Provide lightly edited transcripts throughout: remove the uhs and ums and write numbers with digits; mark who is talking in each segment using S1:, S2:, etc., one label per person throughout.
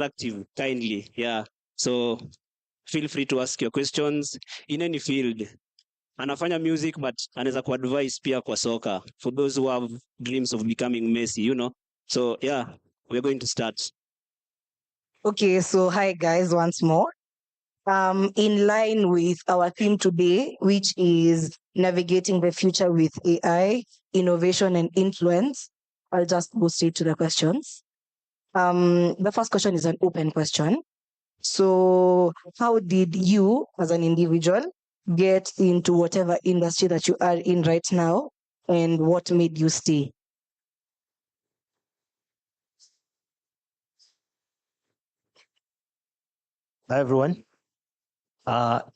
S1: active kindly. Yeah. So feel free to ask your questions in any field. Anafanya music but anaweza kuadvise pia kwa soka for those who have dreams of becoming Messi, So yeah, we're going to start.
S2: Okay, so hi guys, once more. In line with our theme today, which is navigating the future with AI, innovation and influence, I'll just go straight to the questions. The first question is an open question. So, how did you, as an individual, get into whatever industry that you are in right now, and what made you stay?
S3: Hi everyone.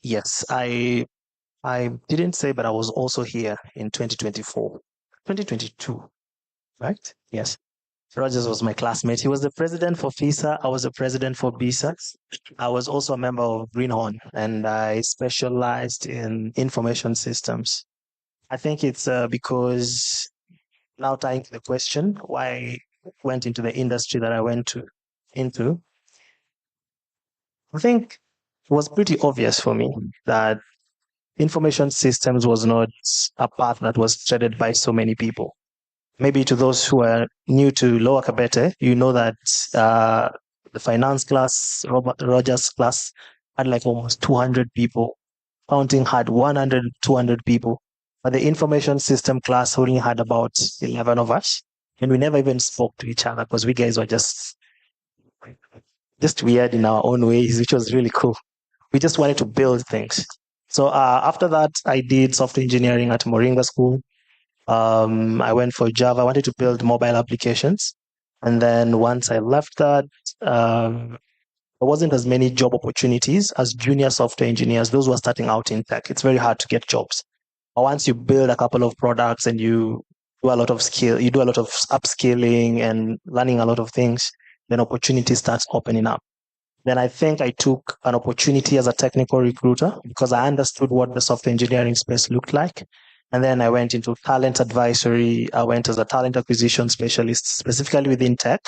S3: Yes, I didn't say, but I was also here in 2024, 2022, right? Yes. Rogers was my classmate. He was the president for FISA. I was the president for BISA. I was also a member of Greenhorn, and I specialized in information systems. I think it's because now tying to the question why I went into the industry that I went into. I think it was pretty obvious for me that information systems was not a path that was treaded by so many people. Maybe to those who are new to Lower Kabete, you know that the finance class, Robert Rogers class, had like almost 200 people. Counting had 100, 200 people. But the information system class only had about 11 of us. And we never even spoke to each other because we guys were just weird in our own ways, which was really cool. We just wanted to build things. So after that, I did software engineering at Moringa School. I went for Java. I wanted to build mobile applications. And then once I left that, there wasn't as many job opportunities as junior software engineers. Those who are starting out in tech, it's very hard to get jobs. But once you build a couple of products and you do a lot of you do a lot of upskilling and learning a lot of things, then opportunity starts opening up. Then I think I took an opportunity as a technical recruiter because I understood what the software engineering space looked like. And then I went into talent advisory. I went as a talent acquisition specialist, specifically within tech,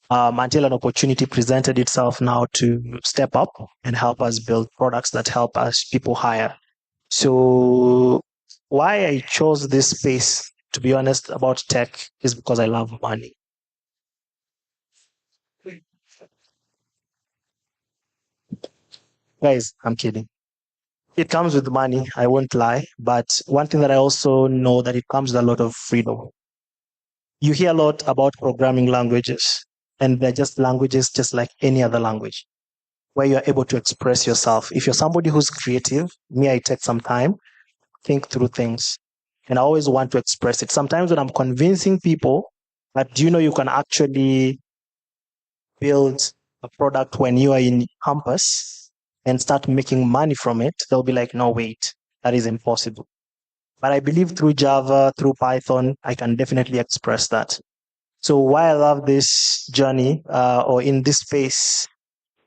S3: until an opportunity presented itself now to step up and help us build products that help us people hire. So why I chose this space, to be honest, about tech is because I love money. Guys, I'm kidding. It comes with money, I won't lie. But one thing that I also know that it comes with a lot of freedom. You hear a lot about programming languages, and they're just languages just like any other language, where you're able to express yourself. If you're somebody who's creative, me, I take some time, think through things, and I always want to express it. Sometimes when I'm convincing people that, do you know, you can actually build a product when you are in campus and start making money from it, they'll be like, no, wait, that is impossible. But I believe through Java, through Python, I can definitely express that. So why I love this journey or in this space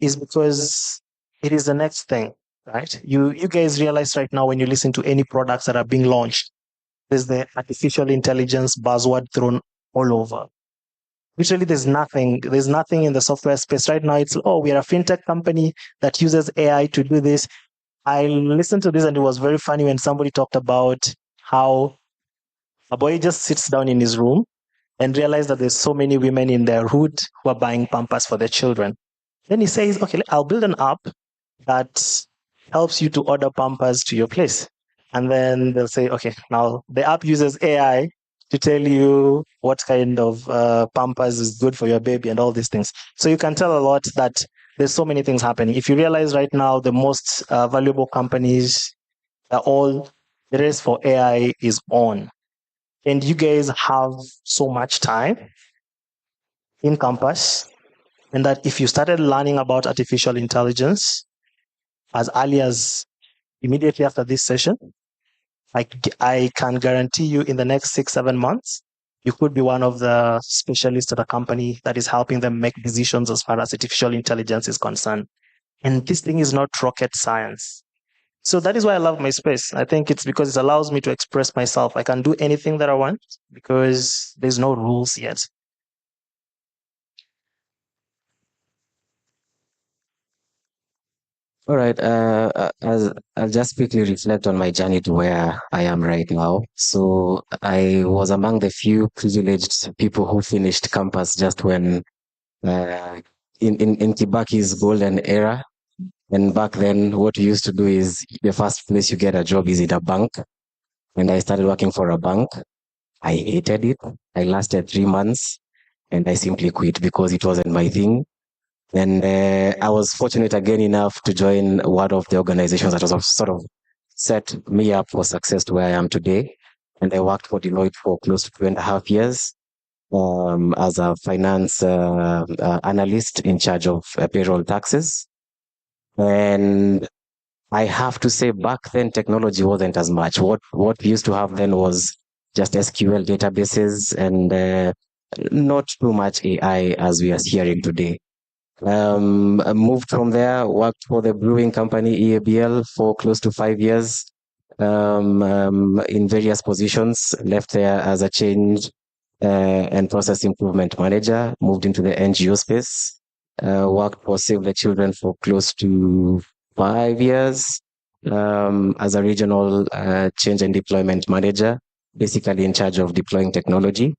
S3: is because it is the next thing, right? You guys realize right now when you listen to any products that are being launched, there's the artificial intelligence buzzword thrown all over. Literally, there's nothing in the software space right now. It's, oh, we are a fintech company that uses AI to do this. I listened to this and it was very funny when somebody talked about how a boy just sits down in his room and realizes that there's so many women in their hood who are buying pampers for their children. Then he says, okay, I'll build an app that helps you to order pampers to your place. And then they'll say, okay, now the app uses AI to tell you what kind of pampers is good for your baby and all these things. So you can tell a lot that there's so many things happening. If you realize right now, the most valuable companies are all, the race for AI is on. And you guys have so much time in campus, and that if you started learning about artificial intelligence as early as immediately after this session, I can guarantee you in the next 6-7 months, you could be one of the specialists at a company that is helping them make decisions as far as artificial intelligence is concerned. And this thing is not rocket science. So that is why I love my space. I think it's because it allows me to express myself. I can do anything that I want because there's no rules yet.
S4: All right. As I'll just quickly reflect on my journey to where I am right now. So I was among the few privileged people who finished campus just when uh, in Kibaki's golden era. And back then, what you used to do is the first place you get a job is in a bank. And I started working for a bank. I hated it. I lasted 3 months and I simply quit because it wasn't my thing. And I was fortunate again enough to join one of the organizations that was sort of set me up for success to where I am today. And I worked for Deloitte for close to 2.5 years as a finance analyst in charge of payroll taxes. And I have to say back then technology wasn't as much. What we used to have then was just SQL databases and not too much AI as we are hearing today. I moved from there, worked for the brewing company EABL for close to 5 years in various positions, left there as a change and process improvement manager, moved into the NGO space, worked for Save the Children for close to 5 years as a regional change and deployment manager, basically in charge of deploying technology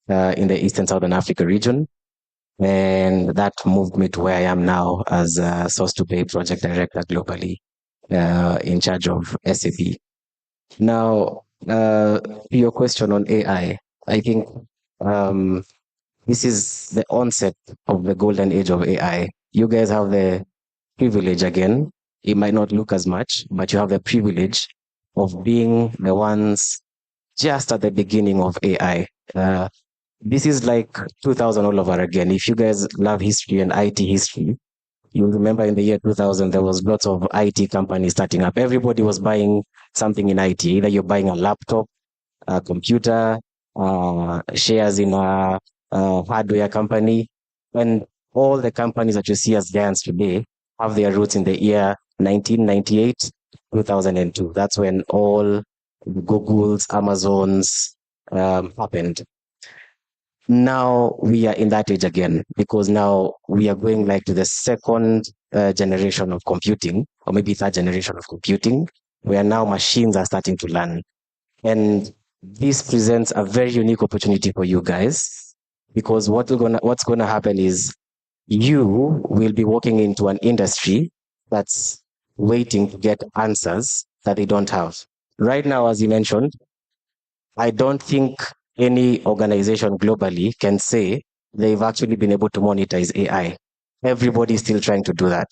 S4: in the Eastern Southern Africa region. And that moved me to where I am now as a source to pay project director globally in charge of SAP. Now, your question on AI, I think this is the onset of the golden age of AI. You guys have the privilege again. It might not look as much, but you have the privilege of being the ones just at the beginning of AI. This is like 2000 all over again. If you guys love history and IT history, you remember in the year 2000, there was lots of IT companies starting up. Everybody was buying something in IT. Either you're buying a laptop, a computer, shares in a hardware company. And all the companies that you see as giants today have their roots in the year 1998, 2002. That's when all Googles, Amazons happened. Now we are in that age again because now we are going like to the second generation of computing, or maybe third generation of computing, where now machines are starting to learn. And this presents a very unique opportunity for you guys because what's gonna happen is you will be walking into an industry that's waiting to get answers that they don't have. Right now, as you mentioned, I don't think any organization globally can say they've actually been able to monetize AI. Everybody is still trying to do that.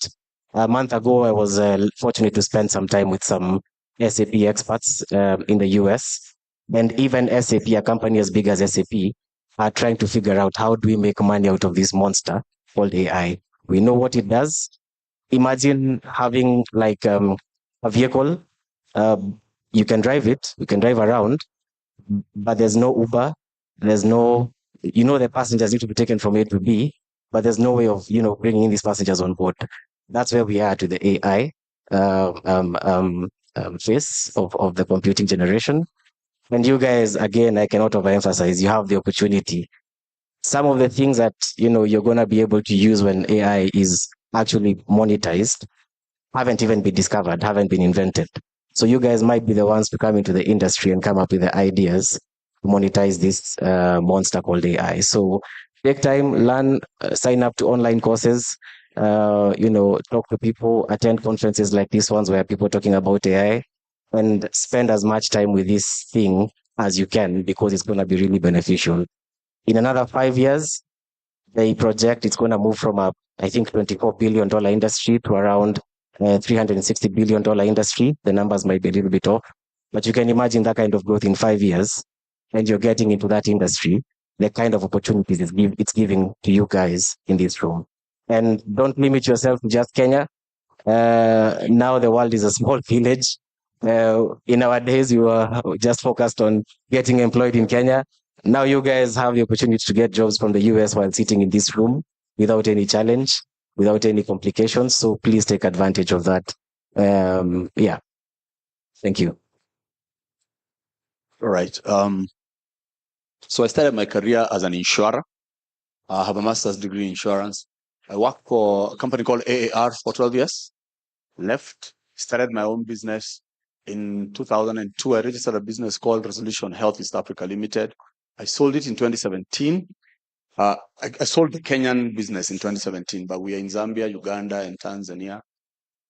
S4: A month ago, I was fortunate to spend some time with some SAP experts in the US. And even SAP, a company as big as SAP, are trying to figure out how do we make money out of this monster called AI. We know what it does. Imagine having like a vehicle. Uh, you can drive it, you can drive around, but there's no Uber, there's no, the passengers need to be taken from A to B, but there's no way of, bringing in these passengers on board. That's where we are to the AI phase of the computing generation. And you guys, again, I cannot overemphasize, you have the opportunity. Some of the things that, you're going to be able to use when AI is actually monetized haven't even been discovered, haven't been invented. So you guys might be the ones to come into the industry and come up with the ideas to monetize this monster called AI. So take time, learn, sign up to online courses, talk to people, attend conferences like these ones where people are talking about AI, and spend as much time with this thing as you can because it's going to be really beneficial. In another 5 years, they project it's going to move from I think, $24 billion industry to around $360 billion industry. The numbers might be a little bit off, but you can imagine that kind of growth in 5 years, and you're getting into that industry, the kind of opportunities it's giving to you guys in this room. And don't limit yourself to just Kenya. Now the world is a small village. In our days, we were just focused on getting employed in Kenya. Now you guys have the opportunity to get jobs from the US while sitting in this room without any challenge, without any complications. So please take advantage of that. Yeah. Thank you.
S5: All right. So I started my career as an insurer. I have a master's degree in insurance. I worked for a company called AAR for 12 years. left, started my own business. In 2002, I registered a business called Resolution Health East Africa Limited. I sold it in 2017. I sold the Kenyan business in 2017, but we are in Zambia, Uganda, and Tanzania.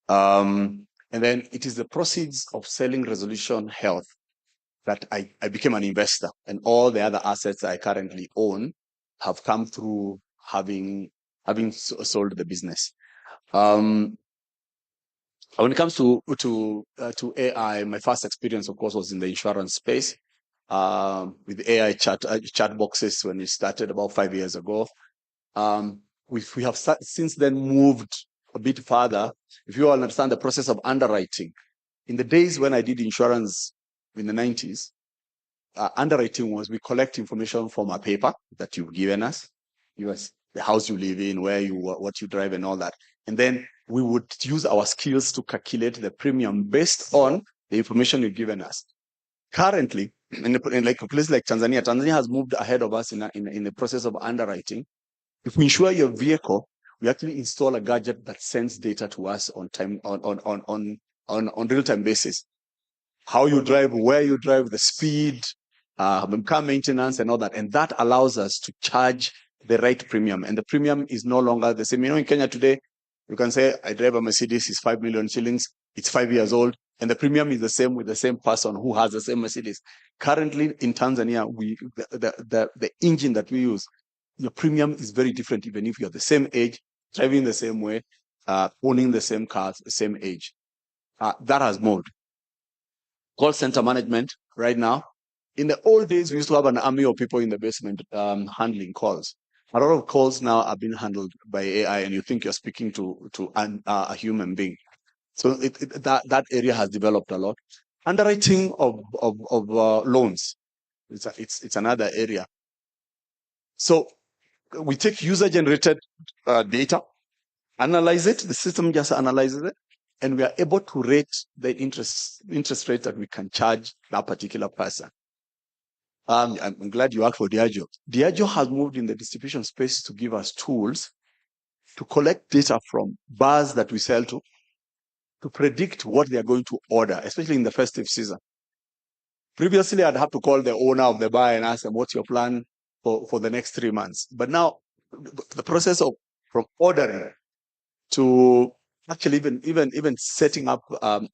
S5: And then it is the proceeds of selling Resolution Health that I became an investor, and all the other assets I currently own have come through having sold the business. When it comes to AI, my first experience, of course, was in the insurance space with AI chat boxes when we started about 5 years ago. We have since then moved a bit further. If you all understand the process of underwriting, in the days when I did insurance in the 90s, underwriting was we collect information from a paper that you've given us, the house you live in, what you drive, and all that. And then we would use our skills to calculate the premium based on the information you've given us. Currently, in like a place like Tanzania has moved ahead of us in the process of underwriting. If we insure your vehicle, we actually install a gadget that sends data to us on real-time basis. How you drive, where you drive, the speed, car maintenance, and all that. And that allows us to charge the right premium. And the premium is no longer the same. In Kenya today, you can say, I drive a Mercedes, it's 5 million shillings, it's 5 years old, and the premium is the same with the same person who has the same Mercedes. Currently in Tanzania, the engine that we use, your premium is very different, even if you're the same age, driving the same way, owning the same cars, the same age. That has moved. Call center management right now. In the old days, we used to have an army of people in the basement handling calls. A lot of calls now are being handled by AI, and you think you're speaking to a human being. So that area has developed a lot. Underwriting of loans, it's another area. So we take user-generated data, analyze it. The system just analyzes it, and we are able to rate the interest rate that we can charge that particular person. I'm glad you asked for Diageo. Diageo has moved in the distribution space to give us tools to collect data from bars that we sell to predict what they are going to order, especially in the festive season. Previously, I'd have to call the owner of the bar and ask them, what's your plan for the next 3 months? But now, the process of from ordering to actually even setting up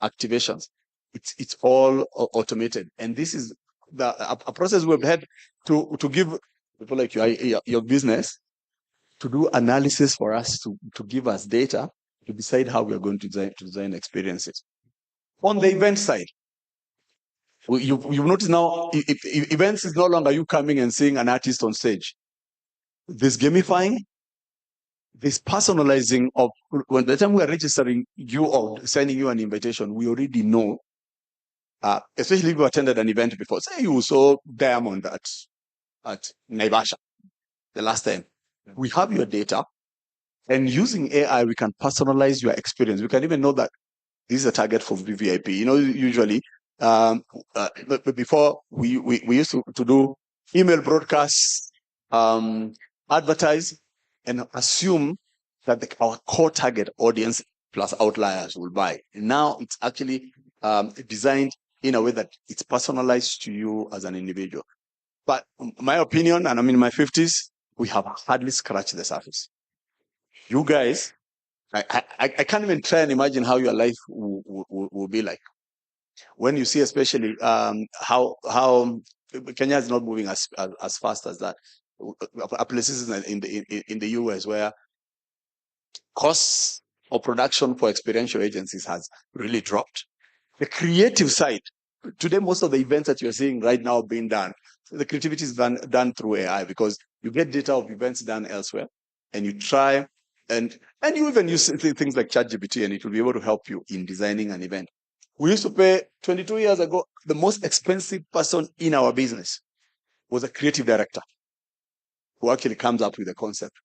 S5: activations, it's all automated. And this is a process we've had to give people like your business to do analysis for us, to give us data to decide how we are going to design experiences. On the event side, you've noticed now, events is no longer you coming and seeing an artist on stage. There's gamifying, there's personalizing of when the time we are registering you or sending you an invitation, we already know. Especially if you attended an event before. Say you saw Diamond at Naivasha the last time. We have your data, and using AI, we can personalize your experience. We can even know that this is a target for VVIP. Usually, before we used to do email broadcasts, advertise, and assume that our core target audience plus outliers will buy. Now it's actually designed in a way that it's personalized to you as an individual. But my opinion, and I'm in my 50s, we have hardly scratched the surface. You guys, I can't even try and imagine how your life will be like when you see, especially how Kenya is not moving as fast as that. Places in the US where costs of production for experiential agencies has really dropped. The creative side, today most of the events that you're seeing right now being done, the creativity is done through AI, because you get data of events done elsewhere, and you try and you even use things like ChatGPT, and it will be able to help you in designing an event. We used to pay 22 years ago, the most expensive person in our business was a creative director who actually comes up with a concept.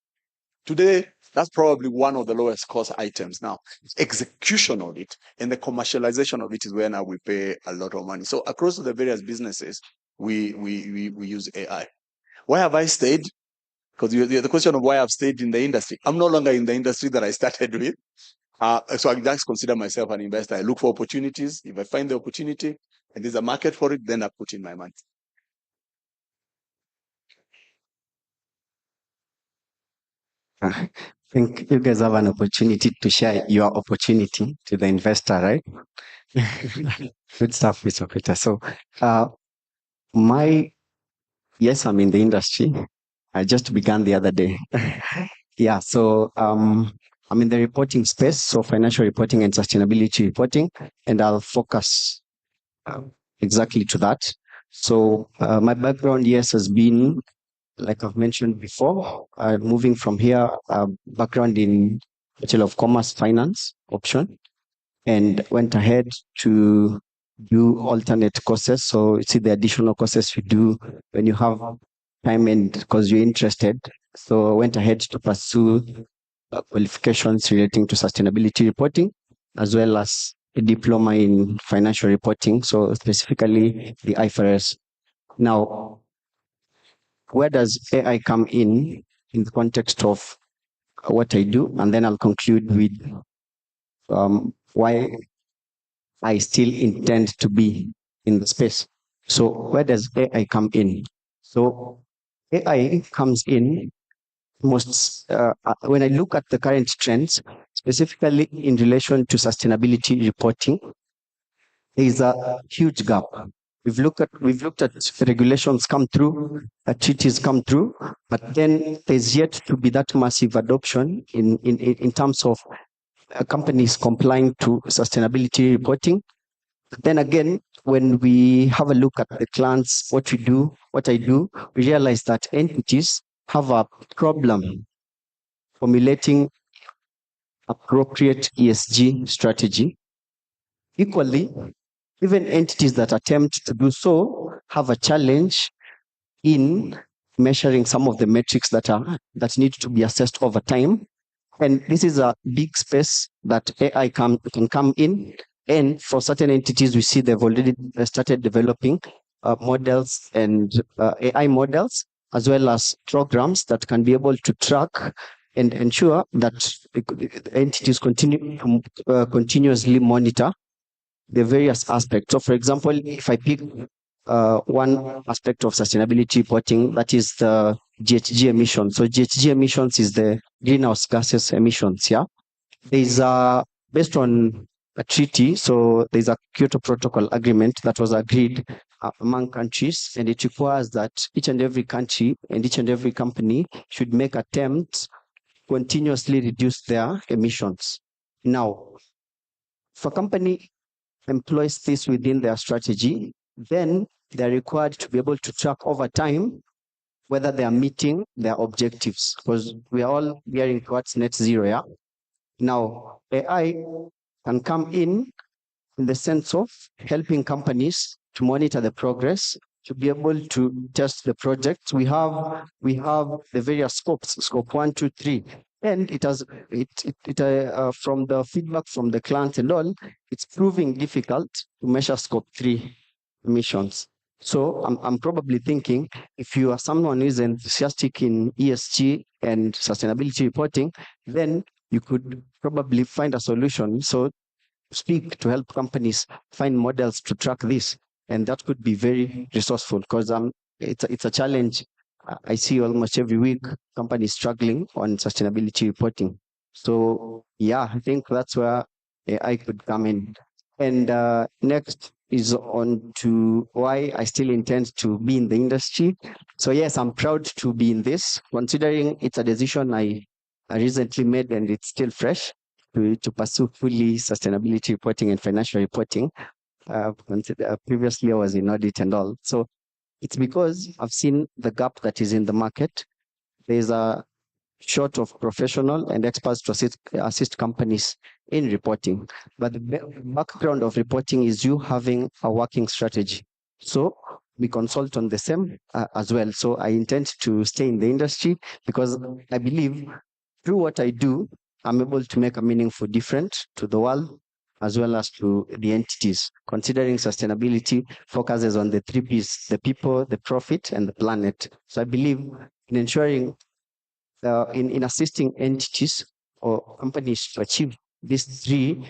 S5: Today, that's probably one of the lowest cost items now. Execution of it and the commercialization of it is where now we pay a lot of money. So across the various businesses, we use AI. Why have I stayed? Because the question of why I've stayed in the industry. I'm no longer in the industry that I started with. So I just consider myself an investor. I look for opportunities. If I find the opportunity and there's a market for it, then I put in my money.
S6: I think you guys have an opportunity to share your opportunity to the investor, right? Good stuff, Mr. Peter. So, yes, I'm in the industry. I just began the other day. Yeah, so I'm in the reporting space, so financial reporting and sustainability reporting, and I'll focus exactly to that. So my background, yes, has been, like I've mentioned before, moving from here, background in Bachelor of Commerce Finance option, and went ahead to do alternate courses. So you see the additional courses you do when you have time and because you're interested. So I went ahead to pursue qualifications relating to sustainability reporting, as well as a diploma in financial reporting. So specifically the IFRS. Now, where does AI come in the context of what I do? And then I'll conclude with why I still intend to be in the space. So where does AI come in? So AI comes in when I look at the current trends, specifically in relation to sustainability reporting, there is a huge gap. We've looked at regulations come through, treaties come through, but then there's yet to be that massive adoption in terms of companies complying to sustainability reporting. Then again, when we have a look at the clients, what I do, we realize that entities have a problem formulating appropriate ESG strategy. Equally, even entities that attempt to do so have a challenge in measuring some of the metrics that need to be assessed over time. And this is a big space that AI can come in. And for certain entities, we see they've already started developing models and AI models, as well as programs that can be able to track and ensure that the entities continue to continuously monitor the various aspects. So, for example, if I pick one aspect of sustainability reporting, that is the GHG emissions. So, GHG emissions is the greenhouse gases emissions. Yeah, there's based on a treaty. So, there's a Kyoto Protocol agreement that was agreed among countries, and it requires that each and every country and each and every company should make attempts continuously reduce their emissions. Now, if a company employs this within their strategy, then they're required to be able to track over time whether they are meeting their objectives, because we are all gearing towards net zero. Yeah. Now, AI can come in the sense of helping companies to monitor the progress, to be able to test the projects. We have the various scopes, scope 1, 2, 3. And it has from the feedback from the clients and all, it's proving difficult to measure scope 3 emissions. So I'm probably thinking, if you are someone who is enthusiastic in ESG and sustainability reporting, then you could probably find a solution. So speak to help companies find models to track this, and that could be very resourceful, because it's a challenge. I see almost every week companies struggling on sustainability reporting. So yeah, I think that's where AI could come in. And next is on to why I still intend to be in the industry. So yes, I'm proud to be in this, considering it's a decision I recently made and it's still fresh to pursue fully sustainability reporting and financial reporting. Previously, I was in audit and all. So it's because I've seen the gap that is in the market. There's a short of professional and experts to assist companies in reporting. But the background of reporting is you having a working strategy. So we consult on the same as well. So I intend to stay in the industry because I believe through what I do, I'm able to make a meaningful difference to the world as well as to the entities. Considering sustainability focuses on the 3 Ps: the people, the profit, and the planet. So I believe in ensuring in assisting entities or companies to achieve these three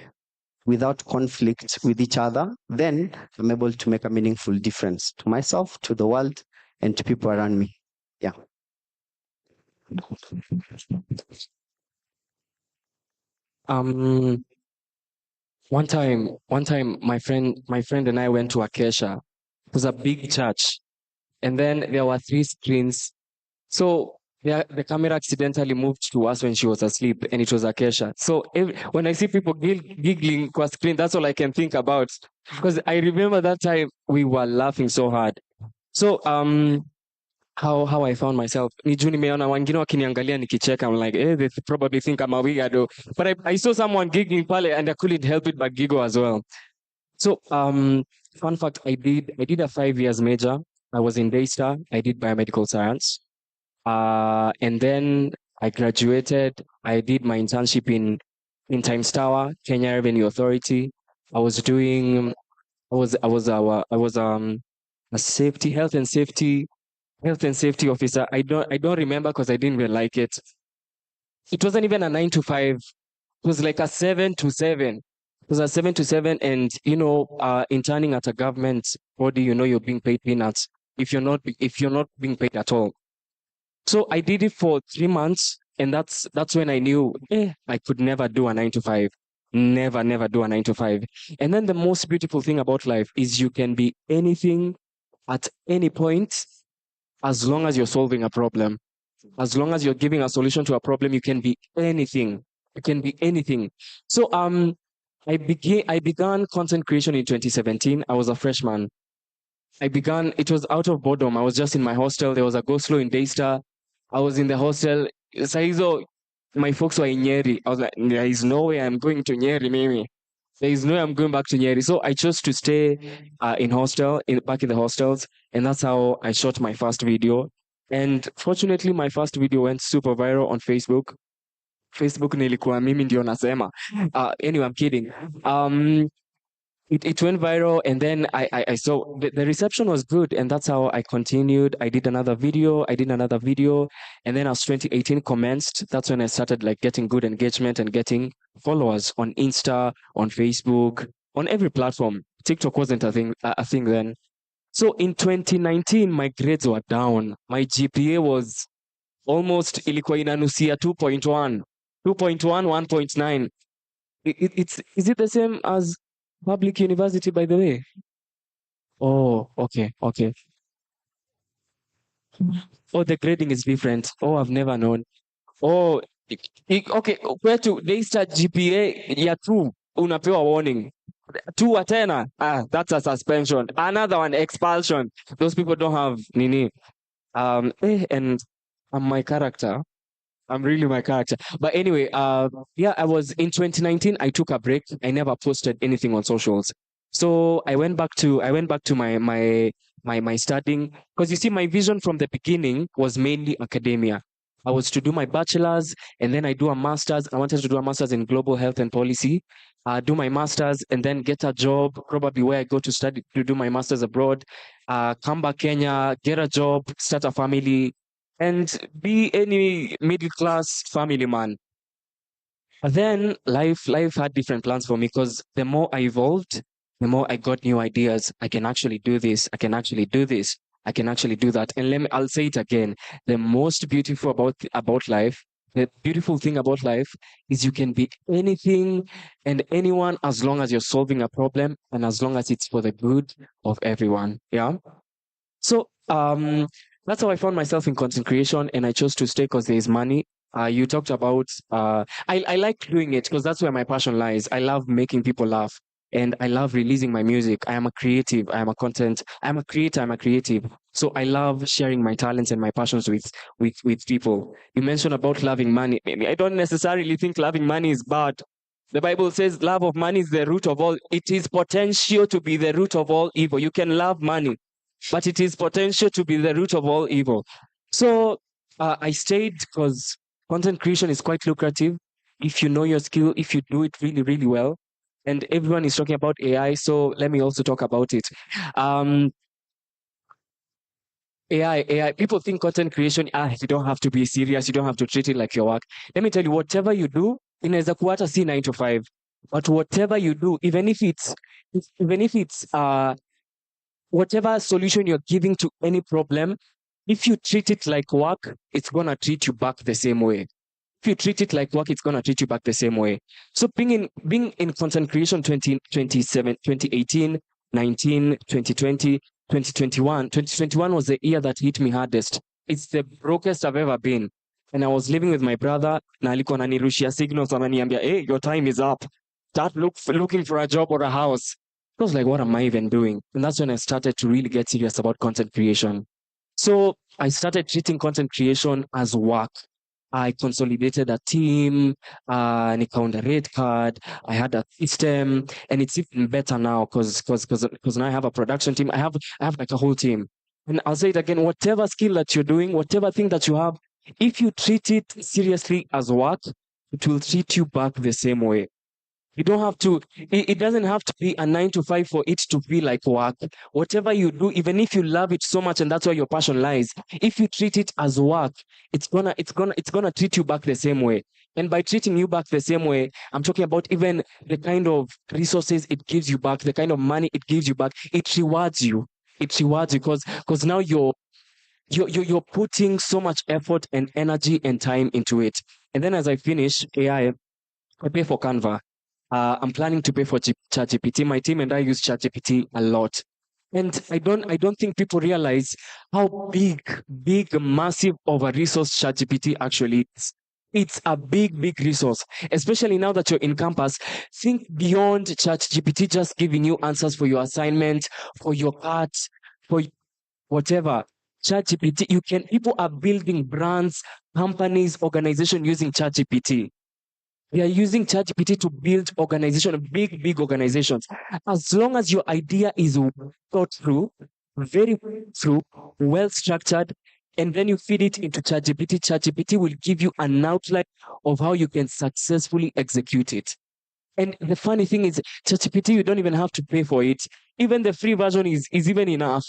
S6: without conflict with each other, then I'm able to make a meaningful difference to myself, to the world, and to people around me. Yeah.
S4: One time, my friend and I went to Acacia. It was a big church, and then there were 3 screens. So the camera accidentally moved to us when she was asleep, and it was Acacia. So when I see people giggling kwa screen, that's all I can think about, because I remember that time we were laughing so hard. So how I found myself ni juu nimeona wengine wakiniangalia nikicheka. I'm like, they probably think I'm a weirdo, but I saw someone giggling pale and I couldn't help it but giggle as well. So fun fact, I did a 5 years major. I was in Daystar. I did biomedical science, and then I graduated. I did my internship in Times Tower, Kenya Revenue Authority. I was doing I was a health and safety officer. I don't remember because I didn't even like it. It wasn't even a 9 to 5. It was like a 7 to 7. It was a 7 to 7, and interning at a government body, you're being paid peanuts if you're not being paid at all. So I did it for 3 months, and that's when I knew I could never do a 9 to 5. Never do a 9 to 5. And then the most beautiful thing about life is you can be anything at any point, as long as you're solving a problem. As long as you're giving a solution to a problem, you can be anything. You can be anything. So I began content creation in 2017. I was a freshman. It was out of boredom. I was just in my hostel. There was a go-slow in Daystar. I was in the hostel. Saizo, my folks were in Nyeri. I was like, there is no way I'm going to Nyeri, maybe. There is no way I'm going back to Nyeri. So I chose to stay back in the hostels. And that's how I shot my first video. And fortunately, my first video went super viral on Facebook. Facebook nilikuwa mimi ndio nasema. Anyway, I'm kidding. It went viral, and then I saw the reception was good, and that's how I continued. I did another video, and then as 2018 commenced, that's when I started like getting good engagement and getting followers on Insta, on Facebook, on every platform. TikTok wasn't a thing then. So in 2019, my grades were down. My GPA was almost ilikuwa inanusia 2.1, 1.9. Is it the same as public university, by the way? Oh, okay. Oh, the grading is different. Oh, I've never known. Oh, okay. Kwetu Daystar GPA ya 2 unapewa warning. 2 tena, that's a suspension. Another one, expulsion. Those people don't have nini. And I'm my character. I'm really my character. But anyway, I was in 2019. I took a break. I never posted anything on socials. So I went back to my studying, because you see, my vision from the beginning was mainly academia. I was to do my bachelor's, and then I do a master's. I wanted to do a master's in global health and policy, do my master's, and then get a job, probably where I go to study to do my master's abroad, come back Kenya, get a job, start a family, and be any middle class family man. But then life had different plans for me, because the more I evolved, the more I got new ideas. I can actually do this. I can actually do this. I can actually do that. And I'll say it again. The most beautiful about life, the beautiful thing about life is you can be anything and anyone, as long as you're solving a problem and as long as it's for the good of everyone. Yeah. So that's how I found myself in content creation, and I chose to stay because there is money. You talked about I like doing it because that's where my passion lies. I love making people laugh, and I love releasing my music. I am a creative. I am a content. I'm a creator. I'm a creative. So I love sharing my talents and my passions with people. You mentioned about loving money. Maybe I don't necessarily think loving money is bad. The Bible says love of money is the root of all. It is potential to be the root of all evil. You can love money, but it is potential to be the root of all evil. So I stayed because content creation is quite lucrative if you know your skill, if you do it really, really well. And everyone is talking about AI, so let me also talk about it. AI. People think content creation, you don't have to be serious, you don't have to treat it like your work. Let me tell you, whatever you do,
S7: inaweza kuwa hata si 9 to 5, but whatever you do, even if it's whatever solution you're giving to any problem, if you treat it like work, it's gonna treat you back the same way. If you treat it like work, it's gonna treat you back the same way. So being in content creation 2018, 19, 2020, 2021. 2021 was the year that hit me hardest. It's the brokest I've ever been. And I was living with my brother, na alikuwa ananirushia signals, ananiambia, hey, your time is up. Start looking for a job or a house. I was like, what am I even doing? And that's when I started to really get serious about content creation. So I started treating content creation as work. I consolidated a team, nikaunda red card, I had a system, and it's even better now because now I have a production team. I have like a whole team. And I'll say it again, whatever skill that you're doing, whatever thing that you have, if you treat it seriously as work, it will treat you back the same way. You don't have to, it doesn't have to be a 9 to 5 for it to feel like work. Whatever you do, even if you love it so much and that's where your passion lies, if you treat it as work, it's gonna treat you back the same way. And by treating you back the same way, I'm talking about even the kind of resources it gives you back, the kind of money it gives you back. It rewards you. It rewards you because now you're putting so much effort and energy and time into it. And then as I finish AI, I pay for Canva. I'm planning to pay for ChatGPT. My team and I use ChatGPT a lot. And I don't think people realize how big, massive of a resource ChatGPT actually is. It's a big resource, especially now that you're in campus. Think beyond ChatGPT just giving you answers for your assignment, for your cards, for whatever. ChatGPT, people are building brands, companies, organizations using ChatGPT. We are using ChatGPT to build big organizations. As long as your idea is thought through, very through, well structured, and then you feed it into ChatGPT, ChatGPT will give you an outline of how you can successfully execute it. And the funny thing is, ChatGPT, you don't even have to pay for it. Even the free version is even enough.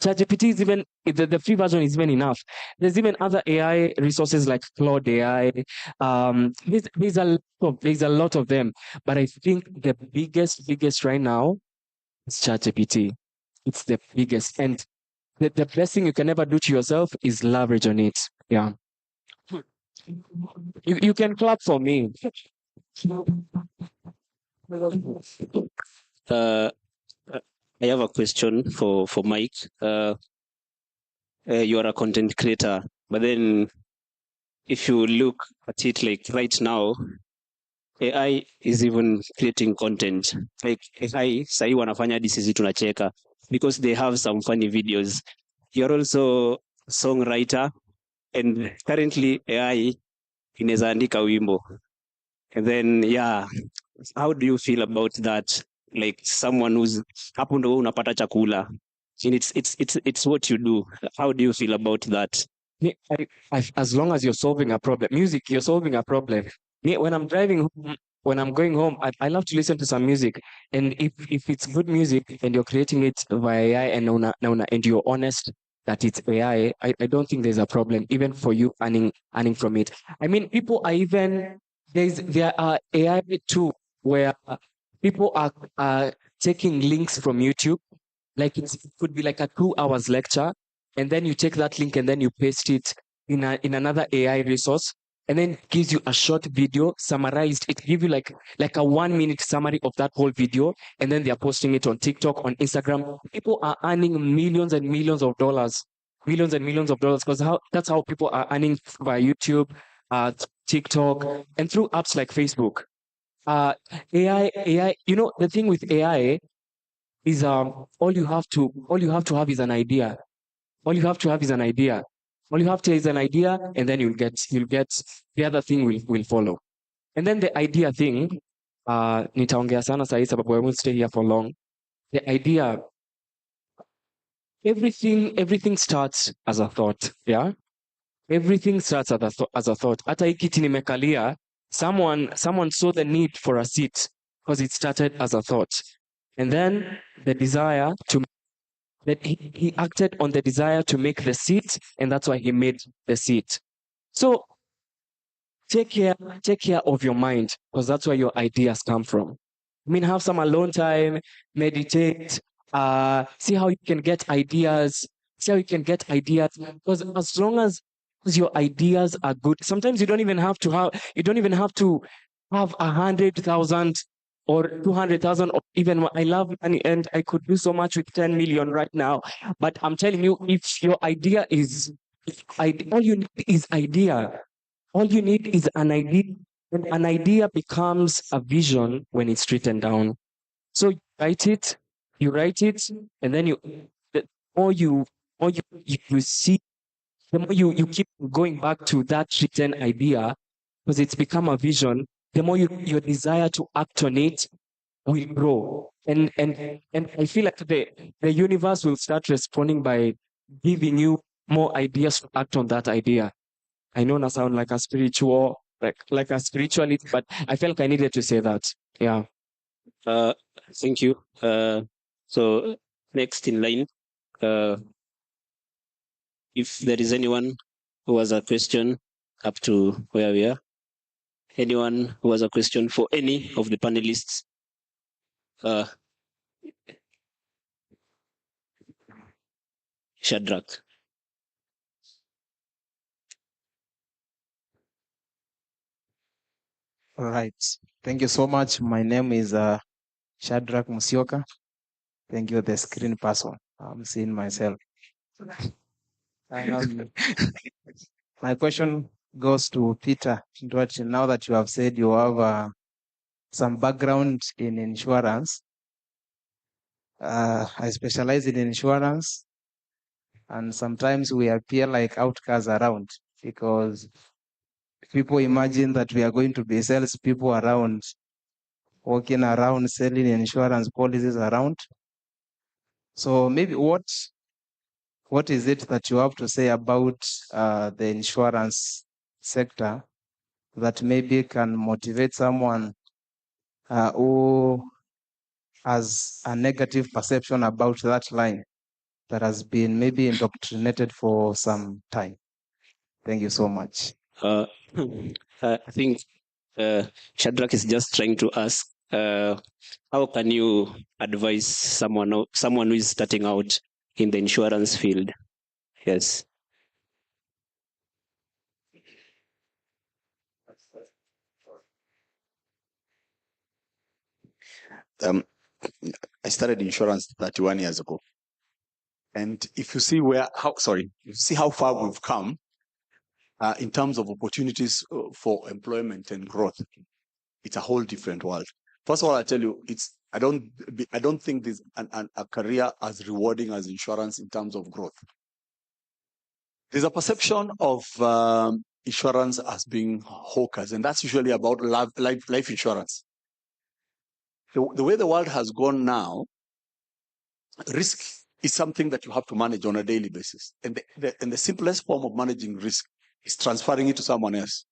S7: ChatGPT is even the free version is even enough. There's even other AI resources like Claude AI. There's a lot of them, but I think the biggest right now is ChatGPT. It's the biggest, and the best thing you can ever do to yourself is leverage on it. Yeah, you can clap for me.
S1: Uh, I have a question for Mike. You are a content creator, but then if you look at it like right now, AI is even creating content. Like AI, sahi wanafanya hadi sisi tunacheka because they have some funny videos. You're also a songwriter, and currently AI inaweza andika wimbo. And then how do you feel about that? Like someone who's hapo ndo unapata chakula. And it's what you do. How do you feel about that?
S7: As long as you're solving a problem, music, you're solving a problem. When I'm driving home, when I'm going home, I love to listen to some music. And if it's good music and you're creating it via AI and you're honest that it's AI, I don't think there's a problem, even for you earning from it. I mean, people are even, there are AI too, where people are taking links from YouTube. Like it could be like a 2 hours lecture, and then you take that link and then you paste it in another AI resource, and then it gives you a short video summarized. It gives you like a 1 minute summary of that whole video, and then they are posting it on TikTok, on Instagram. People are earning millions and millions of dollars, because that's how people are earning via YouTube, TikTok, and through apps like Facebook. AI. You know, the thing with AI is all you have to have is an idea. All you have to have is an idea. All you have to is an idea, and then you'll get the other thing will follow. And then the idea thing, nitaongea sana sahi sababu I won't stay here for long. The idea, everything starts as a thought, yeah? Everything starts as a thought. Hata hii kiti nimekalia, someone saw the need for a seat because it started as a thought. And then the desire to that he acted on the desire to make the seat, and that's why he made the seat. So take care of your mind, because that's where your ideas come from. I mean, have some alone time, meditate, see how you can get ideas, because as long as your ideas are good, sometimes you don't even have to have 100,000 or 200,000 or even more. I love money and I could do so much with 10 million right now. But I'm telling you, if your idea is, all you need is idea. All you need is an idea, and an idea becomes a vision when it's written down. So you write it, and then the more you see, the more you keep going back to that written idea, because it's become a vision, the more your desire to act on it will grow. And I feel like the universe will start responding by giving you more ideas to act on that idea. I know I sound like a spiritual, like a spiritualist, but I felt like I needed to say that. Yeah.
S1: Thank you. So next in line, if there is anyone who has a question up to where we are, anyone who has a question for any of the panelists, Shadrach.
S8: All right. Thank you so much. My name is Shadrach Musioka. Thank you, the screen person. I'm seeing myself. My question goes to Peter. Now that you have said you have some background in insurance, I specialize in insurance, and sometimes we appear like outcasts around because people imagine that we are going to be salespeople around, walking around selling insurance policies around. So maybe what is it that you have to say about the insurance sector that maybe can motivate someone who has a negative perception about that line that has been maybe indoctrinated for some time? Thank you so much.
S1: I think Shadrach is just trying to ask, how can you advise someone who is starting out in the insurance field? Yes.
S5: I started insurance 31 years ago. And if you see how far we've come in terms of opportunities for employment and growth, it's a whole different world. First of all, I tell you, I don't think there's a career as rewarding as insurance in terms of growth. There's a perception of insurance as being hawkers, and that's usually about life insurance. The way the world has gone now, risk is something that you have to manage on a daily basis. And the simplest form of managing risk is transferring it to someone else.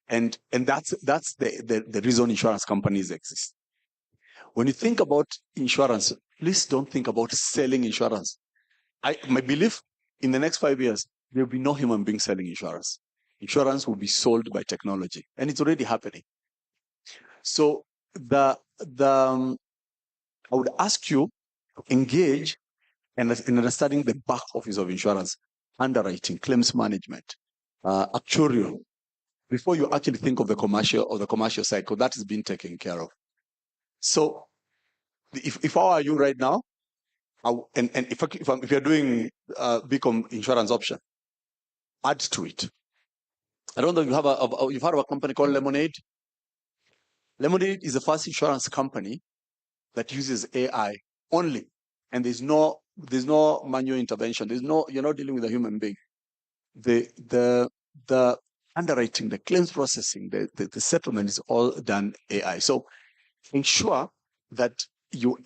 S5: And that's the reason insurance companies exist. When you think about insurance, please don't think about selling insurance. My belief, in the next 5 years, there will be no human being selling insurance. Insurance will be sold by technology, and it's already happening. So I would ask you to engage in understanding the back office of insurance, underwriting, claims management, actuarial, before you actually think of the commercial cycle that is being taken care of. So if I were you right now, if you're doing BCom insurance option, add to it. I don't know if you've heard of a company called Lemonade. Lemonade is the first insurance company that uses AI only, and there's no manual intervention. You're not dealing with a human being. The underwriting, the claims processing, the settlement is all done AI. So ensure that you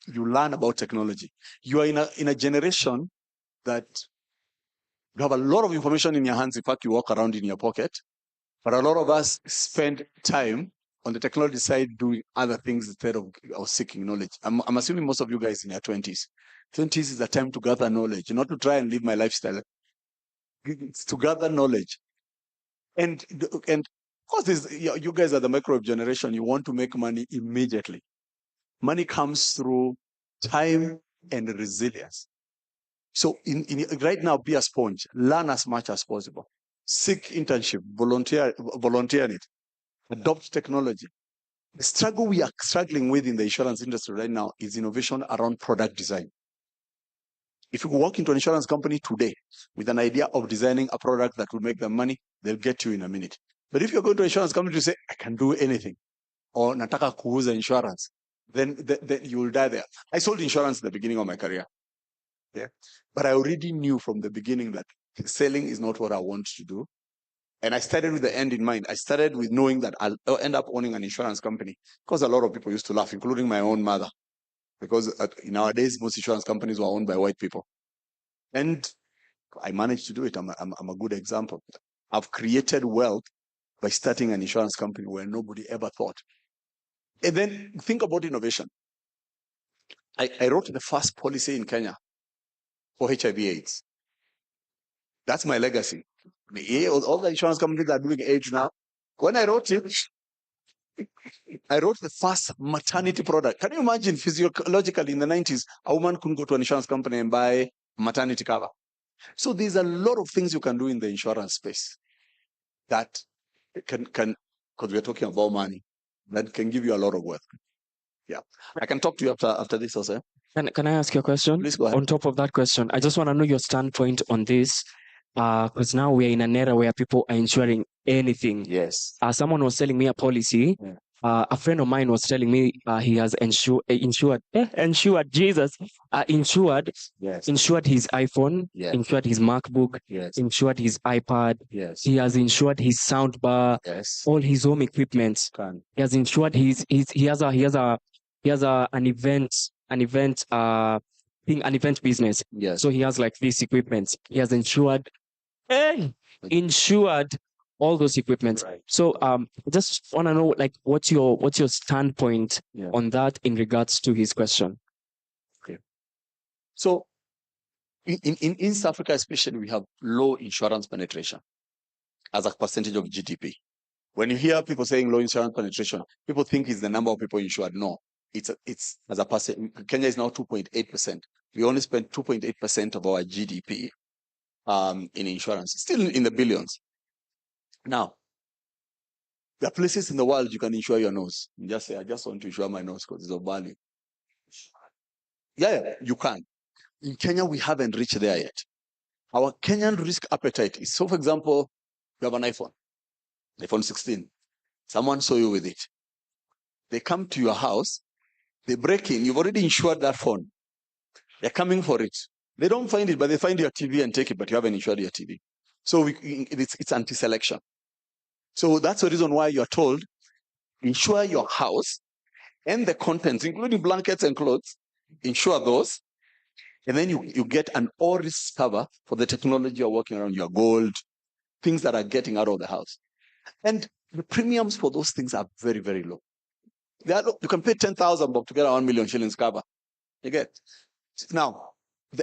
S5: learn about technology. You are in a generation that you have a lot of information in your hands. In fact, you walk around in your pocket. But a lot of us spend time on the technology side doing other things instead of seeking knowledge. I'm assuming most of you guys in your 20s. 20s is a time to gather knowledge, not to try and live my lifestyle. It's to gather knowledge. And of course, you guys are the microwave generation. You want to make money immediately. Money comes through time and resilience. So right now, be a sponge. Learn as much as possible. Seek internship. Volunteer in it. Adopt technology. The struggle we are struggling with in the insurance industry right now is innovation around product design. If you walk into an insurance company today with an idea of designing a product that will make them money, they'll get you in a minute. But if you're going to an insurance company to say, I can do anything, or nataka kuuza insurance, then you will die there. I sold insurance at the beginning of my career. Yeah. But I already knew from the beginning that selling is not what I want to do. And I started with the end in mind. I started with knowing that I'll end up owning an insurance company, because a lot of people used to laugh, including my own mother, because nowadays most insurance companies were owned by white people. And I managed to do it. I'm a good example. I've created wealth by starting an insurance company where nobody ever thought. And then think about innovation. I wrote the first policy in Kenya for HIV/AIDS. That's my legacy. All the insurance companies are doing AIDS now. When I wrote it, I wrote the first maternity product. Can you imagine physiologically in the 90s, a woman couldn't go to an insurance company and buy maternity cover? So there's a lot of things you can do in the insurance space that can because we're talking about money, that can give you a lot of wealth. Yeah. I can talk to you after this also.
S7: Can I ask you a question?
S5: Please go ahead.
S7: On top of that question, I just want to know your standpoint on this. Because now we're in an era where people are insuring anything.
S5: Yes.
S7: Someone was selling me a policy.
S5: Yeah.
S7: A friend of mine was telling me he has insured Jesus,
S5: Yes.
S7: insured his iPhone,
S5: Yes.
S7: insured his MacBook,
S5: Yes.
S7: insured his iPad.
S5: Yes.
S7: He has insured his soundbar,
S5: Yes.
S7: all his home equipment. He has insured an event business.
S5: Yes.
S7: So he has like this equipment. He has insured all those equipments.
S5: Right.
S7: So just want to know like what's your standpoint on that in regards to his question.
S5: Okay. So in East Africa especially, we have low insurance penetration as a percentage of GDP. When you hear people saying low insurance penetration, people think it's the number of people insured. No, it's as a percent. Kenya is now 2.8%. We only spend 2.8% of our GDP in insurance, still in the billions. Now, there are places in the world you can insure your nose. You just say, I just want to insure my nose because it's of value. Yeah, you can. In Kenya, we haven't reached there yet. Our Kenyan risk appetite is, so for example, you have an iPhone 16. Someone saw you with it. They come to your house, they break in, you've already insured that phone. They're coming for it. They don't find it, but they find your TV and take it, but you haven't insured your TV. So it's anti-selection. So that's the reason why you're told, insure your house and the contents, including blankets and clothes, insure those. And then you get an all risk cover for the technology you're working around, your gold, things that are getting out of the house. And the premiums for those things are very, very low. You can pay 10,000 bucks to get a 1 million shillings cover. You get. Now,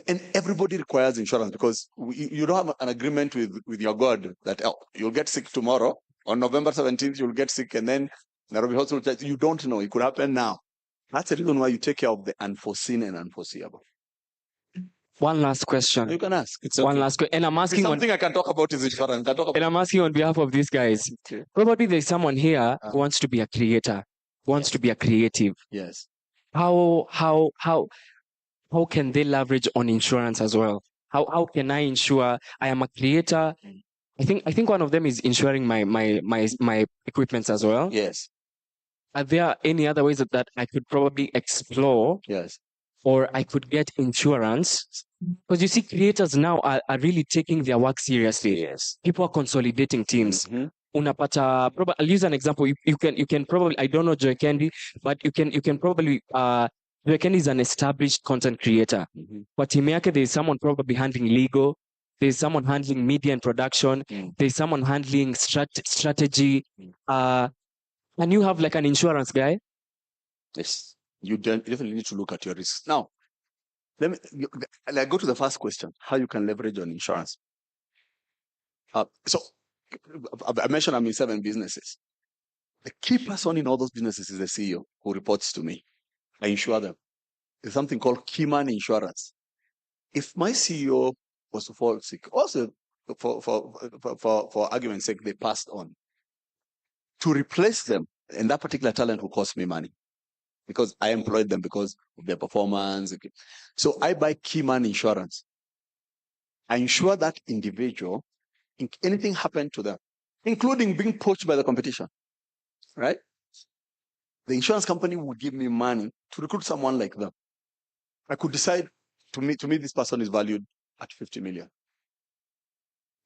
S5: and everybody requires insurance because you don't have an agreement with your God that you'll get sick tomorrow. On November 17th, you'll get sick, and then Nairobi Hospital, you don't know. It could happen now. That's the reason why you take care of the unforeseen and unforeseeable.
S7: One last question.
S5: You can ask. It's
S7: One
S5: okay.
S7: last question. And I'm asking
S5: something I can talk about is insurance.
S7: And I'm asking on behalf of these guys.
S5: Okay.
S7: Probably there's someone here who wants to be a creator, who wants to be a creative.
S5: Yes.
S7: How can they leverage on insurance as well? How can I ensure I am a creator? I think one of them is insuring my equipments as well.
S5: Yes.
S7: Are there any other ways that I could probably explore?
S5: Yes.
S7: Or I could get insurance? Because you see, creators now are really taking their work seriously.
S5: Yes.
S7: People are consolidating teams.
S5: Mm-hmm.
S7: Unapata, I'll use an example. You can probably, I don't know Joy Candy, but you can probably Joy Candy is an established content creator.
S5: Mm-hmm.
S7: But in Miake, there's someone probably handling legal. There's someone handling media and production. There's someone handling strategy. And you have like an insurance guy.
S5: Yes. You definitely need to look at your risks. Now, let me go to the first question: how you can leverage on insurance. So I mentioned I'm in 7 businesses. The key person in all those businesses is the CEO who reports to me. I insure them. There's something called key man insurance. If my CEO was to fall sick, also for argument's sake, they passed on, to replace them, and that particular talent will cost me money because I employed them because of their performance. So I buy key man insurance. I insure that individual if anything happened to them, including being poached by the competition, right? The insurance company would give me money to recruit someone like them. I could decide to me this person is valued at 50 million.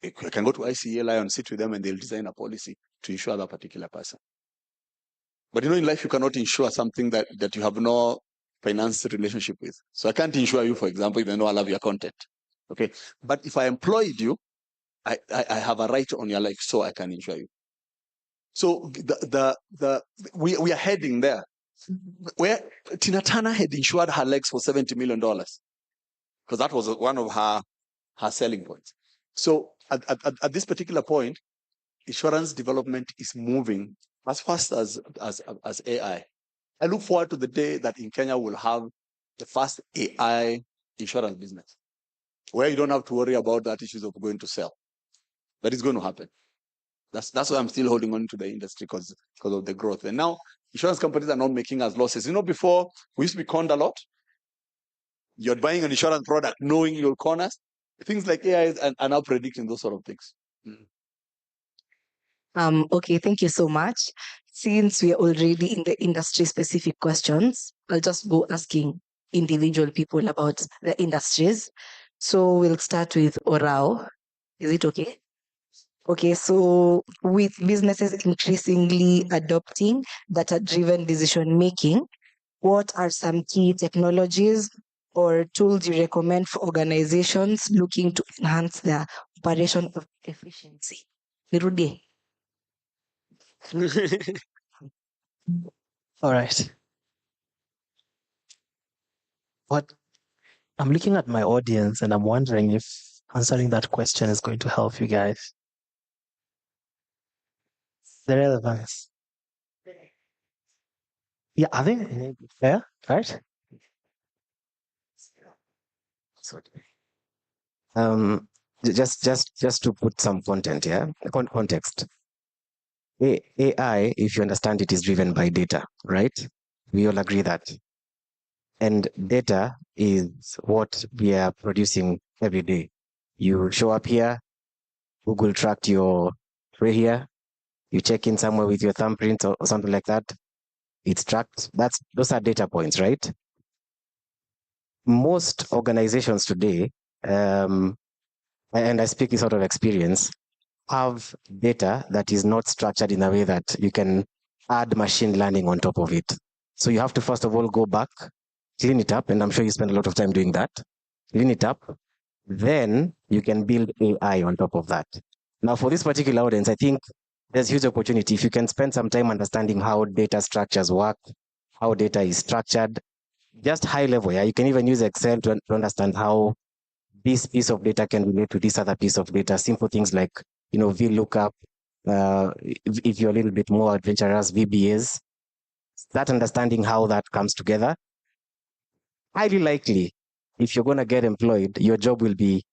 S5: I can go to ICELI and sit with them and they'll design a policy to insure that particular person. But in life, you cannot insure something that you have no finance relationship with. So I can't insure you, for example, even though I love your content. Okay. But if I employed you, I have a right on your life, so I can insure you. So we are heading there. Where Tina Turner had insured her legs for $70 million because that was one of her selling points. So at this particular point, insurance development is moving as fast as AI. I look forward to the day that in Kenya we'll have the first AI insurance business where you don't have to worry about that issues of going to sell. That is going to happen. That's why I'm still holding on to the industry because of the growth. And now insurance companies are not making us losses. Before we used to be conned a lot. You're buying an insurance product knowing you'll con us. Things like AI are now predicting those sort of things.
S2: Okay, thank you so much. Since we are already in the industry specific questions, I'll just go asking individual people about the industries. So we'll start with Orao. Is it okay? Okay, so with businesses increasingly adopting data-driven decision making, what are some key technologies or tools you recommend for organizations looking to enhance their operation of efficiency? Nirudie.
S3: All right. What I'm looking at my audience and I'm wondering if answering that question is going to help you guys. The relevance. Yeah, I think fair, right?
S4: Just to put some content, context. AI, if you understand it, is driven by data, right? We all agree that. And data is what we are producing every day. You show up here, Google tracked your way here, you check in somewhere with your thumbprint or something like that, it's tracked. Those are data points, right? Most organizations today, and I speak this out of experience, have data that is not structured in a way that you can add machine learning on top of it. So you have to first of all go back, clean it up, and I'm sure you spend a lot of time doing that. Clean it up, then you can build AI on top of that. Now, for this particular audience, I think there's huge opportunity. If you can spend some time understanding how data structures work, how data is structured, just high level, you can even use Excel to understand how this piece of data can relate to this other piece of data. Simple things like, VLOOKUP, if you're a little bit more adventurous, VBAs, that understanding how that comes together. Highly likely, if you're going to get employed, your job will be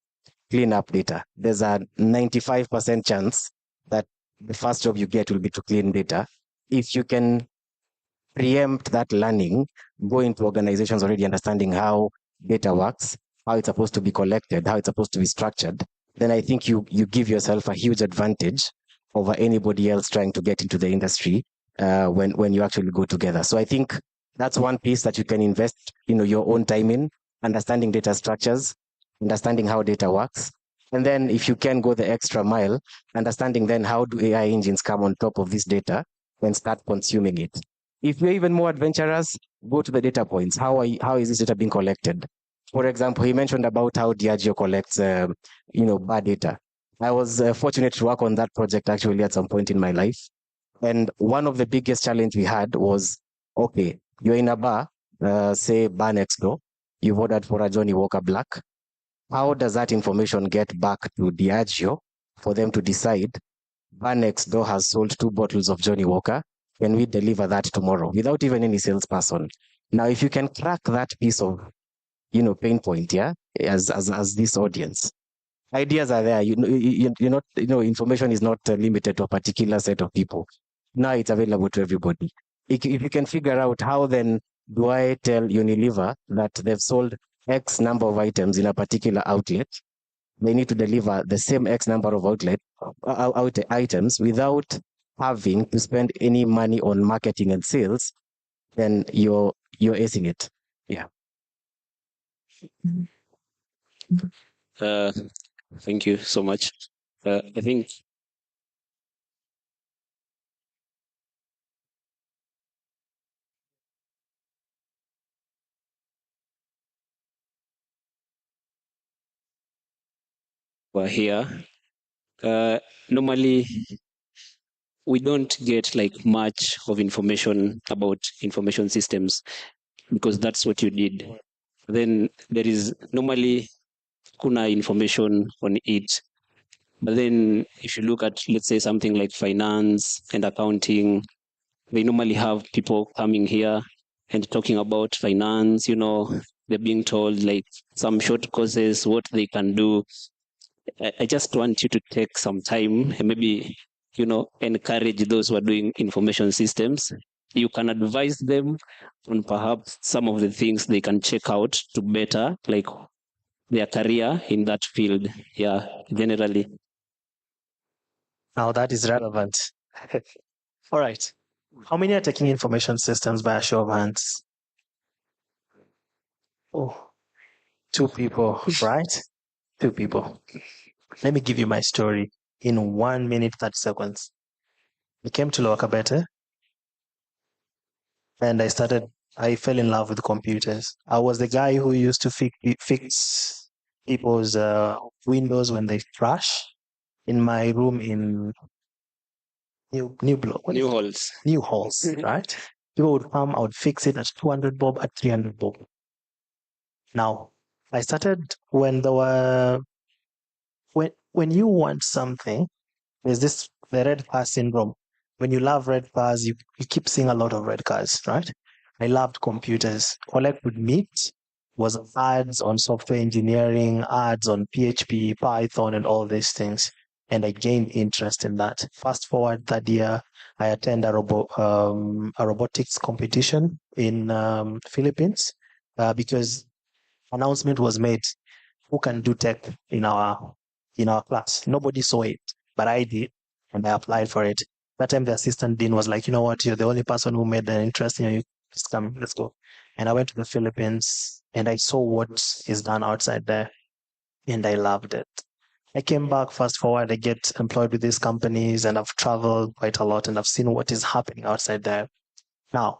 S4: clean up data. There's a 95% chance that the first job you get will be to clean data. If you can preempt that learning, go into organizations already understanding how data works, how it's supposed to be collected, how it's supposed to be structured, then I think you give yourself a huge advantage over anybody else trying to get into the industry when you actually go together. So I think that's one piece that you can invest your own time in, understanding data structures, understanding how data works. And then if you can go the extra mile, understanding then how do AI engines come on top of this data and start consuming it. If you're even more adventurous, go to the data points. How is this data being collected? For example, he mentioned about how Diageo collects, bar data. I was fortunate to work on that project actually at some point in my life. And one of the biggest challenge we had was, okay, you're in a bar, say bar next door, you've ordered for a Johnny Walker Black. How does that information get back to Diageo for them to decide bar next door has sold 2 bottles of Johnny Walker. Can we deliver that tomorrow without even any salesperson? Now, if you can crack that piece of, pain point, yeah, as this audience, ideas are there. You're not, information is not limited to a particular set of people. Now it's available to everybody. If you can figure out how then do I tell Unilever that they've sold X number of items in a particular outlet, they need to deliver the same X number of items without having to spend any money on marketing and sales, then you're acing it. Yeah.
S1: Thank you so much. I think we're here. Normally, we don't get like much of information about information systems because that's what you did. Then there is normally kuna information on it. But then if you look at, let's say, something like finance and accounting, they normally have people coming here and talking about finance, they're being told like some short courses, what they can do. I just want you to take some time and maybe, encourage those who are doing information systems. You can advise them on perhaps some of the things they can check out to better like their career in that field. Yeah, generally.
S3: Now that is relevant. All right. How many are taking information systems by a show of hands? Oh, 2 people, right? 2 people. Let me give you my story in 1 minute, 30 seconds. I came to Lower Kabete and I fell in love with computers. I was the guy who used to fix people's windows when they crash in my room in new block.
S1: New halls.
S3: New halls, right? People would come, I would fix it at 200 bob, at 300 bob. Now, I started when there were, when you want something, there's the red car syndrome. When you love red cars, you keep seeing a lot of red cars, right? I loved computers. All I could meet was ads on software engineering, ads on PHP, Python, and all these things. And I gained interest in that. Fast forward that year, I attended a robotics competition in Philippines because announcement was made who can do tech in our class. Nobody saw it, but I did, and I applied for it. That time, the assistant dean was like, "You know what? You're the only person who made an interest. You just come. Let's go." And I went to the Philippines, and I saw what is done outside there, and I loved it. I came back. Fast forward, I get employed with these companies, and I've traveled quite a lot, and I've seen what is happening outside there. Now,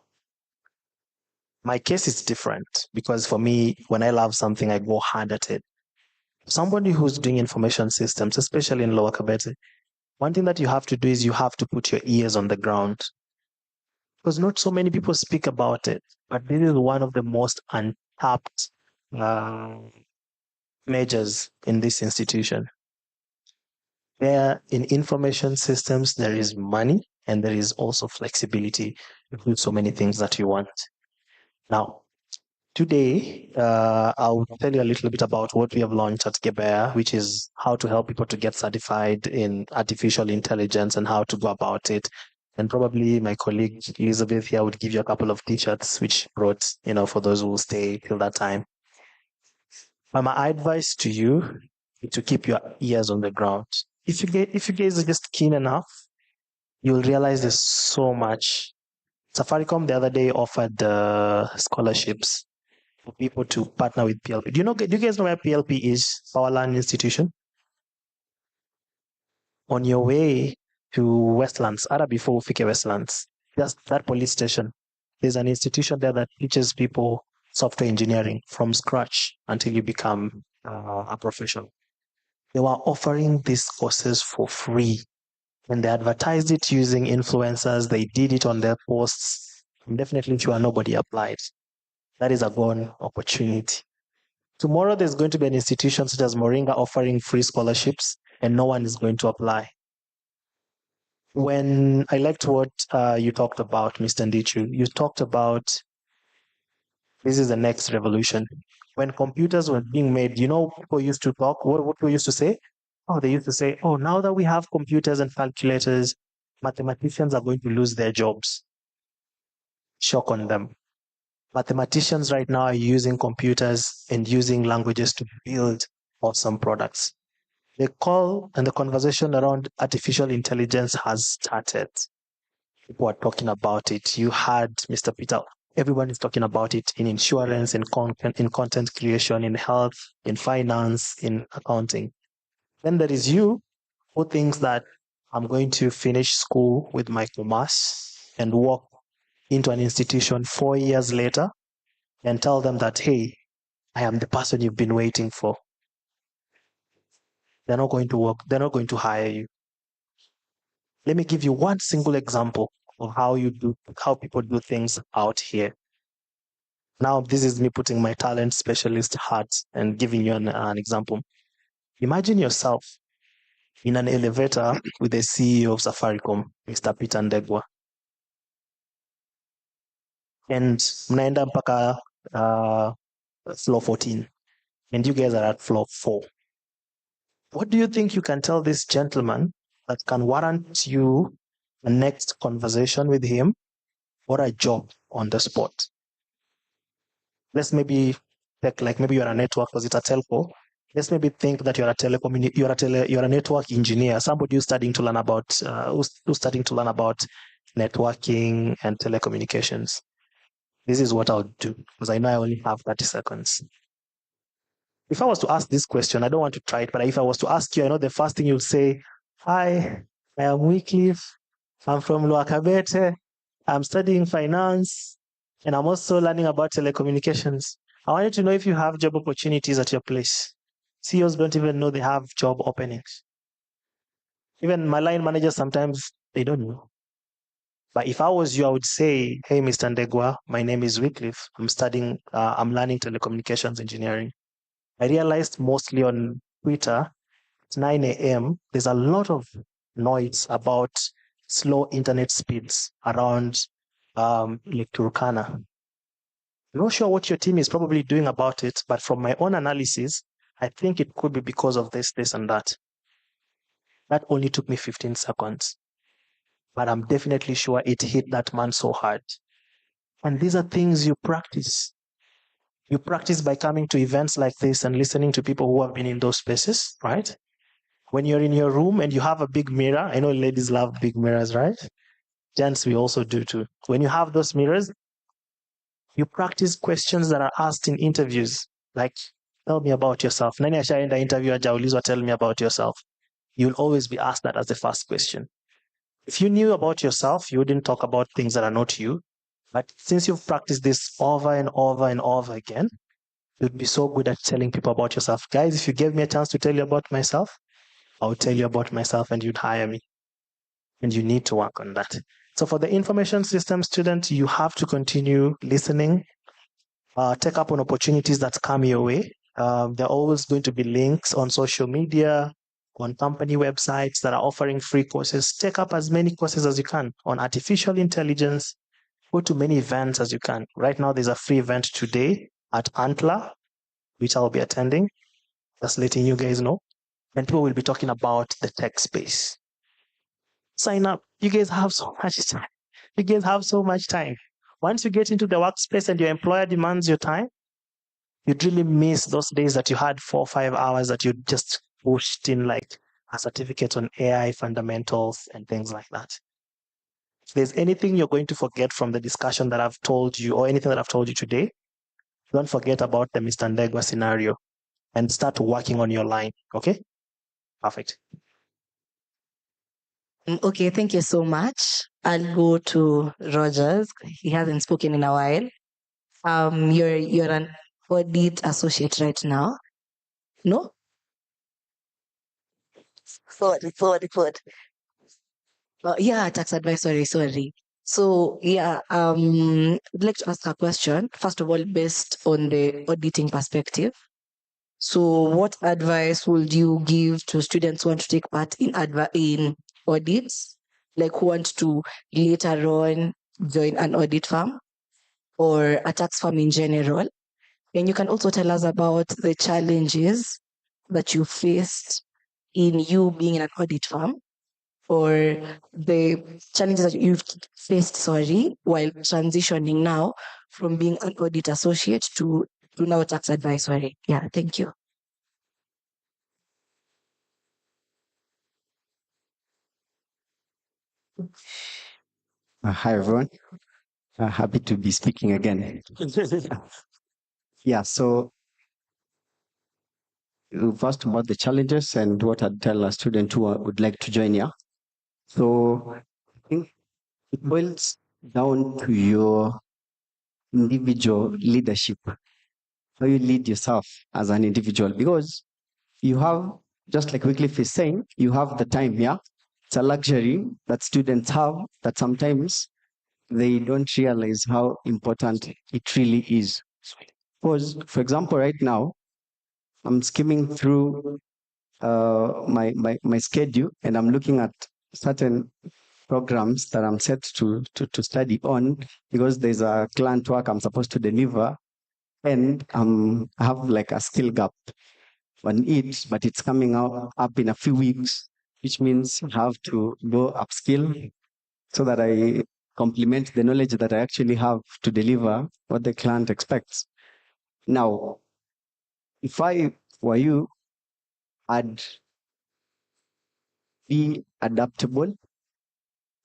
S3: my case is different because for me, when I love something, I go hard at it. Somebody who's doing information systems, especially in Lower Kabete, one thing that you have to do is you have to put your ears on the ground. Because not so many people speak about it, but this is one of the most untapped majors in this institution. There, in information systems, there is money and there is also flexibility to do so many things that you want. Now, today, I'll tell you a little bit about what we have launched at Gebea, which is how to help people to get certified in artificial intelligence and how to go about it. And probably my colleague Elizabeth here would give you a couple of t-shirts which brought, for those who will stay till that time. But my advice to you is to keep your ears on the ground. If you guys are just keen enough, you'll realize there's so much. Safaricom the other day offered scholarships for people to partner with PLP. Do you guys know where PLP is? Power Land Institution. On your way to Westlands, before Ufike Westlands, just that police station, there's an institution there that teaches people software engineering from scratch until you become a professional. They were offering these courses for free. And they advertised it using influencers. They did it on their posts. I'm definitely sure nobody applied. That is a gone opportunity. Tomorrow, there's going to be an institution such as Moringa offering free scholarships, and no one is going to apply. when I liked what you talked about, Mr. Ndichu, you talked about this is the next revolution. When computers were being made, people used to talk, what people used to say? Oh, they used to say, oh, now that we have computers and calculators, mathematicians are going to lose their jobs. Shock on them. Mathematicians right now are using computers and using languages to build awesome products. The call and the conversation around artificial intelligence has started. People are talking about it. You had Mr. Peter. Everyone is talking about it in insurance, in content creation, in health, in finance, in accounting. Then there is you who thinks that I'm going to finish school with my commerce and walk into an institution 4 years later and tell them that, hey, I am the person you've been waiting for. They're not going to work. They're not going to hire you. Let me give you one single example of how people do things out here. Now, this is me putting my talent specialist hat and giving you an example. Imagine yourself in an elevator with the CEO of Safaricom, Mr. Peter Ndegwa. And mnaenda mpaka floor 14. And you guys are at floor 4. What do you think you can tell this gentleman that can warrant you a next conversation with him or a job on the spot? Let's maybe take, like, maybe you're a network, was it a telco? Let's maybe think that you're a network engineer, somebody who's studying to learn about networking and telecommunications. This is what I would do, because I know I only have 30 seconds. If I was to ask this question, I don't want to try it, but if I was to ask you, I know the first thing you'll say, hi, I am Wycliffe. I'm from Luakabete. I'm studying finance, and I'm also learning about telecommunications. I wanted to know if you have job opportunities at your place. CEOs don't even know they have job openings. Even my line managers, sometimes they don't know. But if I was you, I would say, hey, Mr. Ndegwa, my name is Wycliffe. I'm learning telecommunications engineering. I realized mostly on Twitter, at 9 a.m., there's a lot of noise about slow internet speeds around Lake Turkana. I'm not sure what your team is probably doing about it, but from my own analysis, I think it could be because of this, and that. That only took me 15 seconds. But I'm definitely sure it hit that man so hard. And these are things you practice. You practice by coming to events like this and listening to people who have been in those spaces, right? When you're in your room and you have a big mirror, I know ladies love big mirrors, right? Gents, we also do too. When you have those mirrors, you practice questions that are asked in interviews, like, tell me about yourself. Nani ashaenda interview hajaulizwa, tell me about yourself. You'll always be asked that as the first question. If you knew about yourself, you wouldn't talk about things that are not you. But since you've practiced this over and over and over again, you'd be so good at telling people about yourself. Guys, if you gave me a chance to tell you about myself, I would tell you about myself and you'd hire me. And you need to work on that. So for the information system student, you have to continue listening, take up on opportunities that come your way. There are always going to be links on social media, on company websites that are offering free courses. Take up as many courses as you can on artificial intelligence. Go to many events as you can. Right now, there's a free event today at Antler, which I'll be attending. Just letting you guys know. And people will be talking about the tech space. Sign up. You guys have so much time. You guys have so much time. Once you get into the workspace and your employer demands your time, you'd really miss those days that you had 4 or 5 hours that you just pushed in, like a certificate on AI fundamentals and things like that. If there's anything you're going to forget from the discussion that I've told you, or anything that I've told you today, don't forget about the Mr. Ndegwa scenario and start working on your line. Okay? Perfect.
S2: Okay, thank you so much. I'll go to Rogers. He hasn't spoken in a while. You're an audit associate right now. No? Sorry. Yeah, tax advisory, sorry. So yeah, I'd like to ask a question. First of all, based on the auditing perspective. So what advice would you give to students who want to take part in audits? like who want to later on join an audit firm or a tax firm in general. And you can also tell us about the challenges that you faced in you being in an audit firm, or the challenges that you've faced, while transitioning now from being an audit associate to now tax advisory. Yeah, thank you.
S6: Hi, everyone. Happy to be speaking again. Yeah, so first about the challenges and what I'd tell a student who would like to join here. So I think it boils down to your individual leadership, how you lead yourself as an individual, because you have, just like Wycliffe is saying, you have the time, yeah? It's a luxury that students have that sometimes they don't realize how important it really is. Because, for example, right now, I'm skimming through my schedule and I'm looking at certain programs that I'm set to study on because there's a client work I'm supposed to deliver and I have like a skill gap on it, but it's coming up in a few weeks, which means I have to go upskill so that I complement the knowledge that I actually have to deliver what the client expects. Now, if I were you, I'd be adaptable,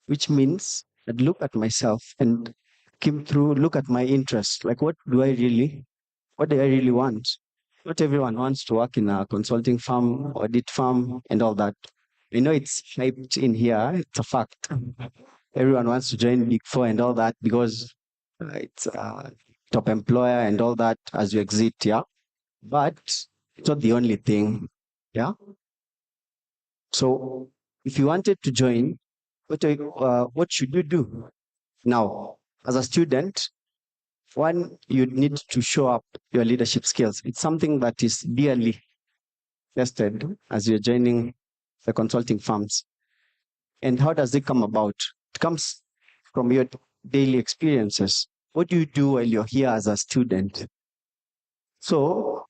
S6: which means I'd look at myself and look at my interests. Like, what do I really want? Not everyone wants to work in a consulting firm, audit firm, and all that. I know it's hyped in here, it's a fact. Everyone wants to join Big Four and all that because it's a top employer and all that as you exit, yeah. But it's not the only thing, yeah. So if you wanted to join, what should you do? Now, as a student, one, you need to show up your leadership skills. It's something that is dearly tested as you're joining the consulting firms. And how does it come about? It comes from your daily experiences. What do you do while you're here as a student? So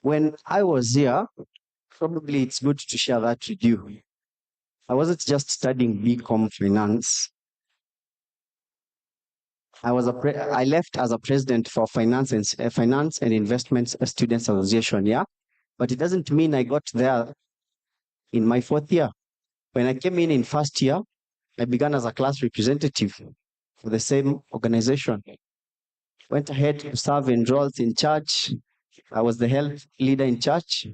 S6: when I was here, probably it's good to share that with you. I wasn't just studying BCom finance. I left as a president for finance and investments students association. Yeah, but it doesn't mean I got there in my fourth year. When I came in first year, I began as a class representative for the same organization. Went ahead to serve in roles in church. I was the health leader in church.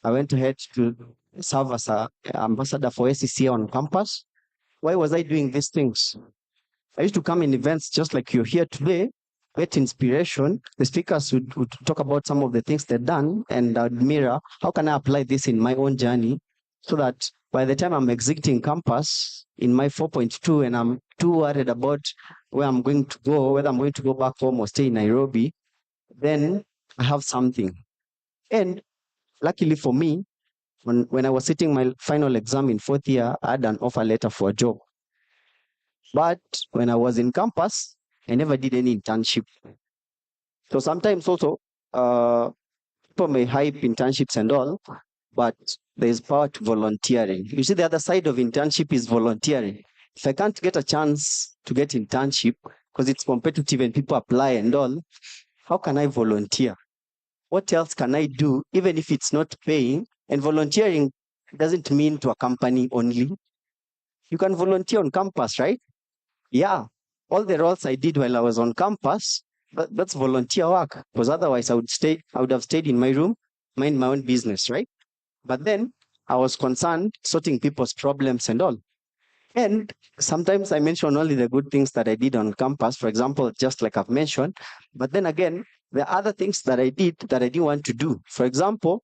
S6: I went ahead to serve as an ambassador for SEC on campus. Why was I doing these things? I used to come in events just like you're here today, get inspiration. The speakers would talk about some of the things they've done, and I'd mirror how can I apply this in my own journey so that by the time I'm exiting campus in my 4.2 and I'm too worried about where I'm going to go, whether I'm going to go back home or stay in Nairobi, then I have something. And luckily for me, when I was sitting my final exam in fourth year, I had an offer letter for a job. But when I was in campus, I never did any internship. So sometimes also, people may hype internships and all, but there's power to volunteering. You see, the other side of internship is volunteering. If I can't get a chance to get internship because it's competitive and people apply and all, how can I volunteer? What else can I do, even if it's not paying? And volunteering doesn't mean to a company only. You can volunteer on campus, right? Yeah, all the roles I did while I was on campus, that's volunteer work. Because otherwise I would have stayed in my room, mind my own business, right? But then I was concerned sorting people's problems and all. And sometimes I mention only the good things that I did on campus, for example, just like I've mentioned. But then again, there are other things that I did that I didn't want to do. For example,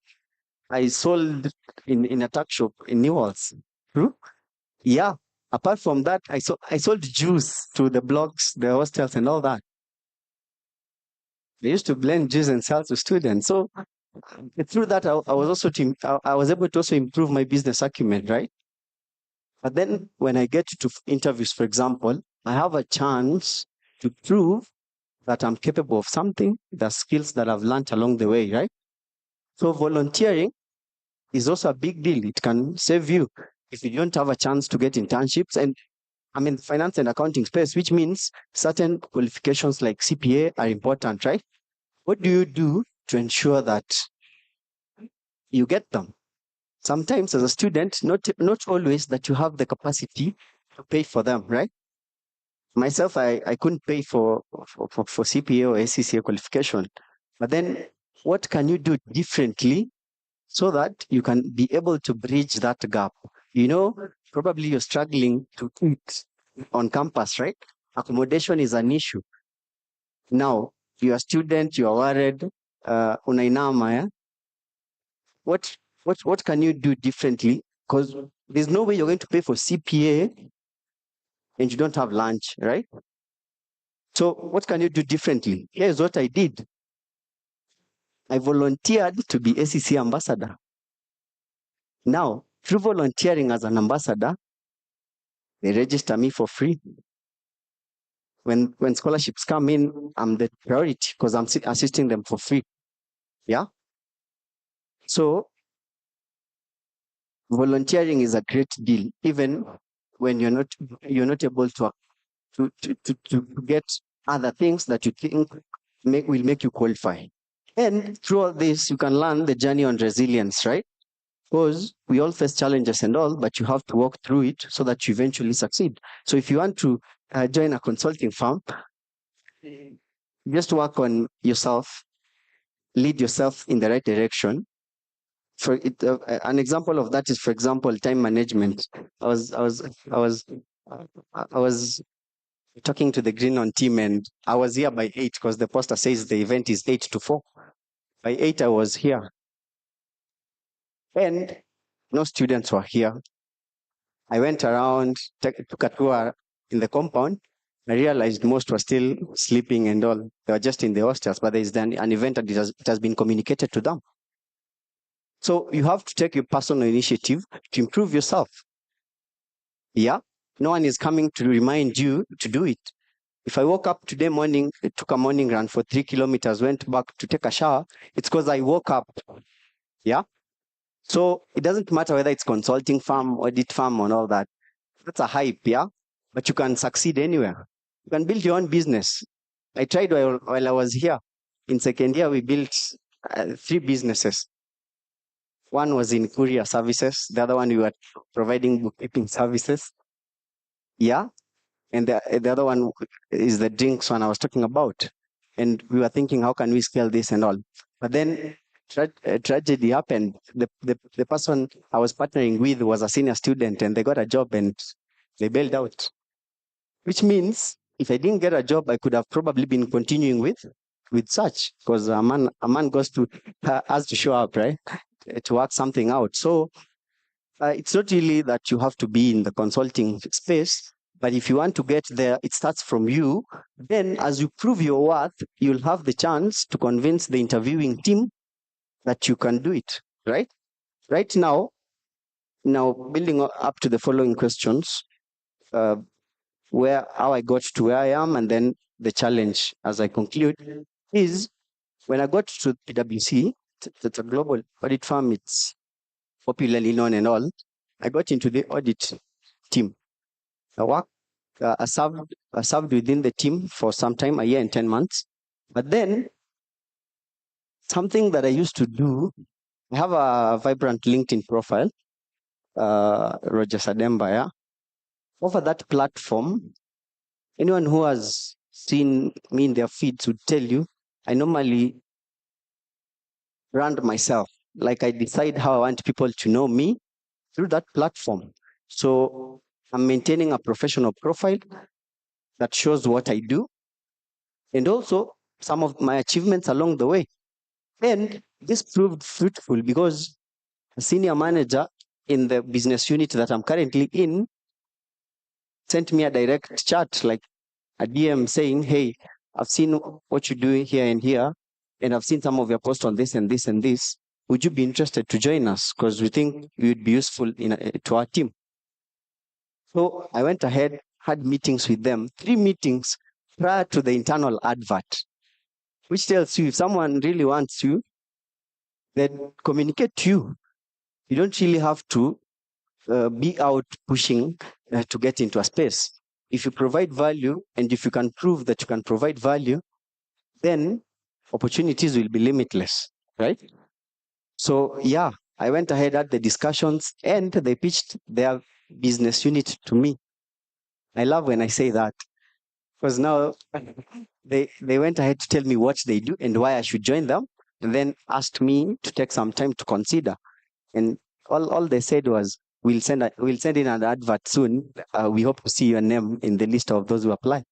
S6: I sold in a tuck shop in Newhalls. True? Yeah. Apart from that, I sold juice to the blocks, the hostels, and all that. They used to blend juice and sell to students. So through that, I was able to also improve my business acumen, right? But then when I get to interviews, for example, I have a chance to prove that I'm capable of something, the skills that I've learned along the way, right? So volunteering is also a big deal. It can save you if you don't have a chance to get internships. And I'm in finance and accounting space, which means certain qualifications like CPA are important, right? What do you do to ensure that you get them? Sometimes as a student, not always that you have the capacity to pay for them, right? Myself, I couldn't pay for CPA or ACCA qualification. But then what can you do differently so that you can be able to bridge that gap? You know, probably you're struggling to eat on campus, right? Accommodation is an issue. Now, you're a student, you're worried, unainama, yeah? What can you do differently? Because there's no way you're going to pay for CPA and you don't have lunch, right? So what can you do differently? Here's what I did. I volunteered to be ACC ambassador. Now, through volunteering as an ambassador, they register me for free. When scholarships come in, I'm the priority because I'm assisting them for free. Yeah. So volunteering is a great deal, even when you're not able to get other things that you think will make you qualify. And through all this, you can learn the journey on resilience, right? Because we all face challenges and all, but you have to walk through it so that you eventually succeed. So if you want to join a consulting firm, just work on yourself, lead yourself in the right direction. For it, an example of that is, for example, time management. I was talking to the Green On team, and I was here by 8 because the poster says the event is 8 to 4. By 8, I was here, and no students were here. I went around, took a tour in the compound. I realized most were still sleeping and all. They were just in the hostels, but there is an event that it has been communicated to them. So you have to take your personal initiative to improve yourself. Yeah, no one is coming to remind you to do it. If I woke up today morning, took a morning run for 3 kilometers, went back to take a shower, it's because I woke up. Yeah. So it doesn't matter whether it's consulting firm, audit firm, and all that. That's a hype, yeah. But you can succeed anywhere. You can build your own business. I tried while I was here. In second year, we built 3 businesses. One was in courier services. The other one, we were providing bookkeeping services. Yeah. And the other one is the drinks one I was talking about. And we were thinking, how can we scale this and all? But then tragedy happened. The person I was partnering with was a senior student, and they got a job and they bailed out. Which means if I didn't get a job, I could have probably been continuing with such, because a man goes to has to show up, right, to work something out. So it's not really that you have to be in the consulting space, but if you want to get there, it starts from you. Then as you prove your worth, you'll have the chance to convince the interviewing team that you can do it, right? Right now, building up to the following questions, how I got to where I am, and then the challenge as I conclude is when I got to PwC, it's a global audit firm, it's popularly known and all. I got into the audit team. I served within the team for some time, a year and 10 months. But then something that I used to do, I have a vibrant LinkedIn profile, Roger Sademba. Yeah? Over that platform, anyone who has seen me in their feeds would tell you, I normally brand myself. Like I decide how I want people to know me through that platform. So I'm maintaining a professional profile that shows what I do and also some of my achievements along the way. And this proved fruitful because a senior manager in the business unit that I'm currently in sent me a direct chat, like a DM saying, hey, I've seen what you're doing here and here, and I've seen some of your posts on this and this and this. Would you be interested to join us? Because we think you would be useful to our team. So I went ahead, had meetings with them, 3 meetings prior to the internal advert, which tells you if someone really wants you, they communicate to you. You don't really have to be out pushing to get into a space. If you provide value and if you can prove that you can provide value, then opportunities will be limitless, right? So yeah, I went ahead at the discussions and they pitched their business unit to me. I love when I say that because now they went ahead to tell me what they do and why I should join them, and then asked me to take some time to consider. And all they said was, we'll send in an advert soon. We hope to see your name in the list of those who apply.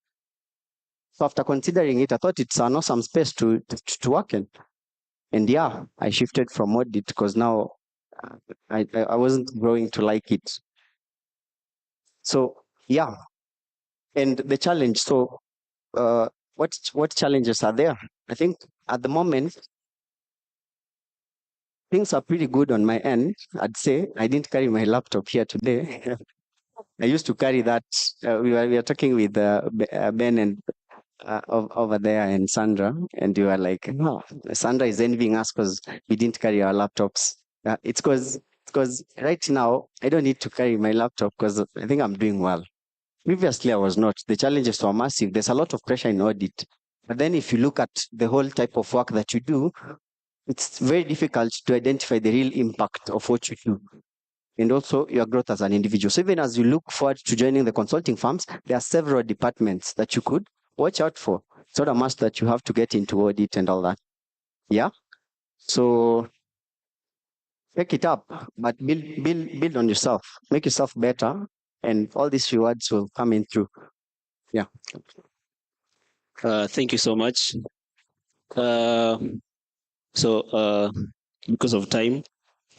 S6: So after considering it, I thought it's an awesome space to work in. And yeah, I shifted from audit because now I wasn't growing to like it. So yeah, and the challenge. So what challenges are there? I think at the moment things are pretty good on my end. I'd say I didn't carry my laptop here today. I used to carry that. We were talking with Ben and over there and Sandra, and you were like, no, Sandra is envying us because we didn't carry our laptops. It's because right now I don't need to carry my laptop because I think I'm doing well. Previously, I was not. The challenges were massive. There's a lot of pressure in audit. But then if you look at the whole type of work that you do, it's very difficult to identify the real impact of what you do and also your growth as an individual. So even as you look forward to joining the consulting firms, there are several departments that you could watch out for. It's not a must that you have to get into audit and all that. Yeah. So take it up, but build on yourself, make yourself better, and all these rewards will come in through. Yeah.
S1: Thank you so much. Because of time,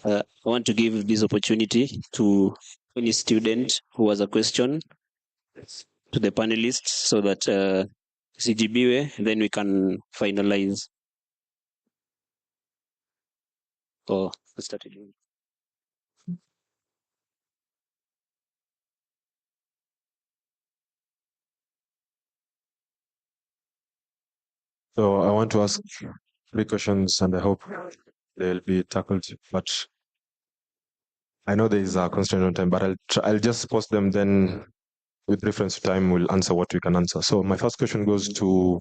S1: I want to give this opportunity to any student who has a question to the panelists so that CGBwe, then we can finalize. Oh, let's start again.
S9: So I want to ask 3 questions and I hope they'll be tackled, but I know there is a constraint on time, but I'll just post them, then with reference to time, we'll answer what we can answer. So my first question goes to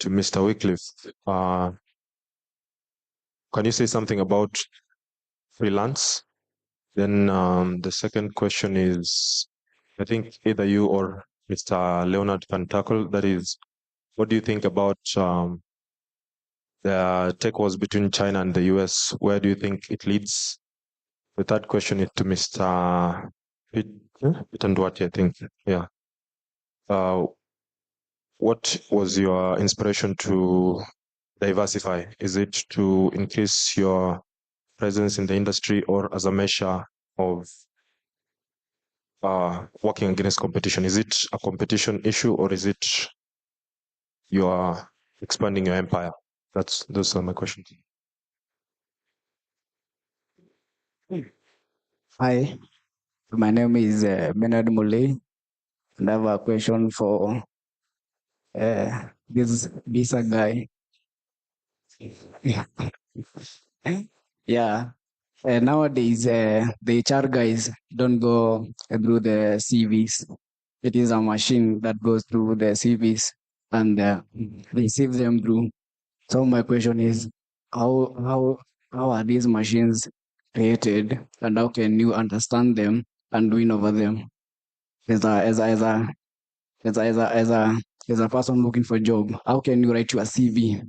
S9: Mr. Wycliffe. Can you say something about freelance? Then the second question is, I think either you or Mr. Leonard can tackle, that is, what do you think about the tech wars between China and the US? Where do you think it leads? The third question is to Mr. Pitandwati, I think. Yeah. What was your inspiration to diversify? Is it to increase your presence in the industry or as a measure of working against competition? Is it a competition issue or is it you are expanding your empire? Those are my questions.
S10: Hi, my name is Bernard Mule, and I have a question for this visa guy. Yeah, nowadays the HR guys don't go through the CVs. It is a machine that goes through the CVs and they sieve them through. So my question is, how are these machines created, and how can you understand them and win over them as a person looking for a job? How can you write your CV to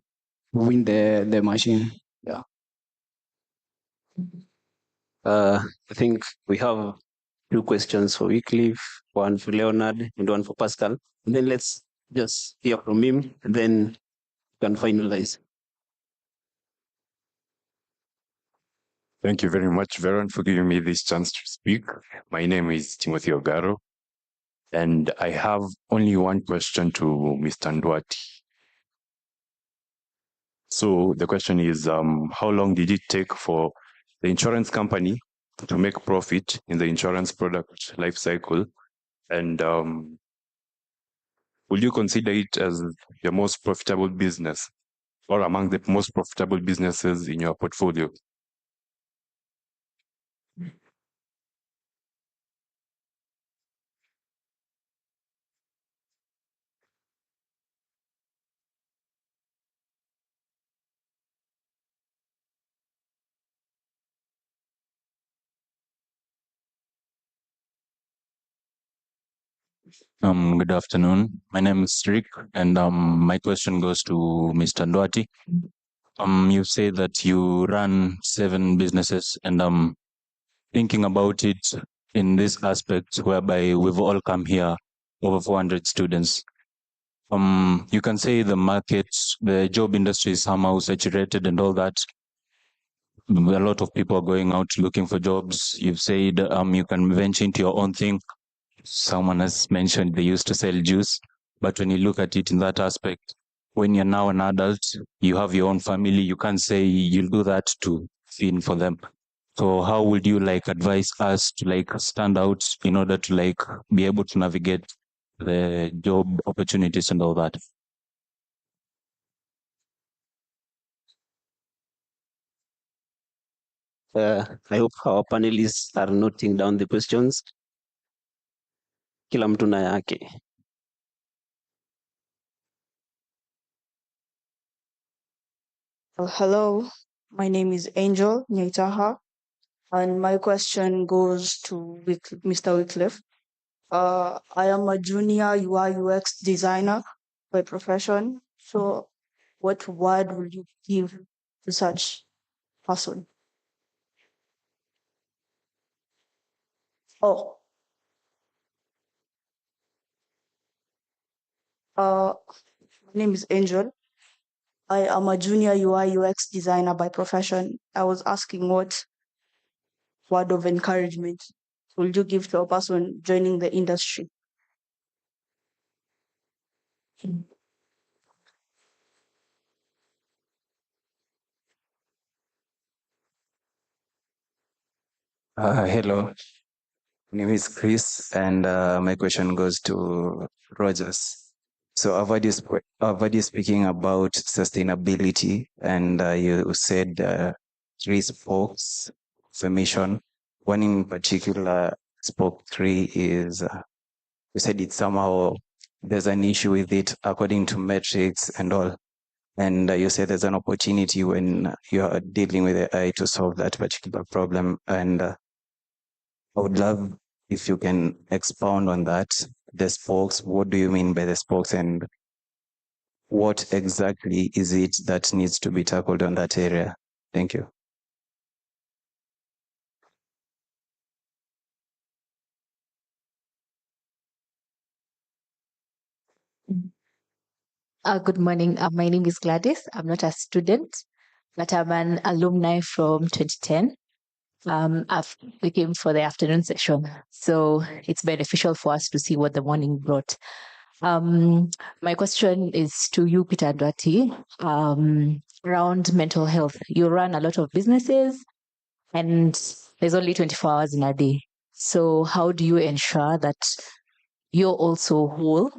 S10: win the machine? Yeah.
S1: I think we have 2 questions for Wycliffe, one for Leonard and one for Pascal. And then let's just hear from him, and then we can finalize.
S11: Thank you very much, Veron, for giving me this chance to speak. My name is Timothy Ogaro, and I have only one question to Mr. Ndwati. So the question is, how long did it take for the insurance company to make profit in the insurance product life cycle? And will you consider it as your most profitable business or among the most profitable businesses in your portfolio?
S12: Good afternoon. My name is Rick, and my question goes to Mr. Ndwati. You say that you run 7 businesses, and thinking about it in this aspect, whereby we've all come here, over 400 students. You can say the market, the job industry is somehow saturated and all that. A lot of people are going out looking for jobs. You've said you can venture into your own thing. Someone has mentioned they used to sell juice, but when you look at it in that aspect, when you're now an adult, you have your own family, you can't say you'll do that to feed for them. So how would you advise us to stand out in order to be able to navigate the job opportunities and all that?
S1: I hope our panelists are noting down the questions. Kila mtu na yake.
S13: Hello, my name is Angel Nyaitaha, and my question goes to Mr. Wycliffe. I am a junior UI UX designer by profession. So, what word would you give to such person? Oh, my name is Angel. I am a junior UI UX designer by profession. I was asking what word of encouragement would you give to a person joining the industry?
S4: Hello, my name is Chris, and my question goes to Rogers. So I've heard you speaking about sustainability, and you said 3 spokes of a mission. One in particular, spoke 3 is, you said it's somehow, there's an issue with it according to metrics and all. And you said there's an opportunity when you're dealing with AI to solve that particular problem. And I would love if you can expound on that. The spokes, what do you mean by the spokes, and what exactly is it that needs to be tackled on that area? Thank you.
S14: Good morning. My name is Gladys. I'm not a student, but I'm an alumni from 2010. We came for the afternoon session, so it's beneficial for us to see what the morning brought. My question is to you, Peter Ndwati, around mental health. You run a lot of businesses, and there's only 24 hours in a day. So how do you ensure that you're also whole,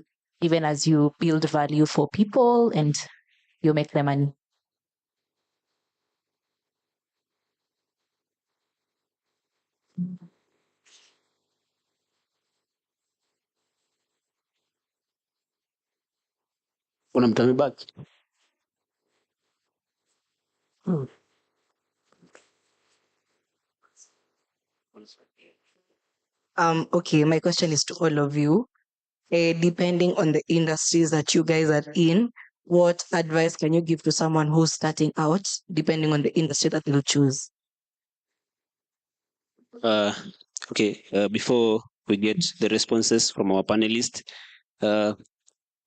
S14: even as you build value for people and you make the money?
S1: Unamtami back.
S2: Okay, my question is to all of you. Depending on the industries that you guys are in, what advice can you give to someone who's starting out, depending on the industry that they'll choose?
S1: Okay, before we get the responses from our panelists,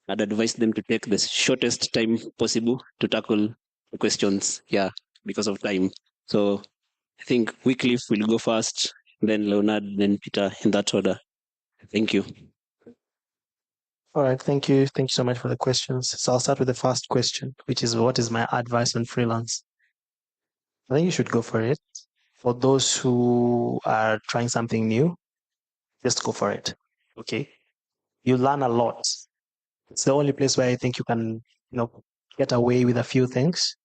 S1: I'd advise them to take the shortest time possible to tackle the questions. Yeah, because of time. So I think Wycliffe will go first, then Leonard, then Peter, in that order. Thank you.
S3: All right, thank you. Thank you so much for the questions. So I'll start with the first question, which is what is my advice on freelance? I think you should go for it. For those who are trying something new, just go for it. Okay. You learn a lot. It's the only place where I think you can, get away with a few things.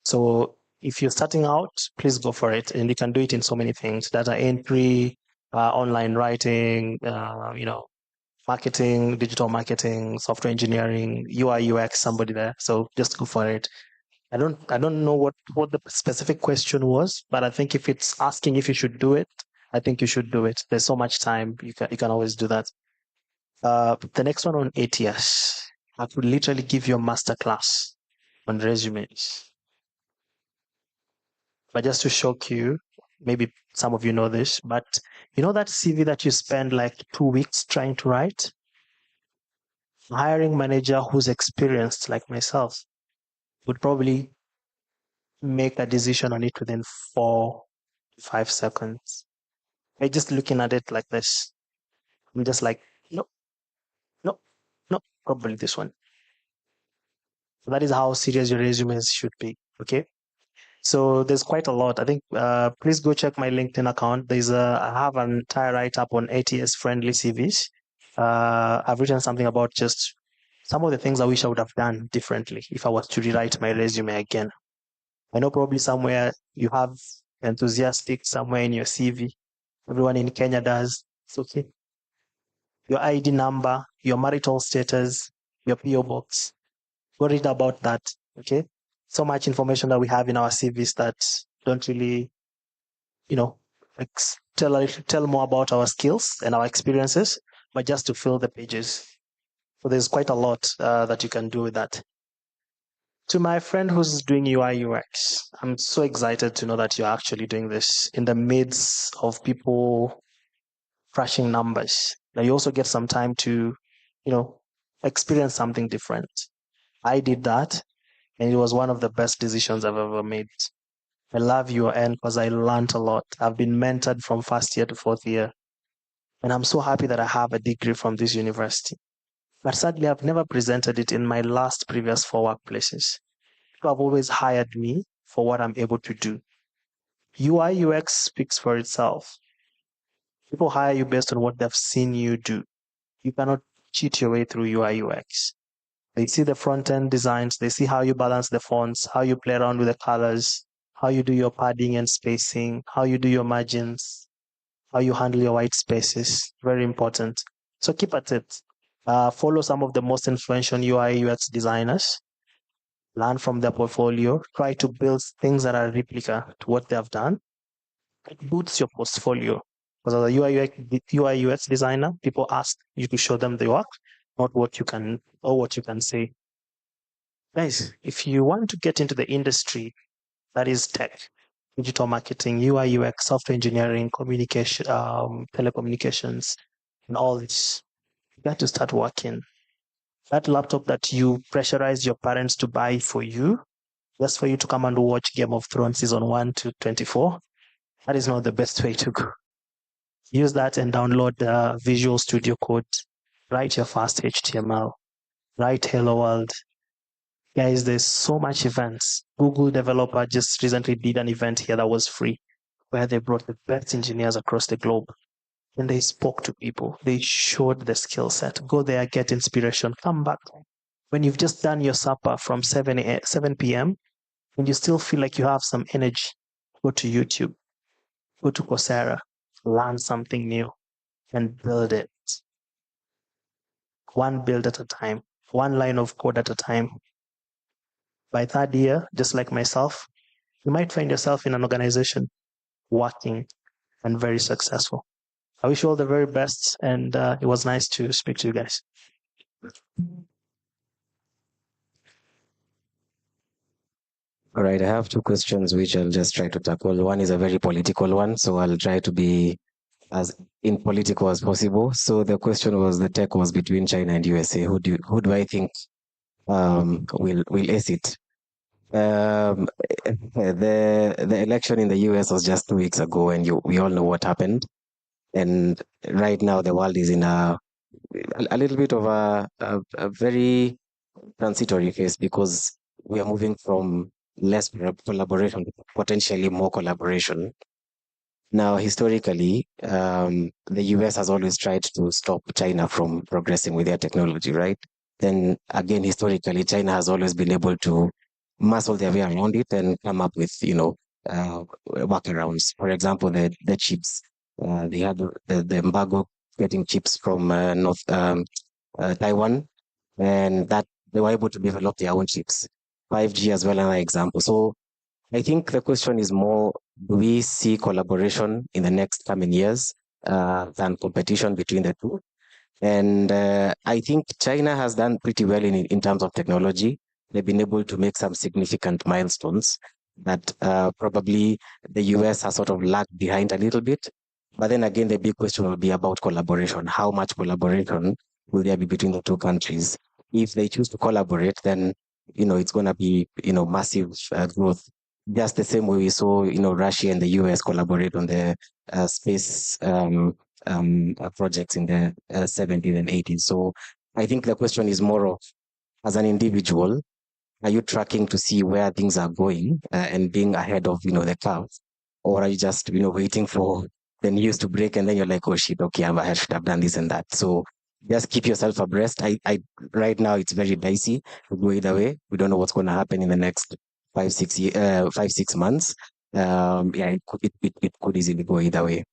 S3: So if you're starting out, please go for it. And you can do it in so many things: data entry, online writing, marketing, digital marketing, software engineering, UI, UX, somebody there. So just go for it. I don't know what the specific question was, but I think if it's asking if you should do it, I think you should do it. There's so much time. You can always do that. The next one on ATS, I could literally give you a master class on resumes. But just to shock you, maybe some of you know this, but you know that CV that you spend like 2 weeks trying to write? A hiring manager who's experienced like myself would probably make a decision on it within 4 to 5 seconds. By just looking at it like this, I'm just like, no, no, no, probably this one. So that is how serious your resumes should be. Okay. So there's quite a lot. I think please go check my LinkedIn account. I have an entire write-up on ATS friendly CVs. I've written something about just some of the things I wish I would have done differently if I was to rewrite my resume again. I know probably somewhere you have enthusiastic somewhere in your CV. Everyone in Kenya does. It's okay. Your ID number, your marital status, your PO box. Go read about that. Okay. So much information that we have in our CVs that don't really, tell more about our skills and our experiences, but just to fill the pages. So there's quite a lot that you can do with that. To my friend who's doing UI UX, I'm so excited to know that you're actually doing this in the midst of people crashing numbers. Now you also get some time to, experience something different. I did that, and it was one of the best decisions I've ever made. I love UON because I learned a lot. I've been mentored from first year to fourth year, and I'm so happy that I have a degree from this university. But sadly, I've never presented it in my previous 4 workplaces. People have always hired me for what I'm able to do. UI UX speaks for itself. People hire you based on what they've seen you do. You cannot cheat your way through UI UX. They see the front end designs, they see how you balance the fonts, how you play around with the colors, how you do your padding and spacing, how you do your margins, how you handle your white spaces. Very important. So keep at it. Follow some of the most influential UI UX designers. Learn from their portfolio. Try to build things that are replica to what they have done. It boosts your portfolio. Because as a UI UX designer, people ask you to show them the work, not what you can say. Guys, if you want to get into the industry that is tech, digital marketing, UI UX, software engineering, communication, telecommunications, and all this, you got to start working. That laptop that you pressurized your parents to buy for you, just for you to come and watch Game of Thrones season 1 to 24, that is not the best way to go. Use that and download the Visual Studio Code. Write your fast HTML. Write Hello World. Guys, there's so much events. Google developer just recently did an event here that was free, where they brought the best engineers across the globe. And they spoke to people. They showed the skill set. Go there, get inspiration, come back. When you've just done your supper from 7 p.m., and you still feel like you have some energy, go to YouTube, go to Coursera, learn something new, and build it. One build at a time, one line of code at a time. By third year, just like myself, you might find yourself in an organization working and very successful. I wish you all the very best, and it was nice to speak to you guys.
S4: All right, I have 2 questions which I'll just try to tackle. One is a very political one, so I'll try to be as political as possible. So the question was, the tech was between China and USA. Who do I think will ace it? The election in the US was just 2 weeks ago, and we all know what happened. And right now the world is in a little bit of a very transitory phase, because we are moving from less collaboration, potentially more collaboration. Now, historically, the US has always tried to stop China from progressing with their technology, right? Then again, historically, China has always been able to muscle their way around it and come up with, workarounds. For example, the chips. They had the embargo getting chips from North Taiwan, and that they were able to develop their own chips. 5G as well, another example. So I think the question is more, do we see collaboration in the next coming years than competition between the two? And I think China has done pretty well in terms of technology. They've been able to make some significant milestones that probably the US has sort of lagged behind a little bit. But then again, the big question will be about collaboration. How much collaboration will there be between the two countries? If they choose to collaborate, then it's going to be massive growth. Just the same way we saw Russia and the US collaborate on the space projects in the 70s and 80s. So I think the question is more of, as an individual, are you tracking to see where things are going and being ahead of the curve, or are you just waiting for the news to break and then you're like, oh shit, okay, I should have done this and that. So just keep yourself abreast. I right now it's very dicey to go either way. We don't know what's going to happen in the next 5-6 months. It could easily go either way.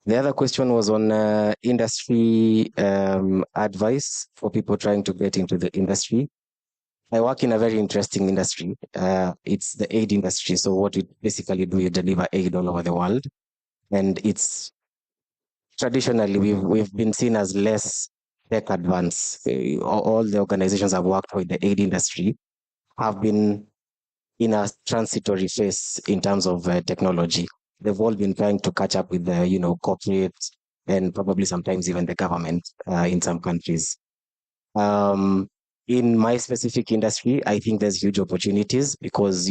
S4: The other question was on industry advice for people trying to get into the industry. I work in a very interesting industry. It's the aid industry. So what we basically do, you deliver aid all over the world. And it's traditionally, we've been seen as less tech advanced. All the organizations I've worked with, the aid industry, have been in a transitory phase in terms of technology. They've all been trying to catch up with the, corporate and probably sometimes even the government in some countries. In my specific industry, I think there's huge opportunities because,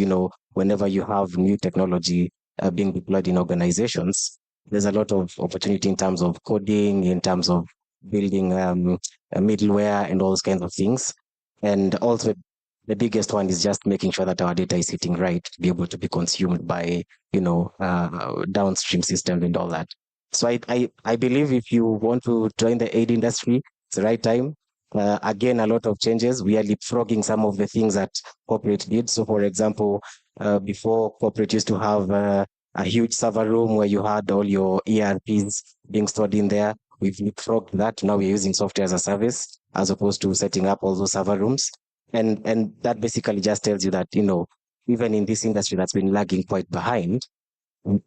S4: whenever you have new technology being deployed in organizations, there's a lot of opportunity in terms of coding, in terms of building a middleware and all those kinds of things. And also the biggest one is just making sure that our data is sitting right to be able to be consumed by, downstream systems and all that. So I believe if you want to join the aid industry, it's the right time. Again, a lot of changes. We are leapfrogging some of the things that corporate did. So, for example, before corporate used to have a huge server room where you had all your ERPs being stored in there. We've leapfrogged that. Now we're using software as a service as opposed to setting up all those server rooms. And that basically just tells you that, even in this industry that's been lagging quite behind,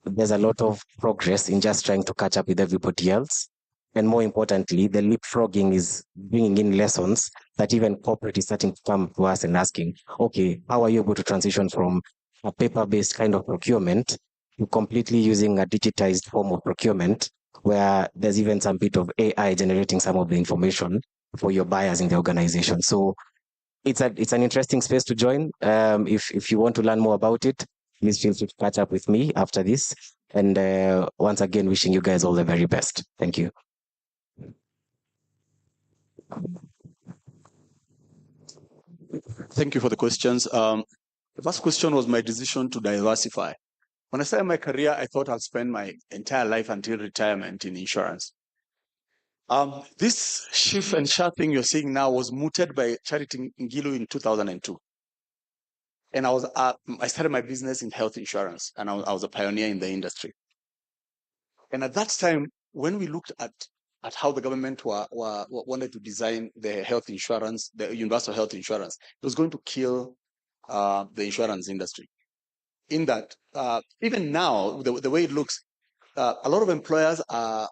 S4: there's a lot of progress in just trying to catch up with everybody else. And more importantly, the leapfrogging is bringing in lessons that even corporate is starting to come to us and asking, okay, how are you able to transition from a paper-based kind of procurement to completely using a digitized form of procurement where there's even some bit of AI generating some of the information for your buyers in the organization. So it's an interesting space to join. If you want to learn more about it, please feel free to catch up with me after this. And once again, wishing you guys all the very best. Thank you.
S5: Thank you for the questions. The first question was my decision to diversify. When I started my career, I thought I'd spend my entire life until retirement in insurance. This shift and share thing you're seeing now was mooted by Charity Ngilu in 2002. And I started my business in health insurance, and I was a pioneer in the industry. And at that time, when we looked at how the government wanted to design the health insurance, the universal health insurance, it was going to kill the insurance industry. In that, even now, the way it looks, a lot of employers are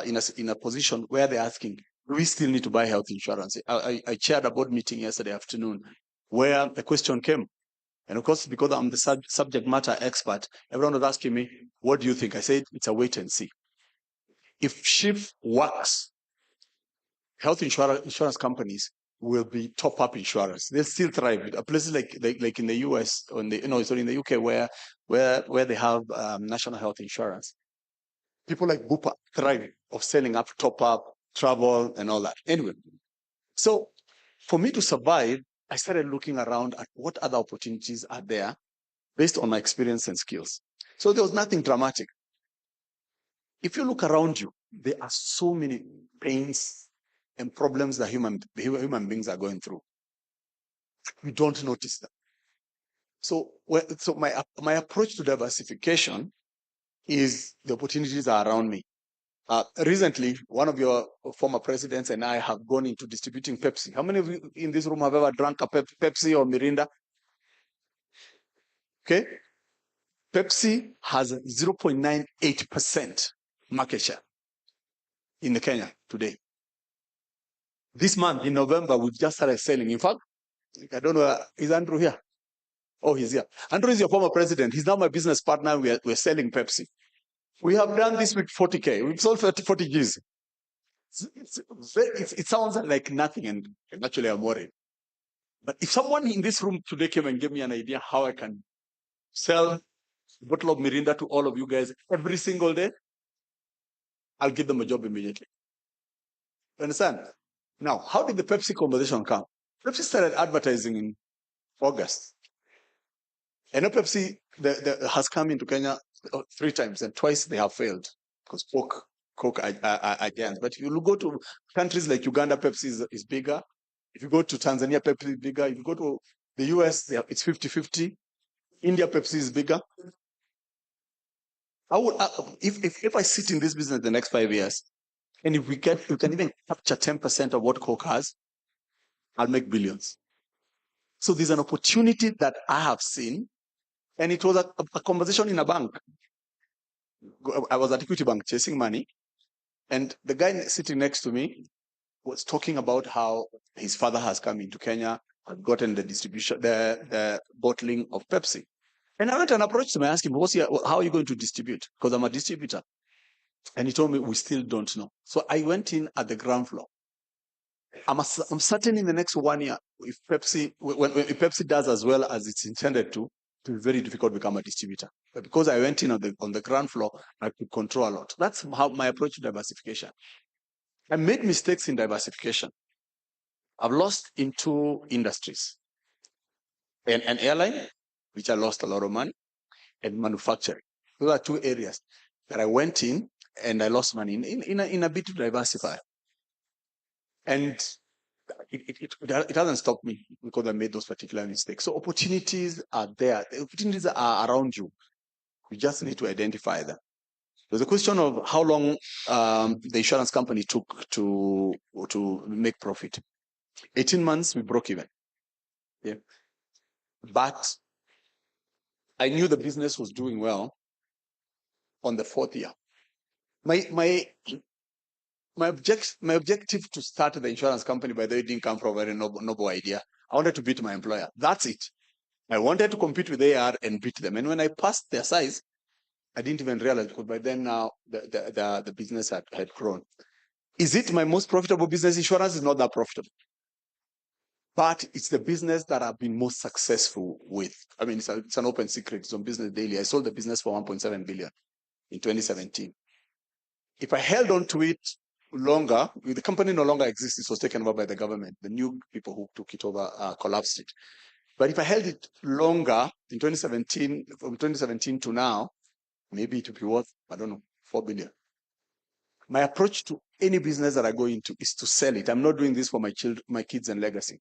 S5: in a position where they're asking, do we still need to buy health insurance? I chaired a board meeting yesterday afternoon where the question came. And of course, because I'm the subject matter expert, everyone was asking me, what do you think? I said, it's a wait and see. If SHIF works, health insurance companies will be top-up insurers. They'll still thrive. Places like in the US or in the UK where they have national health insurance. People like Bupa thrive of selling up top-up, travel, and all that. Anyway, so for me to survive, I started looking around at what other opportunities are there based on my experience and skills. So there was nothing dramatic. If you look around you, there are so many pains and problems that human beings are going through. You don't notice them. So my approach to diversification is the opportunities are around me. Recently, one of your former presidents and I have gone into distributing Pepsi. How many of you in this room have ever drunk a Pepsi or Mirinda? Okay. Pepsi has 0.98% market share in Kenya today. This month, in November, we've just started selling. In fact, I don't know, is Andrew here? Oh, he's here. Andrew is your former president. He's now my business partner. We're selling Pepsi. We have done this with 40K. We've sold 40 Gs. It sounds like nothing, and actually I'm worried. But if someone in this room today came and gave me an idea how I can sell a bottle of Mirinda to all of you guys every single day, I'll give them a job immediately. You understand? Now, how did the Pepsi conversation come? Pepsi started advertising in August. I know Pepsi has come into Kenya 3 times, and twice they have failed because Coke are giants. But if you go to countries like Uganda, Pepsi is bigger. If you go to Tanzania, Pepsi is bigger. If you go to the US, it's 50-50. India, Pepsi is bigger. I would, if I sit in this business the next 5 years, and if we can even capture 10% of what Coke has, I'll make billions. So there's an opportunity that I have seen, and it was a conversation in a bank. I was at Equity Bank chasing money, and the guy sitting next to me was talking about how his father has come into Kenya and gotten the distribution, the bottling of Pepsi. And I went and approached him. I asked him, how are you going to distribute? Because I'm a distributor. And he told me, we still don't know. So I went in at the ground floor. I'm certain in the next 1 year, if Pepsi does as well as it's intended to, it will be very difficult to become a distributor. But because I went in on the ground floor, I could control a lot. That's how my approach to diversification. I made mistakes in diversification. I've lost in 2 industries. An airline, which I lost a lot of money, and manufacturing. Those are 2 areas that I went in and I lost money in a bit to diversify. And it hasn't stopped me because I made those particular mistakes. So opportunities are there. The opportunities are around you. You just need to identify them. There's a question of how long the insurance company took to make profit. 18 months, we broke even. Yeah. But I knew the business was doing well on the 4th year. My objective to start the insurance company, by the way, didn't come from a very noble idea. I wanted to beat my employer. That's it. I wanted to compete with AR and beat them. And when I passed their size, I didn't even realize, because by then now the business had grown. Is it my most profitable business? Insurance is not that profitable. But it's the business that I've been most successful with. I mean, it's an open secret. It's on Business Daily. I sold the business for 1.7 billion in 2017. If I held on to it longer, the company no longer exists. It was taken over by the government. The new people who took it over collapsed it. But if I held it longer in 2017, from 2017 to now, maybe it would be worth, I don't know, 4 billion. My approach to any business that I go into is to sell it. I'm not doing this for my kids and legacy.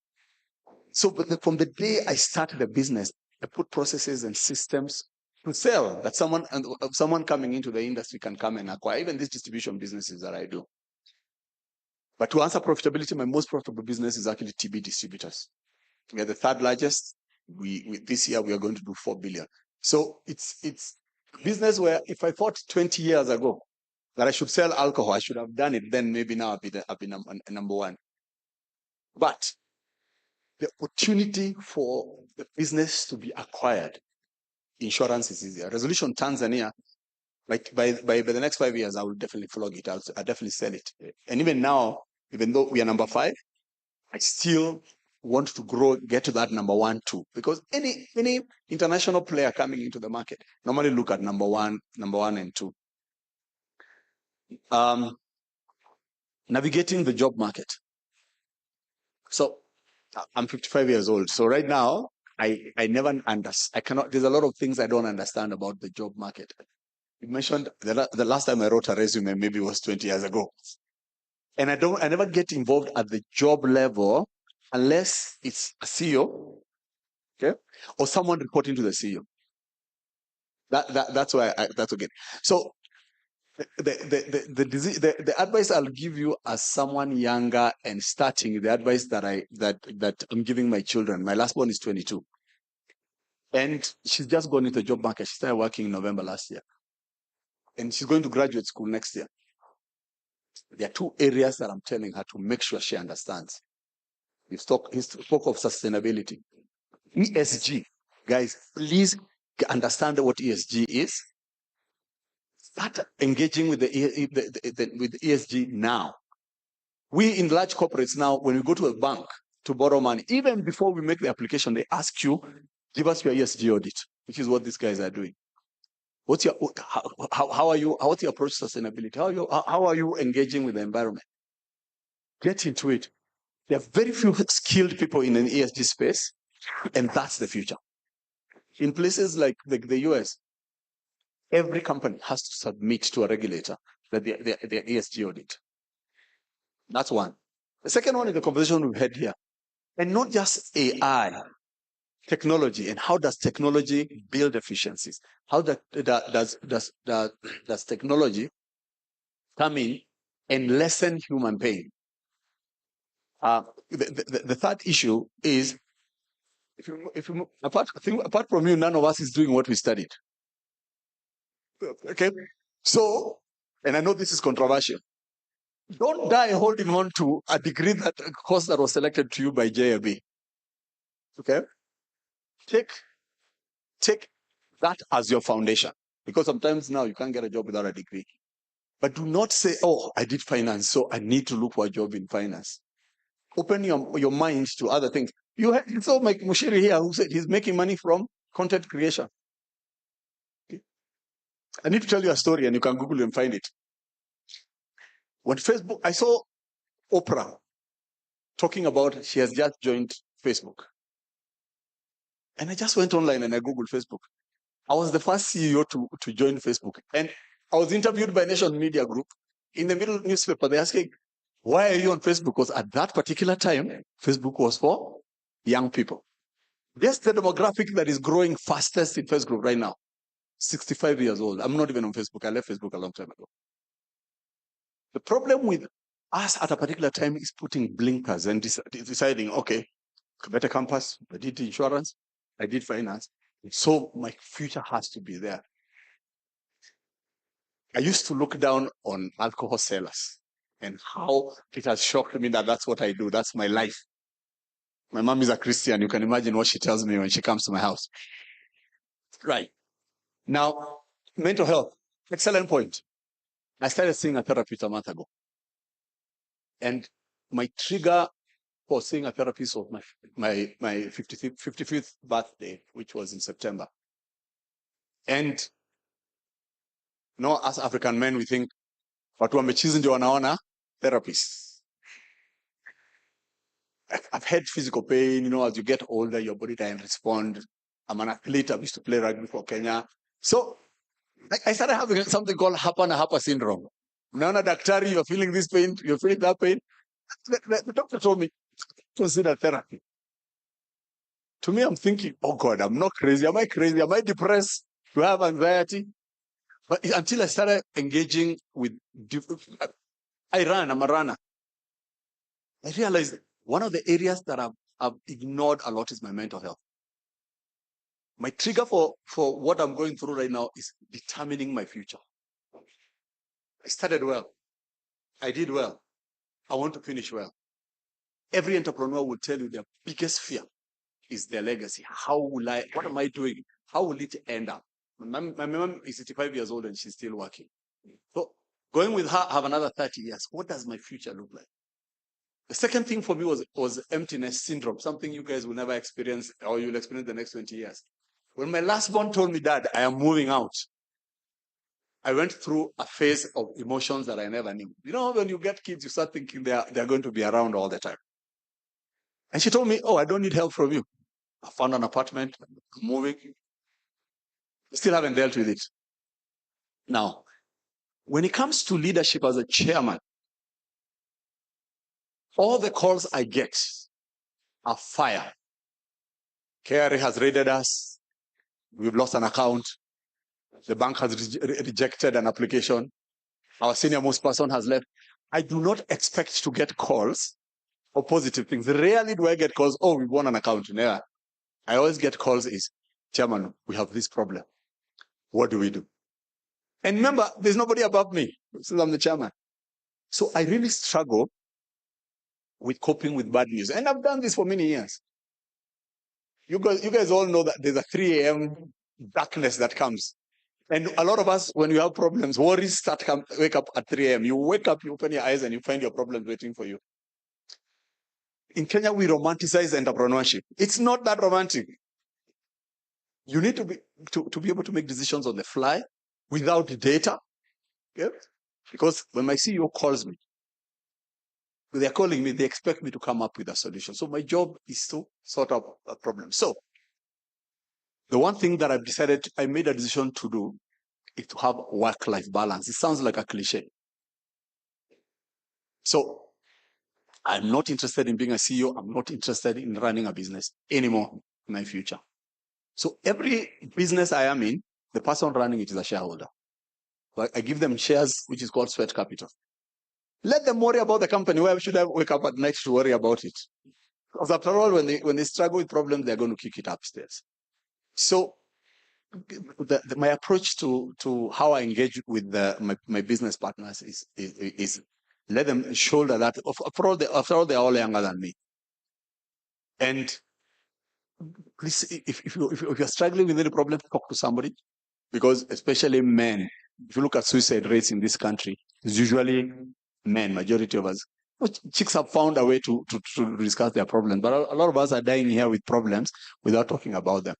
S5: So from the day I started the business, I put processes and systems to sell that someone coming into the industry can come and acquire, even these distribution businesses that I do. But to answer profitability, my most profitable business is actually TB distributors. We are the 3rd largest. This year we are going to do 4 billion. So it's business where if I thought 20 years ago that I should sell alcohol, I should have done it. Then maybe now I'll be number 1. But the opportunity for the business to be acquired, insurance is easier. Resolution Tanzania, like by the next 5 years, I will definitely flog it. I'll definitely sell it. And even now, even though we are number 5, I still want to grow, get to that number 1 too. Because any international player coming into the market normally look at number one and 2. Navigating the job market. So I'm 55 years old. So right now, I never understand. I cannot, there's a lot of things I don't understand about the job market. You mentioned the last time I wrote a resume, maybe it was 20 years ago. And I never get involved at the job level unless it's a CEO, okay, or someone reporting to the CEO. That's why that's okay. So the advice I'll give you as someone younger and starting, the advice that I'm giving my children. My last one is 22, and she's just gone into the job market. She started working in November last year, and she's going to graduate school next year. There are two areas that I'm telling her to make sure she understands. He spoke of sustainability. ESG. Guys, please understand what ESG is. Start engaging with with ESG now. We in large corporates now, when we go to a bank to borrow money, even before we make the application, they ask you, give us your ESG audit, which is what these guys are doing. What's your how are you? What's your approach to sustainability? How are you engaging with the environment? Get into it. There are very few skilled people in an ESG space, and that's the future. In places like the US, every company has to submit to a regulator that their ESG audit. That's one. The second one is the conversation we've had here. And not just AI, technology, and how does technology build efficiencies? How does technology come in and lessen human pain? The third issue is, apart from you, none of us is doing what we studied. Okay, so, and I know this is controversial. Don't die holding on to a degree course that was selected to you by JLB. Okay, take that as your foundation, because sometimes now you can't get a job without a degree. But do not say, "Oh, I did finance, so I need to look for a job in finance." Open your mind to other things. You saw Mike Mushiri here, who said he's making money from content creation. Okay. I need to tell you a story, and you can Google and find it. When Facebook, I saw Oprah talking about she has just joined Facebook. And I just went online and I Googled Facebook. I was the first CEO to join Facebook. And I was interviewed by Nation Media Group. In the middle newspaper, they're asking, why are you on Facebook? Because at that particular time, Facebook was for young people. Guess the demographic that is growing fastest in Facebook right now? 65 years old. I'm not even on Facebook. I left Facebook a long time ago. The problem with us at a particular time is putting blinkers and deciding, okay, better campus, I did insurance, I did finance, so my future has to be there. I used to look down on alcohol sellers and how it has shocked me that that's what I do. That's my life. My mom is a Christian. You can imagine what she tells me when she comes to my house. Right. Now, mental health, excellent point. I started seeing a therapist a month ago. And my trigger for seeing a therapist was my 55th birthday, which was in September. And you know, as African men, we think, watu wamechizi ndio wanaona therapists. I've had physical pain, you know, as you get older, your body doesn't respond. I'm an athlete. I used to play rugby for Kenya. So I started having something called hapa na hapa syndrome. Unaona daktari, you're feeling this pain, you're feeling that pain. The doctor told me, consider therapy. To me, I'm thinking, oh God, I'm not crazy. Am I crazy? Am I depressed? Do I have anxiety? But until I started engaging with, I'm a runner. I realized one of the areas that I've ignored a lot is my mental health. My trigger for what I'm going through right now is determining my future. I started well. I did well. I want to finish well. Every entrepreneur will tell you their biggest fear is their legacy. What am I doing? How will it end up? My mom is 85 years old and she's still working. So going with her, I have another 30 years. What does my future look like? The second thing for me was emptiness syndrome, something you guys will never experience or you'll experience the next 20 years. When my last born told me, Dad, I am moving out, I went through a phase of emotions that I never knew. You know, when you get kids, you start thinking they're going to be around all the time. And she told me, oh, I don't need help from you. I found an apartment, I'm moving. Still haven't dealt with it. Now, when it comes to leadership as a chairman, all the calls I get are fire. KRA has raided us. We've lost an account. The bank has rejected an application. Our senior most person has left. I do not expect to get calls or positive things. Rarely do I get calls, oh, we won an account. Yeah. I always get calls is, Chairman, we have this problem. What do we do? And remember, there's nobody above me since I'm the chairman. So I really struggle with coping with bad news. And I've done this for many years. You guys all know that there's a 3 a.m. darkness that comes. And a lot of us, when you have problems, worries wake up at 3 a.m. You wake up, you open your eyes, and you find your problems waiting for you. In Kenya, we romanticize entrepreneurship. It's not that romantic. You need to be able to make decisions on the fly without data. Okay? Because when my CEO calls me, they're calling me, they expect me to come up with a solution. So my job is to sort out a problem. So the one thing that I made a decision to do is to have work-life balance. It sounds like a cliche. So I'm not interested in being a CEO. I'm not interested in running a business anymore in my future. So every business I am in, the person running it is a shareholder. I give them shares, which is called sweat capital. Let them worry about the company. Why should I wake up at night to worry about it? Because after all, when they struggle with problems, they're going to kick it upstairs. So my approach to how I engage with my business partners is let them shoulder that. After all, they're all younger than me. And please, if you're struggling with any problem, talk to somebody. Because especially men, if you look at suicide rates in this country, it's usually men, majority of us. Chicks have found a way to discuss their problems, but a lot of us are dying here with problems without talking about them.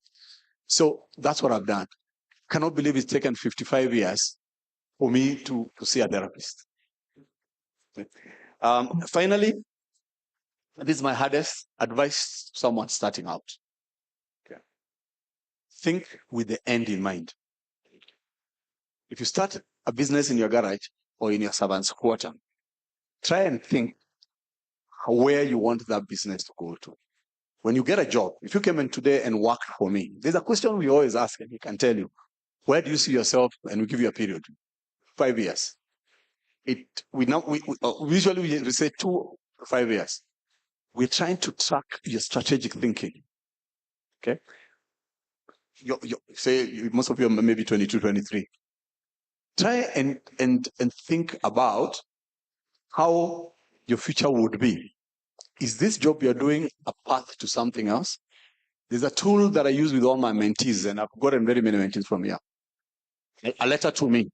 S5: So that's what I've done. Cannot believe it's taken 55 years for me to see a therapist. Finally, this is my hardest advice to someone starting out. Okay. Think with the end in mind. If you start a business in your garage or in your servant's quarter, try and think where you want that business to go to. When you get a job, if you came in today and worked for me, there's a question we always ask, and he can tell you, where do you see yourself? And we give you a period, 5 years. We usually we say 2 to 5 years. We're trying to track your strategic thinking. Okay, say most of you are maybe 22, 23. Try and think about how your future would be. Is this job you're doing a path to something else? There's a tool that I use with all my mentees, and I've gotten very many mentees from here. A letter to me.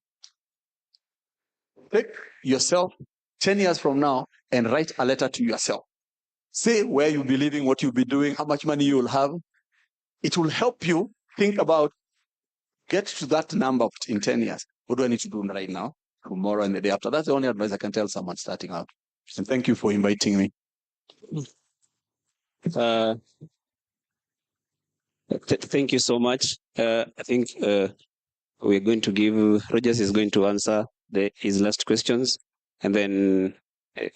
S5: Take yourself 10 years from now and write a letter to yourself. Say where you'll be living, what you'll be doing, how much money you'll have. It will help you think about, get to that number in 10 years. What do I need to do right now, tomorrow, and the day after? That's the only advice I can tell someone starting out. And thank you for inviting me.
S1: Thank you so much. I think we're going to give, Rogers is going to answer his last questions, and then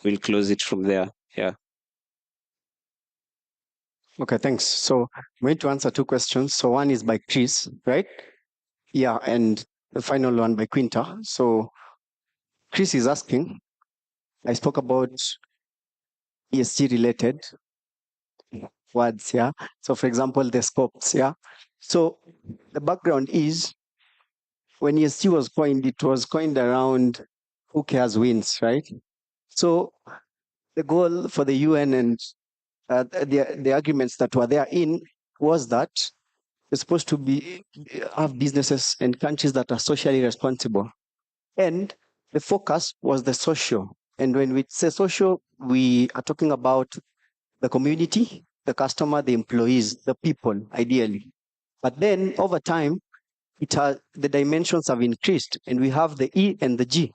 S1: we'll close it from there. Yeah.
S6: Okay, thanks. So I'm going to answer 2 questions. So one is by Chris, right? Yeah, and the final one by Quinta. So Chris is asking, I spoke about ESG related words, yeah. So for example, the scopes, yeah. So the background is when ESG was coined, it was coined around who cares wins, right? So the goal for the UN and the arguments that were therein was that you're supposed to have businesses and countries that are socially responsible. And the focus was the social. And when we say social, we are talking about the community, the customer, the employees, the people, ideally. But then over time, the dimensions have increased, and we have the E and the G.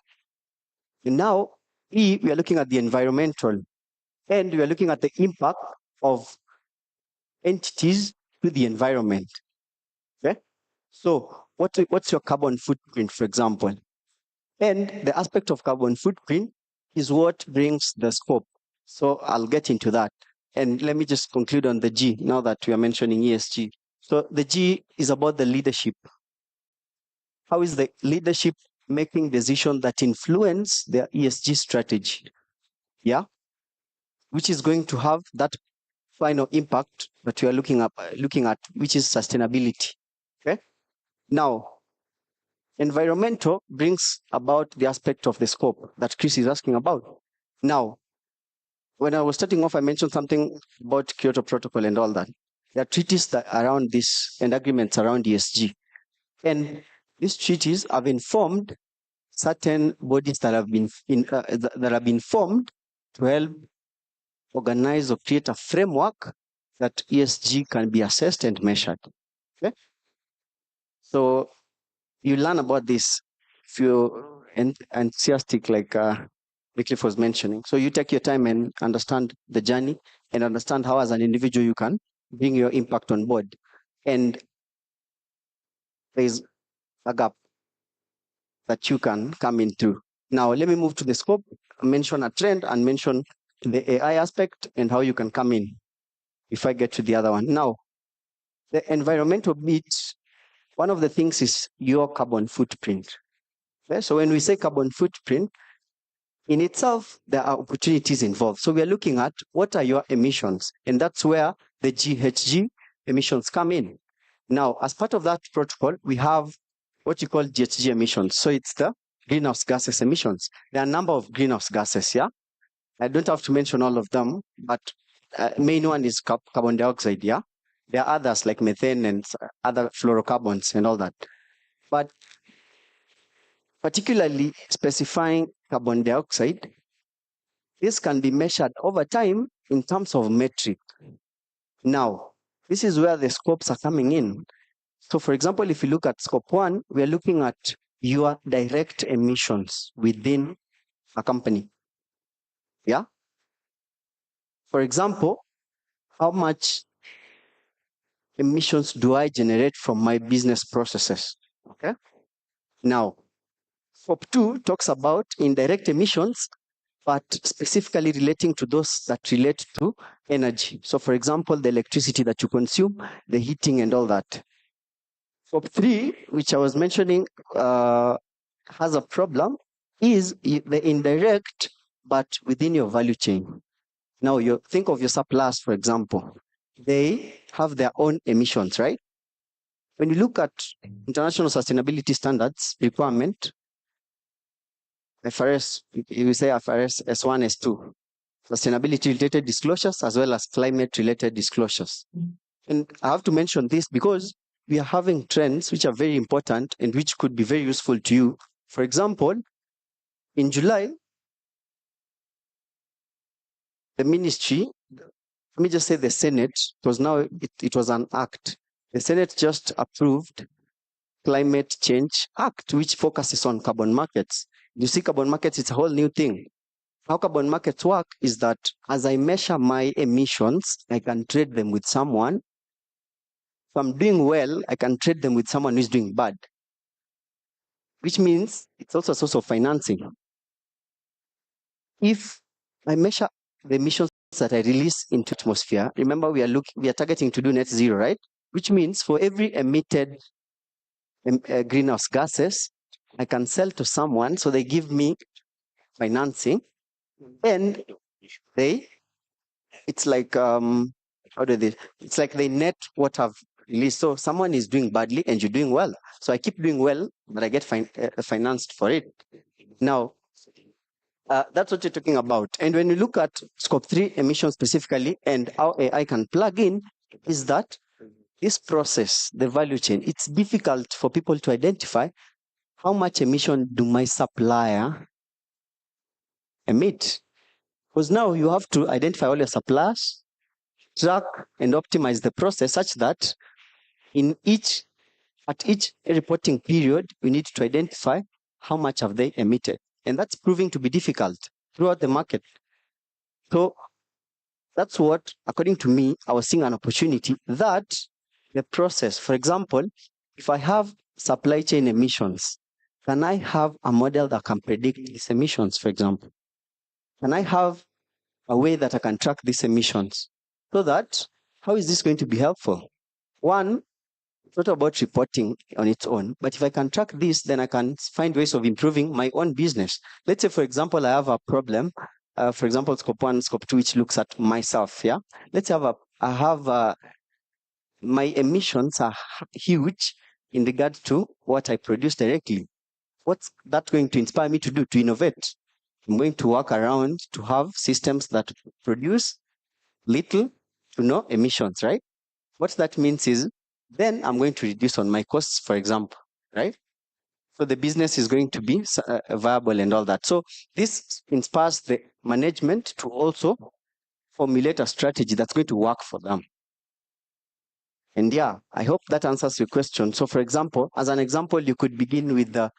S6: And now, E, we are looking at the environmental, and we are looking at the impact of entities to the environment. Okay? So what's your carbon footprint, for example? And the aspect of carbon footprint is what brings the scope. So I'll get into that. And let me just conclude on the G now that we are mentioning ESG. So the G is about the leadership. How is the leadership making decisions that influence their ESG strategy? Yeah, which is going to have that final impact that we are looking at, which is sustainability. Okay. Now, environmental brings about the aspect of the scope that Chris is asking about. Now, when I was starting off, I mentioned something about Kyoto Protocol and all that. There are treaties that around this and agreements around ESG. And these treaties have informed certain bodies that have been formed to help organize or create a framework that ESG can be assessed and measured. Okay? So you learn about this if you're enthusiastic, like Wycliffe was mentioning. So you take your time and understand the journey and understand how, as an individual, you can bring your impact on board. And there's a gap that you can come in through. Now, let me move to the scope, mention a trend, and mention the AI aspect and how you can come in if I get to the other one. Now, the environmental bit, one of the things is your carbon footprint. Okay? So when we say carbon footprint, in itself, there are opportunities involved. So we are looking at what are your emissions, and that's where the GHG emissions come in. Now, as part of that protocol, we have what you call GHG emissions. So it's the greenhouse gases emissions. There are a number of greenhouse gases, yeah? I don't have to mention all of them, but main one is carbon dioxide, yeah? There are others like methane and other fluorocarbons and all that. But particularly specifying carbon dioxide, this can be measured over time in terms of metric. Now, this is where the scopes are coming in. So for example, if you look at scope 1, we are looking at your direct emissions within a company. Yeah? For example, how much emissions do I generate from my business processes? Okay? Now, scope 2 talks about indirect emissions, but specifically relating to those that relate to energy. So for example, the electricity that you consume, the heating and all that. Scope 3, which I was mentioning, has a problem, is the indirect, but within your value chain. Now, you think of your suppliers, for example. They have their own emissions, right? When you look at international sustainability standards requirement, FRS, you say FRS S1, S2, sustainability-related disclosures as well as climate-related disclosures. And I have to mention this because we are having trends which are very important and which could be very useful to you. For example, in July, the ministry, let me just say the Senate, because now it was an act. The Senate just approved Climate Change Act, which focuses on carbon markets. You see, carbon markets, it's a whole new thing. How carbon markets work is that as I measure my emissions, I can trade them with someone. If I'm doing well, I can trade them with someone who's doing bad, which means it's also a source of financing. If I measure the emissions that I release into the atmosphere, remember we are targeting to do net zero, right? Which means for every emitted greenhouse gases, I can sell to someone, so they give me financing, and it's like it's like they net what I've released. So someone is doing badly and you're doing well. So I keep doing well, but I get financed for it. Now, that's what you're talking about. And when you look at scope 3 emissions specifically and how AI can plug in, is that this process, the value chain, it's difficult for people to identify how much emission do my supplier emit. Because now you have to identify all your suppliers, track and optimize the process such that at each reporting period, we need to identify how much have they emitted. And that's proving to be difficult throughout the market. So That's what, according to me, I was seeing an opportunity that the process, for example, if I have supply chain emissions, can I have a model that can predict these emissions, for example? Can I have a way that I can track these emissions? So that, how is this going to be helpful? One, it's not about reporting on its own, but if I can track this, then I can find ways of improving my own business. Let's say, for example, I have a problem, for example, scope 1, scope 2, which looks at myself, yeah? Let's have my emissions are huge in regard to what I produce directly. What's that going to inspire me to do? To innovate. I'm going to work around to have systems that produce little to no emissions, right? What that means is then I'm going to reduce on my costs, for example, right? So the business is going to be viable and all that. So this inspires the management to also formulate a strategy that's going to work for them. And yeah, I hope that answers your question. So for example, as an example, you could begin with the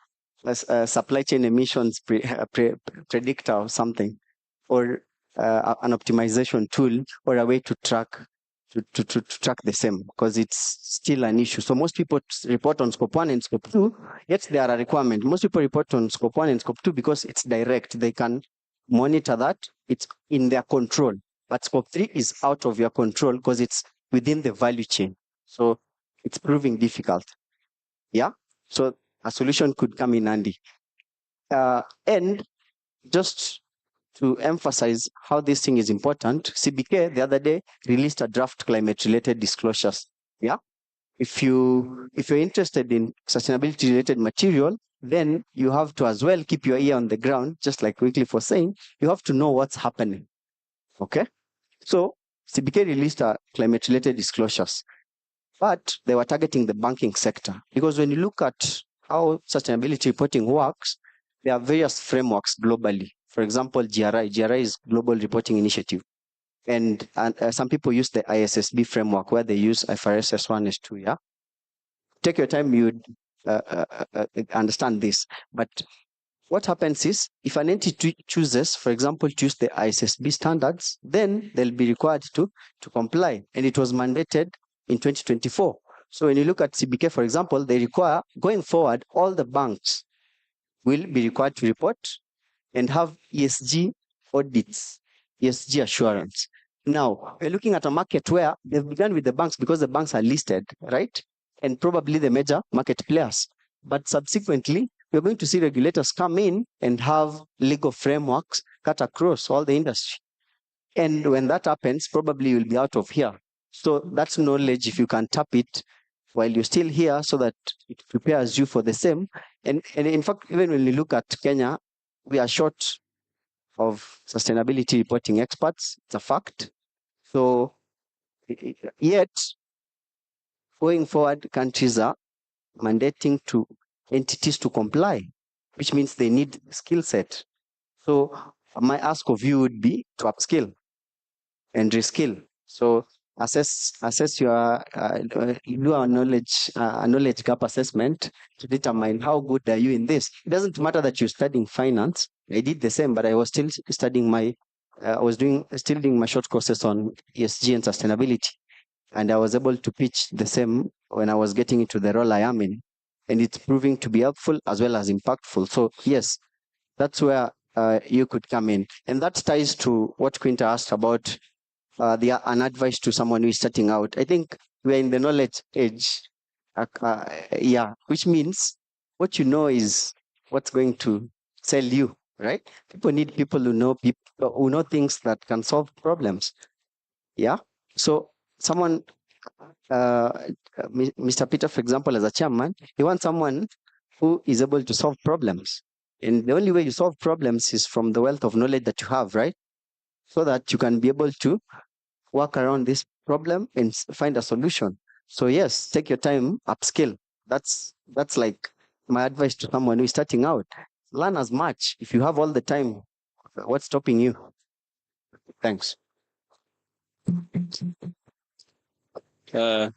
S6: supply chain emissions predictor or something, or an optimization tool, or a way to track to track the same, because it's still an issue. So most people report on scope 1 and scope 2, yet they are a requirement. Most people report on scope 1 and scope 2 because it's direct. They can monitor that. It's in their control. But scope 3 is out of your control because it's within the value chain. So it's proving difficult. Yeah. So a solution could come in handy. And just to emphasize how this thing is important, CBK the other day released a draft climate-related disclosures. Yeah. If you're interested in sustainability-related material, then you have to as well keep your ear on the ground, just like Wycliffe was saying. You have to know what's happening. Okay. So CBK released a climate-related disclosures, but they were targeting the banking sector, because when you look at how sustainability reporting works, there are various frameworks globally. For example, GRI is Global Reporting Initiative. And some people use the ISSB framework, where they use IFRS S1, S2, yeah? Take your time, you'd understand this. But what happens is, if an entity chooses, for example, to use the ISSB standards, then they'll be required to comply. And it was mandated in 2024. So when you look at CBK, for example, they require, going forward, all the banks will be required to report and have ESG audits, ESG assurance. Now, we're looking at a market where they've begun with the banks because the banks are listed, right? And probably the major market players. But subsequently, we're going to see regulators come in and have legal frameworks cut across all the industry. And when that happens, probably you'll be out of here. So that's knowledge, if you can tap it while you're still here, so that it prepares you for the same. And in fact, even when you look at Kenya, we are short of sustainability reporting experts. It's a fact. So yet, going forward, countries are mandating to entities to comply, which means they need skill set. So my ask of you would be to upskill and reskill. So assess your do a knowledge gap assessment to determine how good are you in this. It doesn't matter that you're studying finance. I did the same, but I was still studying my still doing my short courses on ESG and sustainability, and I was able to pitch the same when I was getting into the role I am in, and it's proving to be helpful as well as impactful. So yes, that's where you could come in, and that ties to what Quinta asked about an advice to someone who is starting out. I think we're in the knowledge age, which means what you know is what's going to sell you, right? People need people who know things that can solve problems. Yeah. So someone, Mr. Peter, for example, as a chairman, he wants someone who is able to solve problems. And the only way you solve problems is from the wealth of knowledge that you have, right? So that you can be able to work around this problem and find a solution. So yes, take your time, upskill. That's like my advice to someone who is starting out. Learn as much. If you have all the time, what's stopping you? Thanks.
S1: I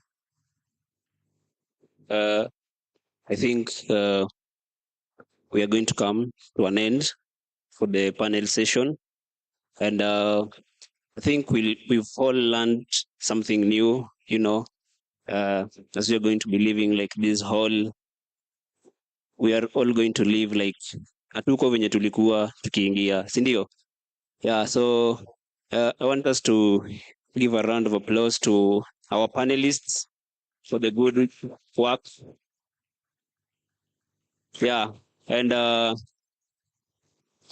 S1: think we are going to come to an end for the panel session. And I think we've all learned something new, as we're going to be living like this whole, we are all going to live like hatuko venye tulikuwa tukiingia, si ndio? Yeah, so I want us to give a round of applause to our panelists for the good work. Yeah, and I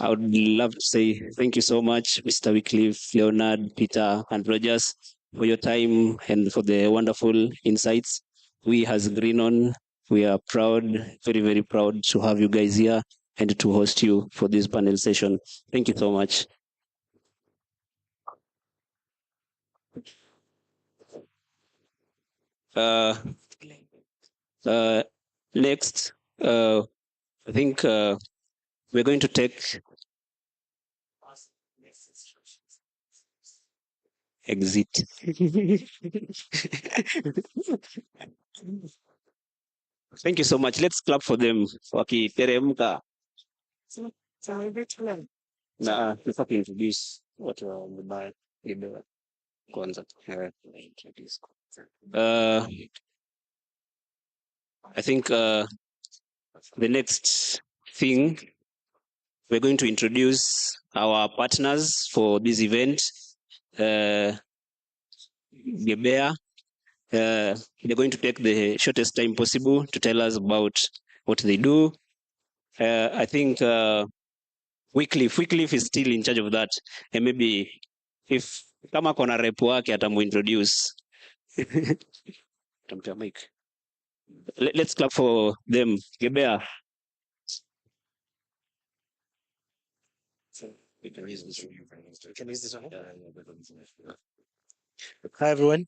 S1: would love to say thank you so much, Mr. Wycliffe, Leonard, Peter, and Rogers, for your time and for the wonderful insights. We as Greenon, we are proud, very, very proud to have you guys here and to host you for this panel session. Thank you so much. Next, I think we're going to take exit. Thank you so much. Let's clap for them. Wakiteremka. Na tutaki introduce watu wa mbaya ile kwanza. I think the next thing, we're going to introduce our partners for this event. Gebea, they're going to take the shortest time possible to tell us about what they do. I think Wycliffe is still in charge of that, and maybe if kama kona rep wake atamuintroduce. Let's clap for them. Gebea. We can use this one.
S3: Hi, everyone.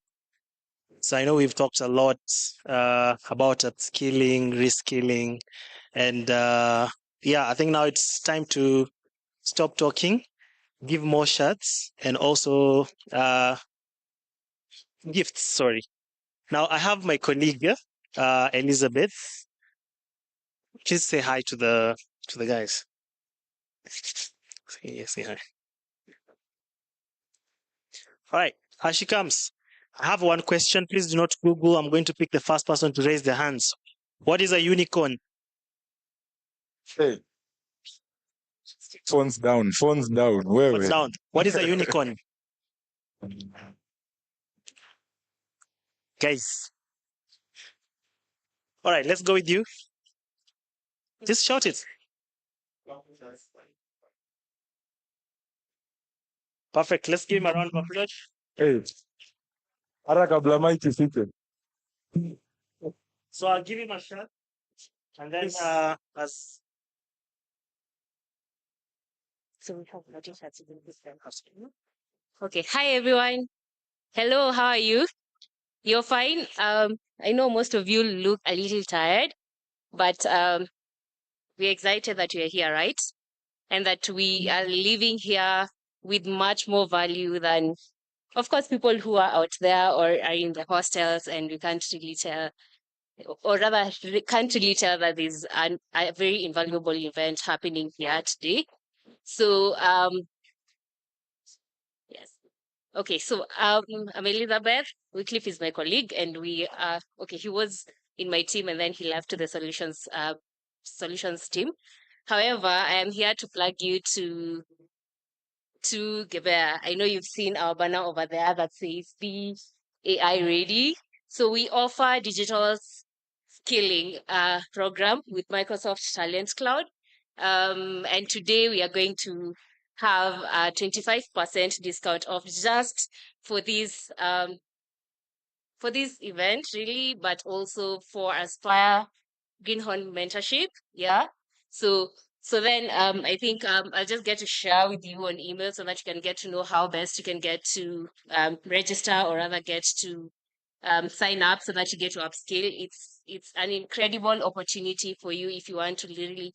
S3: So I know we've talked a lot about upskilling, reskilling, and yeah, I think now it's time to stop talking, give more shots, and also gifts. Sorry. Now I have my colleague, Elizabeth. Please say hi to the guys. Say hi. All right, here she comes. I have one question. Please do not Google. I'm going to pick the first person to raise their hands. What is a unicorn?
S9: Hey. Phones down. Phones down.
S3: Phones down. What is a unicorn? Guys. All right, let's go with you. Just shout it. Perfect. Let's give him a round of applause.
S9: Hey. Hata kabla mic ifike.
S3: So I'll give him a shot. And then as
S15: so we have nothing to do this time. Okay. Hi everyone. Hello, how are you? You're fine. I know most of you look a little tired, but we're excited that you're here, right? And that we are living here with much more value than, of course, people who are out there or are in the hostels, and we can't really tell, or rather, can't really tell that there's a very invaluable event happening here today. So, yes. Okay, so I'm Elizabeth. Wycliffe is my colleague, and we are okay. He was in my team, and then he left to the solutions team. However, I am here to plug you to Gebea. I know you've seen our banner over there that says "Be AI Ready." So we offer digital skilling program with Microsoft Talent Cloud, and today we are going to have a 25% discount off just for this event, really, but also for Aspire Greenhorn mentorship. Yeah. So then I think I'll just get to share with you on email so that you can get to know how best you can get to register, or rather get to sign up so that you get to upskill. It's an incredible opportunity for you if you want to literally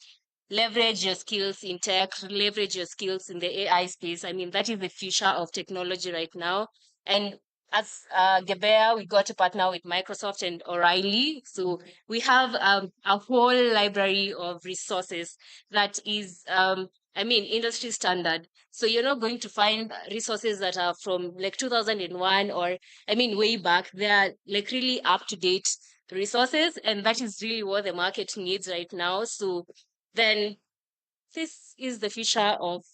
S15: leverage your skills in tech, leverage your skills in the AI space. I mean, that is the future of technology right now. And as Gebea, we got to partner with Microsoft and O'Reilly. So we have a whole library of resources that is industry standard. So you're not going to find resources that are from like 2001 or, way back. They are like really up to date resources, and that is really what the market needs right now. So then this is the future of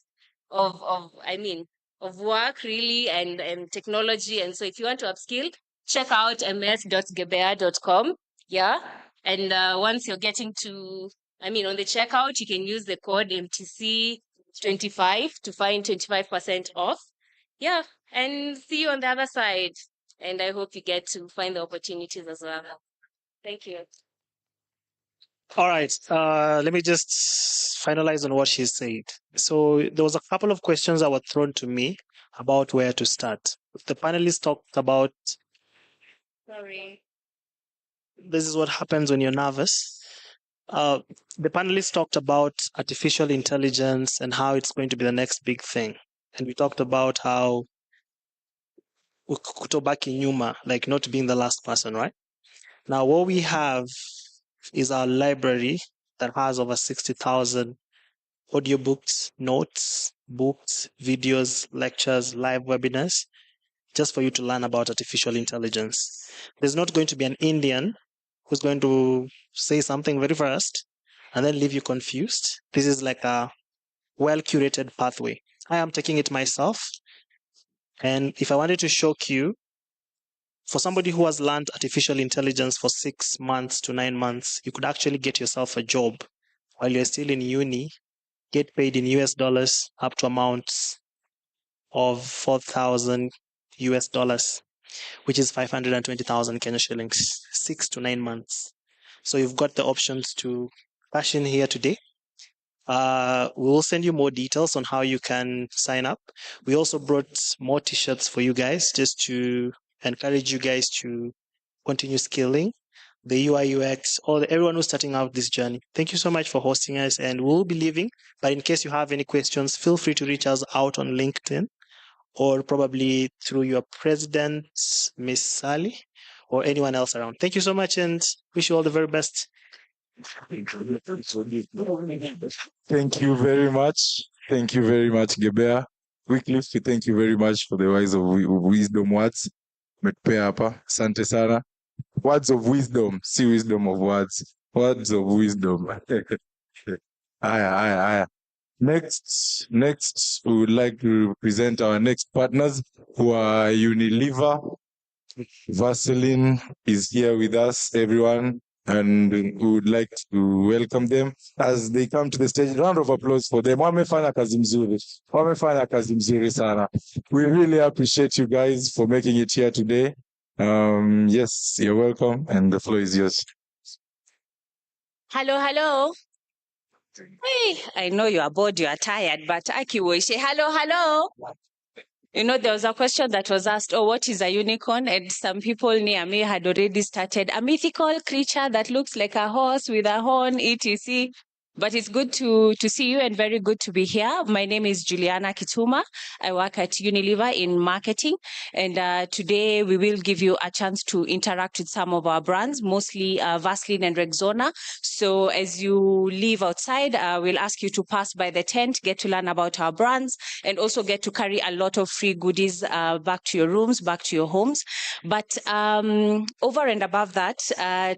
S15: work really, and technology. And so if you want to upskill, check out ms.gebea.com. Yeah. And once you're getting to, on the checkout, you can use the code MTC25 to find 25% off. Yeah. And see you on the other side. And I hope you get to find the opportunities as well. Thank you.
S3: All right. Let me just finalize on what she said. So there was a couple of questions that were thrown to me about where to start. The panelists talked about
S15: Sorry.
S3: this is what happens when you're nervous. The panelists talked about artificial intelligence and how it's going to be the next big thing. And we talked about how kutobaki nyuma, like not being the last person, right? Now, what we have is our library that has over 60,000 audiobooks, notes, books, videos, lectures, live webinars, just for you to learn about artificial intelligence. There's not going to be an Indian who's going to say something very fast and then leave you confused. This is like a well-curated pathway. I am taking it myself. And if I wanted to shock you, for somebody who has learned artificial intelligence for 6 months to 9 months, you could actually get yourself a job while you're still in uni, get paid in US dollars up to amounts of 4,000 US dollars, which is 520,000 Kenya shillings, 6 to 9 months. So you've got the options to cash in here today. We will send you more details on how you can sign up. We also brought more t-shirts for you guys just to encourage you guys to continue scaling the UI UX or everyone who's starting out this journey. Thank you so much for hosting us, and we'll be leaving. But in case you have any questions, feel free to reach us out on LinkedIn or probably through your president, Miss Sally, or anyone else around. Thank you so much and wish you all the very best.
S9: Thank you very much. Thank you very much, Gebea. Wycliffe, thank you very much for the words of wisdom words. Umetupea hapa. Asante sana. Words of wisdom, see wisdom of words. Words of wisdom. Aya. Next, we would like to present our next partners who are Unilever. Vaseline is here with us, everyone, and we would like to welcome them as they come to the stage. Round of applause for them. Wamefanya kazi mzuri sana. We really appreciate you guys for making it here today. Yes, you're welcome, and the floor is yours.
S16: Hello. Hey, I know you are bored, you are tired, but Akiwoshi, hello. There was a question that was asked, what is a unicorn? And some people near me had already started a mythical creature that looks like a horse with a horn, etc. But it's good to see you and very good to be here. My name is Juliana Kituma. I work at Unilever in marketing. And today we will give you a chance to interact with some of our brands, mostly Vaseline and Rexona. So as you leave outside, we'll ask you to pass by the tent, get to learn about our brands, and also get to carry a lot of free goodies back to your rooms, back to your homes. But over and above that,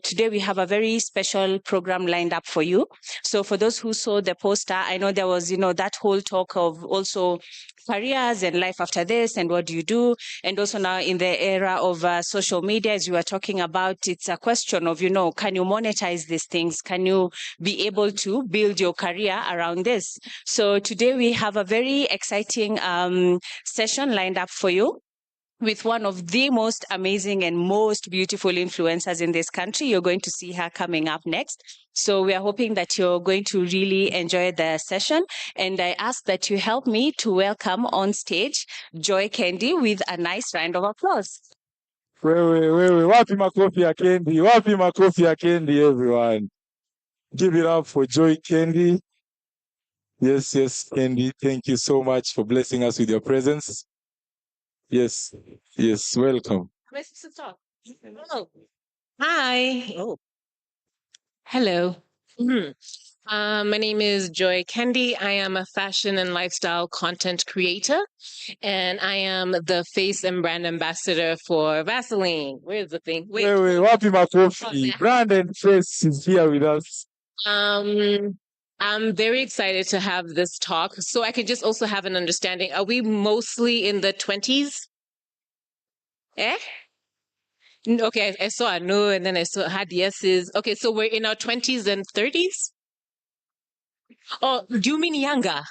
S16: today we have a very special program lined up for you. So for those who saw the poster, I know there was, that whole talk of also careers and life after this and what do you do. And also now in the era of social media, as you were talking about, it's a question of, can you monetize these things? Can you be able to build your career around this? So today we have a very exciting session lined up for you with one of the most amazing and most beautiful influencers in this country. You're going to see her coming up next. So we are hoping that you're going to really enjoy the session. And I ask that you help me to welcome on stage Joy Candy with a nice round of applause.
S9: Wewe, wapi makofi ya Candy, everyone. Give it up for Joy Candy. Yes, Candy, thank you so much for blessing us with your presence. Yes, welcome.
S16: Where's the talk? Oh. Hi. Oh. Hello.
S17: My name is Joy Kendi. I am a fashion and lifestyle content creator, and I am the face and brand ambassador for Vaseline. Where's the thing? Wait.
S18: Wapi makofi. Brandon Face is here with us.
S17: I'm very excited to have this talk, so I could just also have an understanding. Are we mostly in the 20s? Eh? Okay, I saw a no, and then I had yeses. Okay, so we're in our 20s and 30s? Oh, do you mean younger?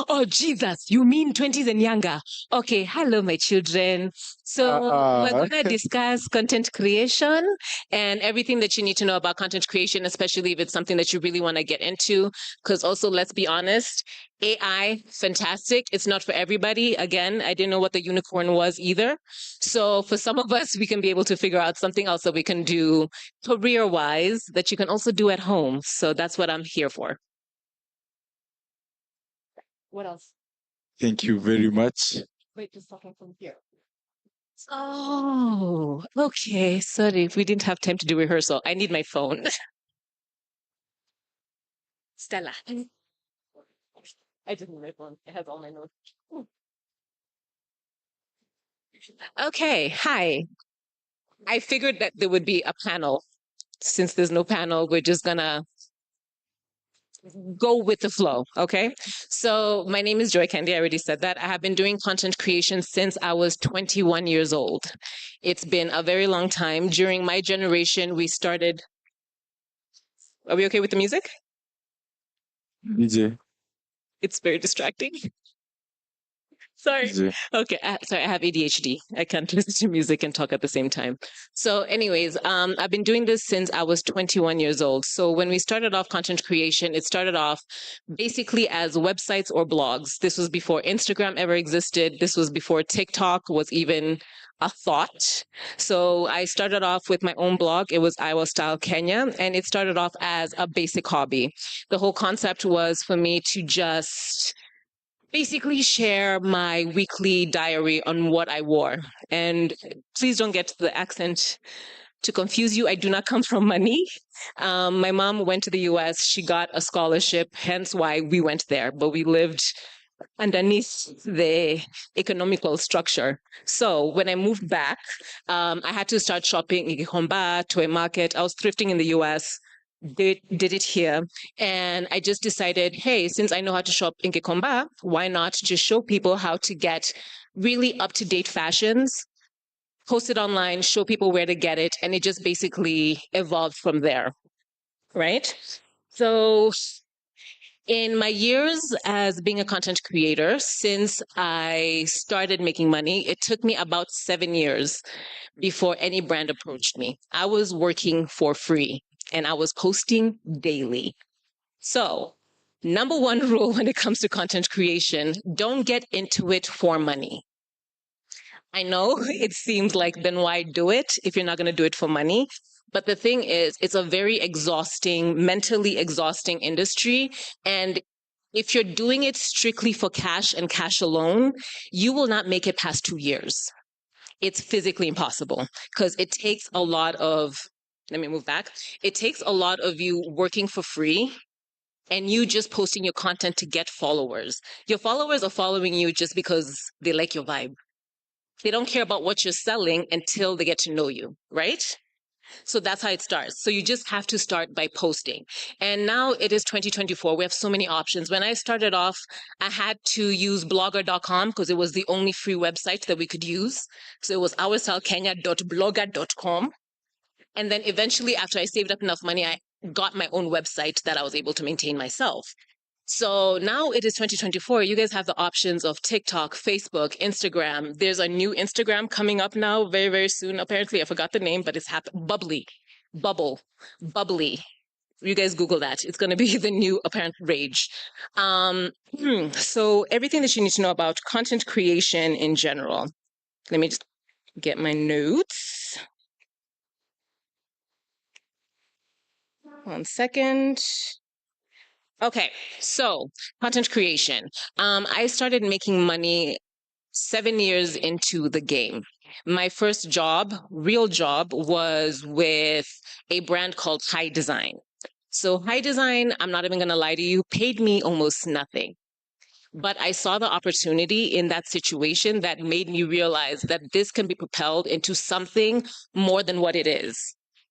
S17: Oh, Jesus, you mean 20s and younger? Okay, hello, my children. So we're going to discuss content creation and everything that you need to know about content creation, especially if it's something that you really want to get into. Because also, let's be honest, AI, fantastic. It's not for everybody. Again, I didn't know what the unicorn was either. So for some of us, we can be able to figure out something else that we can do career-wise that you can also do at home. So that's what I'm here for. What else?
S18: Thank you very much.
S17: Wait, just talking from here. Oh, okay. Sorry, we didn't have time to do rehearsal. I need my phone. Stella. I didn't need my phone. It has all my notes. Okay, hi. I figured that there would be a panel. Since there's no panel, we're just gonna go with the flow, okay? So my name is Joy Kendi. I already said that. I have been doing content creation since I was 21 years old. It's been a very long time. During my generation, we started. Are we okay with the music?
S18: DJ.
S17: It's very distracting. Sorry.
S18: DJ.
S17: Okay. Sorry, I have ADHD. I can't listen to music and talk at the same time. So, anyways, I've been doing this since I was 21 years old. So, when we started off content creation, it started off basically as websites or blogs. This was before Instagram ever existed. This was before TikTok was even a thought. So, I started off with my own blog. It was Iowa Style Kenya, and it started off as a basic hobby. The whole concept was for me to just basically share my weekly diary on what I wore. And please don't get the accent to confuse you. I do not come from money. My mom went to the US. She got a scholarship, hence why we went there. But we lived underneath the economical structure. So when I moved back, I had to start shopping in Gikomba, Toy Market. I was thrifting in the US. Did it here, and I just decided, hey, since I know how to shop in Gikomba, why not just show people how to get really up-to-date fashions, post it online, show people where to get it, and it just basically evolved from there, right? So in my years as being a content creator, since I started making money, it took me about 7 years before any brand approached me. I was working for free and I was posting daily. So, number one rule when it comes to content creation, don't get into it for money. I know it seems like, then why do it if you're not going to do it for money? But the thing is, it's a very exhausting, mentally exhausting industry. And if you're doing it strictly for cash and cash alone, you will not make it past 2 years. It's physically impossible because it takes a lot of, let me move back. It takes a lot of you working for free and you just posting your content to get followers. Your followers are following you just because they like your vibe. They don't care about what you're selling until they get to know you, right? So that's how it starts. So you just have to start by posting. And now it is 2024. We have so many options. When I started off, I had to use blogger.com because it was the only free website that we could use. So it was ourstylekenya.blogger.com. And then eventually, after I saved up enough money, I got my own website that I was able to maintain myself. So now it is 2024. You guys have the options of TikTok, Facebook, Instagram. There's a new Instagram coming up now very, very soon. Apparently, I forgot the name, but it's Bubbly. You guys Google that. It's going to be the new apparent rage. So everything that you need to know about content creation in general. Let me just get my notes. 1 second. Okay, so content creation. I started making money 7 years into the game. My first job, real job, was with a brand called High Design. So High Design, I'm not even going to lie to you, paid me almost nothing. But I saw the opportunity in that situation that made me realize that this can be propelled into something more than what it is.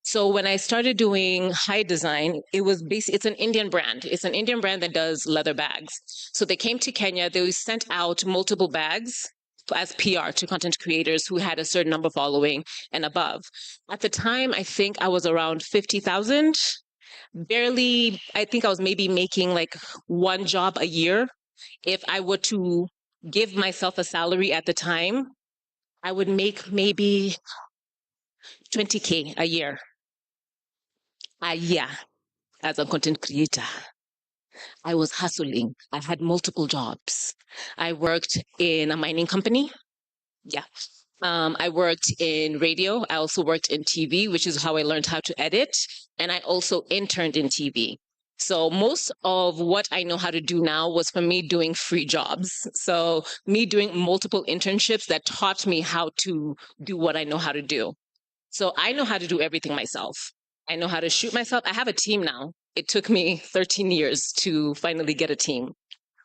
S17: So when I started doing High Design, it's an Indian brand. It's an Indian brand that does leather bags. So they came to Kenya, they sent out multiple bags as PR to content creators who had a certain number following and above. At the time, I think I was around 50,000. Barely, I think I was maybe making like one job a year. If I were to give myself a salary at the time, I would make maybe 20K a year. Yeah, as a content creator. I was hustling. I had multiple jobs. I worked in a mining company. Yeah. I worked in radio. I also worked in TV, which is how I learned how to edit. And I also interned in TV. So most of what I know how to do now was from me doing free jobs. So me doing multiple internships that taught me how to do what I know how to do. So I know how to do everything myself. I know how to shoot myself. I have a team now. It took me 13 years to finally get a team.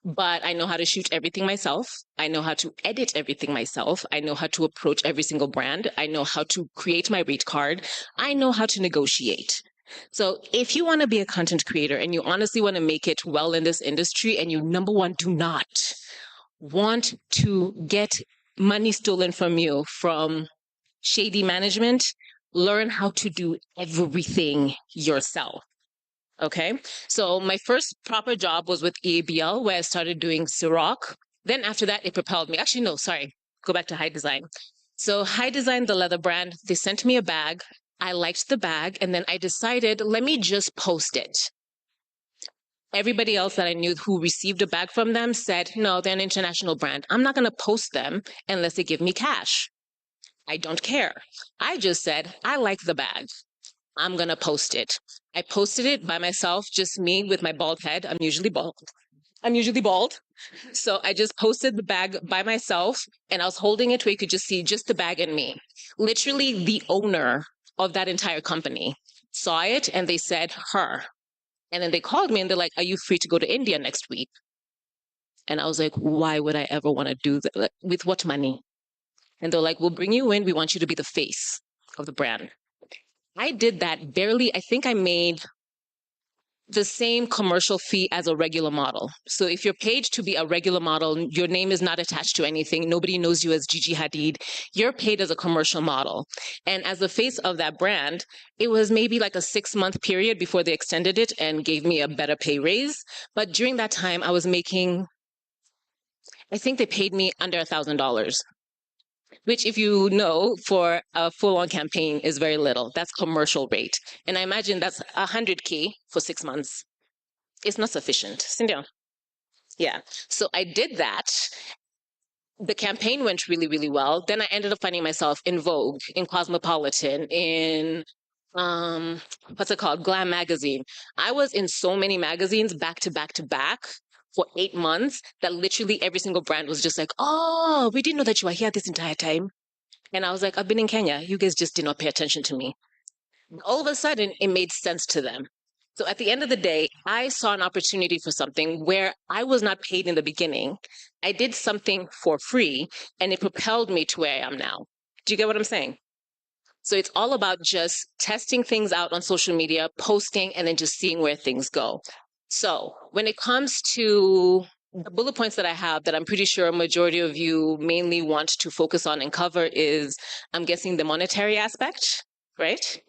S17: But I know how to shoot everything myself. I know how to edit everything myself. I know how to approach every single brand. I know how to create my rate card. I know how to negotiate. So if you want to be a content creator and you honestly want to make it well in this industry, and you, number one, do not want to get money stolen from you from shady management, learn how to do everything yourself. Okay. So my first proper job was with EABL, where I started doing Ciroc. Then after that, it propelled me. Actually, no, sorry. Go back to High Design. So High Design, the leather brand, they sent me a bag. I liked the bag. And then I decided, let me just post it. Everybody else that I knew who received a bag from them said, no, they're an international brand. I'm not going to post them unless they give me cash. I don't care. I just said, I like the bag. I'm going to post it. I posted it by myself, just me with my bald head. I'm usually bald. So I just posted the bag by myself, and I was holding it where you could just see just the bag and me. Literally the owner of that entire company saw it and they said, her. And then they called me and they're like, are you free to go to India next week? And I was like, why would I ever want to do that? Like, with what money? And they're like, we'll bring you in. We want you to be the face of the brand. I did that barely. I think I made the same commercial fee as a regular model. So if you're paid to be a regular model, your name is not attached to anything. Nobody knows you as Gigi Hadid. You're paid as a commercial model. And as the face of that brand, it was maybe like a 6-month period before they extended it and gave me a better pay raise. But during that time, I was making, I think they paid me under $1,000. Which, if you know, for a full-on campaign is very little. That's commercial rate. And I imagine that's 100K for 6 months. It's not sufficient. Cindy? Yeah. So I did that. The campaign went really, really well. Then I ended up finding myself in Vogue, in Cosmopolitan, in what's it called? Glam magazine. I was in so many magazines back to back to back for 8 months that literally every single brand was just like, oh, we didn't know that you were here this entire time. And I was like, I've been in Kenya. You guys just did not pay attention to me. All of a sudden, it made sense to them. So at the end of the day, I saw an opportunity for something where I was not paid in the beginning. I did something for free, and it propelled me to where I am now. Do you get what I'm saying? So it's all about just testing things out on social media, posting, and then just seeing where things go. So when it comes to the bullet points that I have that I'm pretty sure a majority of you mainly want to focus on and cover is, I'm guessing, the monetary aspect, right?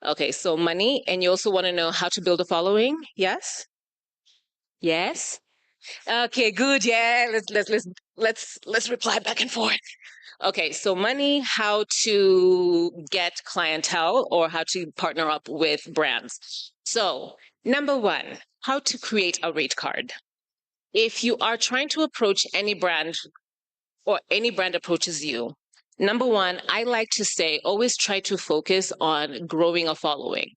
S17: Okay, so money, and you also want to know how to build a following, yes? Yes? Okay, good. Yeah, let's reply back and forth. Okay, so money, how to get clientele or how to partner up with brands. So, number one, how to create a rate card. If you are trying to approach any brand or any brand approaches you, number one, I like to say, always try to focus on growing a following.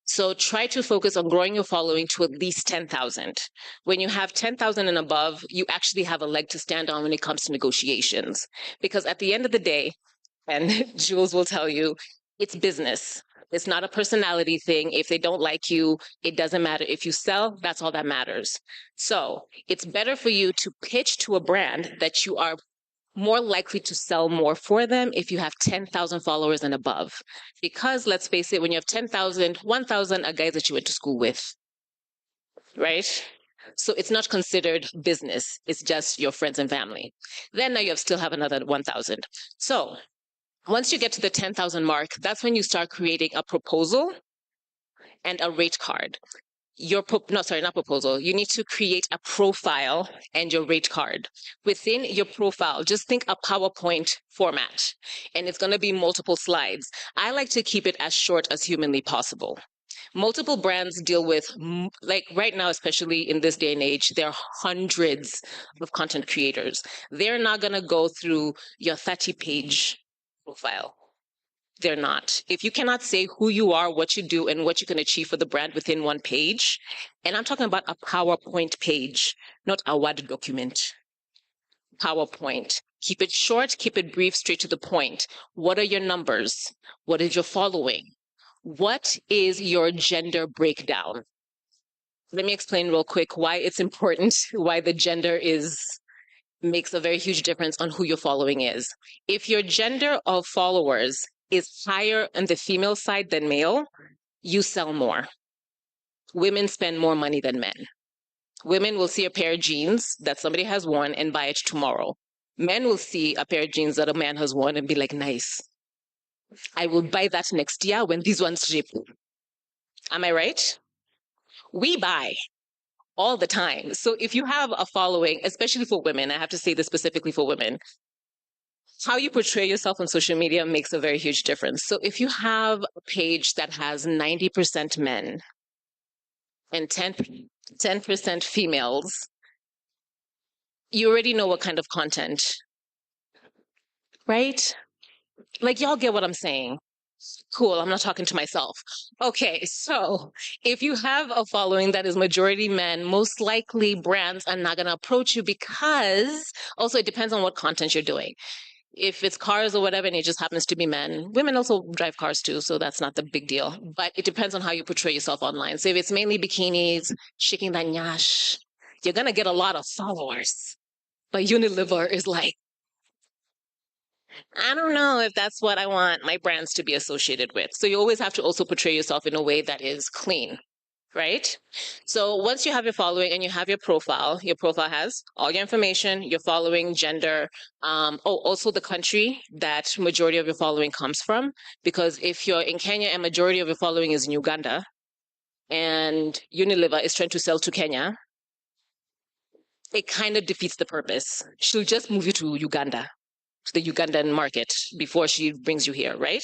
S17: So try to focus on growing your following to at least 10,000. When you have 10,000 and above, you actually have a leg to stand on when it comes to negotiations. Because at the end of the day, and Jules will tell you, it's business. It's not a personality thing. If they don't like you, it doesn't matter. If you sell, that's all that matters. So it's better for you to pitch to a brand that you are more likely to sell more for them if you have 10,000 followers and above. Because let's face it, when you have 10,000, 1,000 are guys that you went to school with, right? So it's not considered business. It's just your friends and family. Then now you still have another 1,000. So once you get to the 10,000 mark, that's when you start creating a proposal and a rate card. Not proposal. You need to create a profile and your rate card. Within your profile, just think a PowerPoint format, and it's going to be multiple slides. I like to keep it as short as humanly possible. Multiple brands deal with, like right now, especially in this day and age, there are hundreds of content creators. They're not going to go through your 30-page profile. They're not. If you cannot say who you are, what you do, and what you can achieve for the brand within one page, and I'm talking about a PowerPoint page, not a Word document. PowerPoint. Keep it short, keep it brief, straight to the point. What are your numbers? What is your following? What is your gender breakdown? Let me explain real quick why it's important, why the gender makes a very huge difference on who your following is. If your gender of followers is higher on the female side than male, you sell more. Women spend more money than men. Women will see a pair of jeans that somebody has worn and buy it tomorrow. Men will see a pair of jeans that a man has worn and be like, nice. I will buy that next year when these ones rip. Am I right? We buy all the time. So if you have a following, especially for women, I have to say this specifically for women, how you portray yourself on social media makes a very huge difference. So if you have a page that has 90% men and 10% females, you already know what kind of content, right? Like, y'all get what I'm saying. Cool, I'm not talking to myself. Okay, so if you have a following that is majority men, most likely brands are not going to approach you because also it depends on what content you're doing. If it's cars or whatever and it just happens to be men, women also drive cars too, so that's not the big deal. But it depends on how you portray yourself online. So if it's mainly bikinis, shaking that nyash, you're going to get a lot of followers. But Unilever is like, I don't know if that's what I want my brands to be associated with. So you always have to also portray yourself in a way that is clean, right? So once you have your following and you have your profile has all your information, your following, gender, also the country that majority of your following comes from. Because if you're in Kenya and majority of your following is in Uganda, and Unilever is trying to sell to Kenya, it kind of defeats the purpose. She'll just move you to Uganda, to the Ugandan market before she brings you here, right?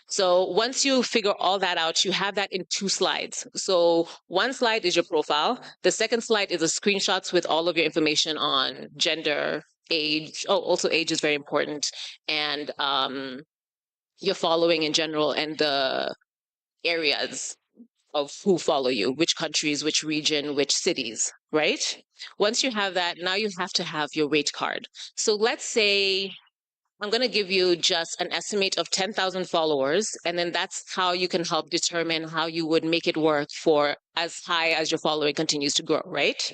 S17: So once you figure all that out, you have that in 2 slides. So one slide is your profile. The second slide is the screenshots with all of your information on gender, age. Oh, also age is very important. And your following in general and the areas of who follow you, which countries, which region, which cities, right? Once you have that, now you have to have your rate card. So let's say I'm going to give you just an estimate of 10,000 followers, and then that's how you can help determine how you would make it work for as high as your following continues to grow, right?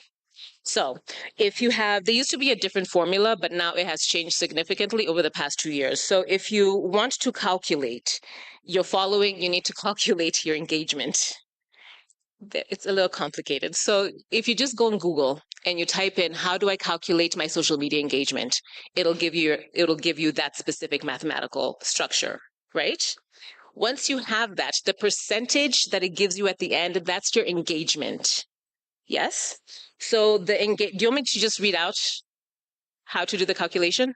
S17: So if you have, there used to be a different formula, but now it has changed significantly over the past 2 years. So if you want to calculate your following, you need to calculate your engagement. It's a little complicated. So if you just go on Google and you type in, how do I calculate my social media engagement? It'll give you that specific mathematical structure, right? Once you have that, the percentage that it gives you at the end, that's your engagement. Yes? So do you want me to just read out how to do the calculation?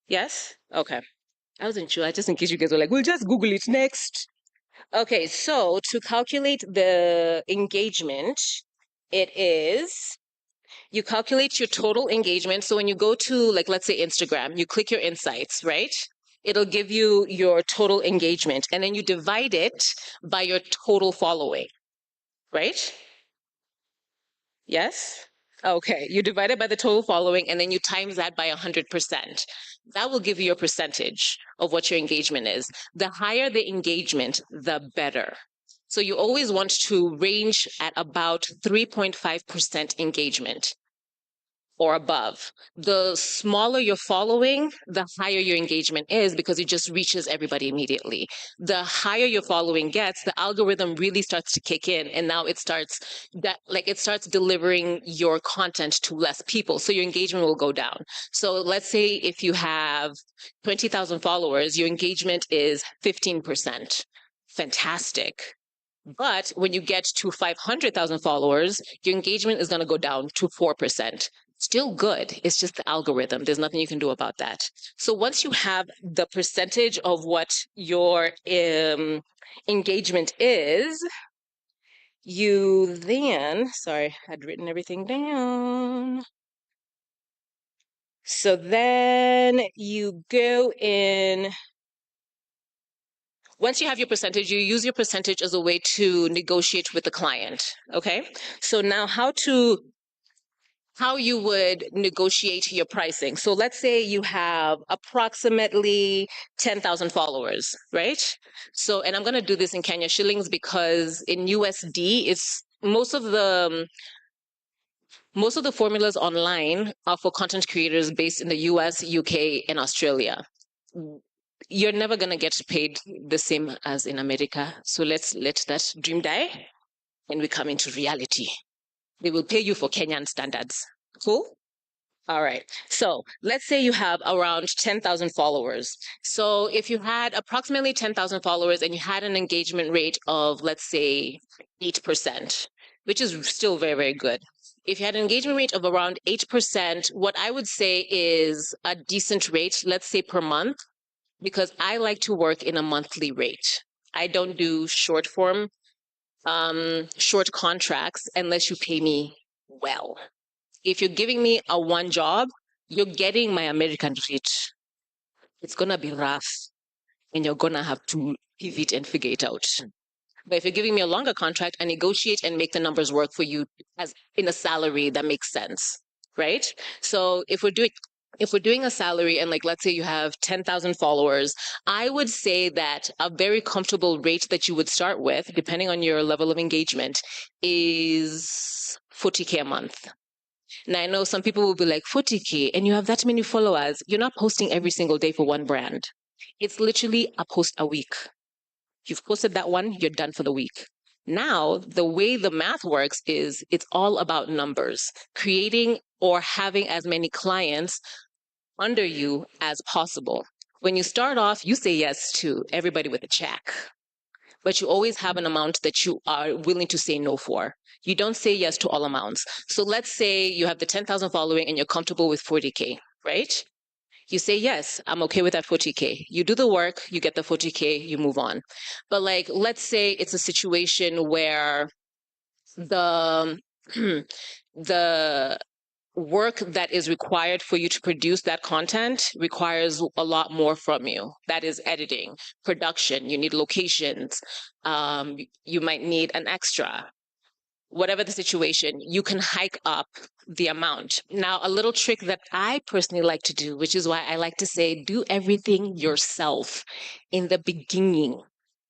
S17: Yes? Okay. I wasn't sure, just in case you guys were like, we'll just Google it next. Okay, so to calculate the engagement, you calculate your total engagement. So when you go to, like, let's say Instagram, you click your insights, right? It'll give you your total engagement, and then you divide it by your total following, right? Yes? Okay, you divide it by the total following and then you times that by 100%. That will give you your percentage of what your engagement is. The higher the engagement, the better. So you always want to range at about 3.5% engagement or above. The smaller your following, the higher your engagement is because it just reaches everybody immediately. The higher your following gets, the algorithm really starts to kick in, and now it starts delivering your content to less people. So your engagement will go down. So let's say if you have 20,000 followers, your engagement is 15%. Fantastic. But when you get to 500,000 followers, your engagement is going to go down to 4%. Still good. It's just the algorithm. There's nothing you can do about that. So once you have the percentage of what your engagement is, you then, sorry, I had written everything down. So then you go in. Once you have your percentage, you use your percentage as a way to negotiate with the client. Okay. So now how you would negotiate your pricing. So let's say you have approximately 10,000 followers, right? So, and I'm going to do this in Kenya shillings because in USD, it's most of the formulas online are for content creators based in the US, UK, and Australia. You're never going to get paid the same as in America. So let's let that dream die and we come into reality. They will pay you for Kenyan standards. Cool? All right. So let's say you have around 10,000 followers. So if you had approximately 10,000 followers and you had an engagement rate of, let's say, 8%, which is still very, very good. If you had an engagement rate of around 8%, what I would say is a decent rate, let's say per month, because I like to work in a monthly rate. I don't do short form, short contracts unless you pay me well. If you're giving me a one job, you're getting my American rate. It's going to be rough and you're going to have to pivot and figure it out. But if you're giving me a longer contract, I negotiate and make the numbers work for you as in a salary that makes sense, right? So if we're doing a salary and like let's say you have 10,000 followers, I would say that a very comfortable rate that you would start with, depending on your level of engagement, is 40K a month. Now, I know some people will be like, 40K, and you have that many followers. You're not posting every single day for one brand. It's literally a post a week. You've posted that one, you're done for the week. Now, the way the math works is it's all about numbers, creating or having as many clients under you as possible. When you start off, you say yes to everybody with a check, but you always have an amount that you are willing to say no for. You don't say yes to all amounts. So let's say you have the 10,000 following and you're comfortable with 40K, right? You say, yes, I'm okay with that 40K. You do the work, you get the 40K, you move on. But like, let's say it's a situation where the, the work that is required for you to produce that content requires a lot more from you. That is editing, production, you need locations, you might need an extra. Whatever the situation, you can hike up the amount. Now, a little trick that I personally like to do, which is why I like to say, do everything yourself in the beginning,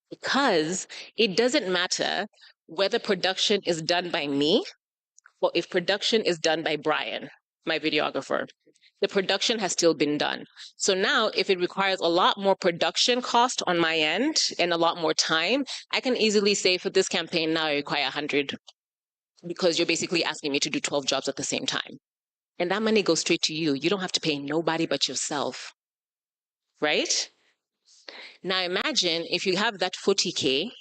S17: because it doesn't matter whether production is done by me or if production is done by Brian, my videographer. The production has still been done. So now if it requires a lot more production cost on my end and a lot more time, I can easily say for this campaign now I require 100, because you're basically asking me to do 12 jobs at the same time. And that money goes straight to you. You don't have to pay nobody but yourself, right? Now imagine if you have that 40K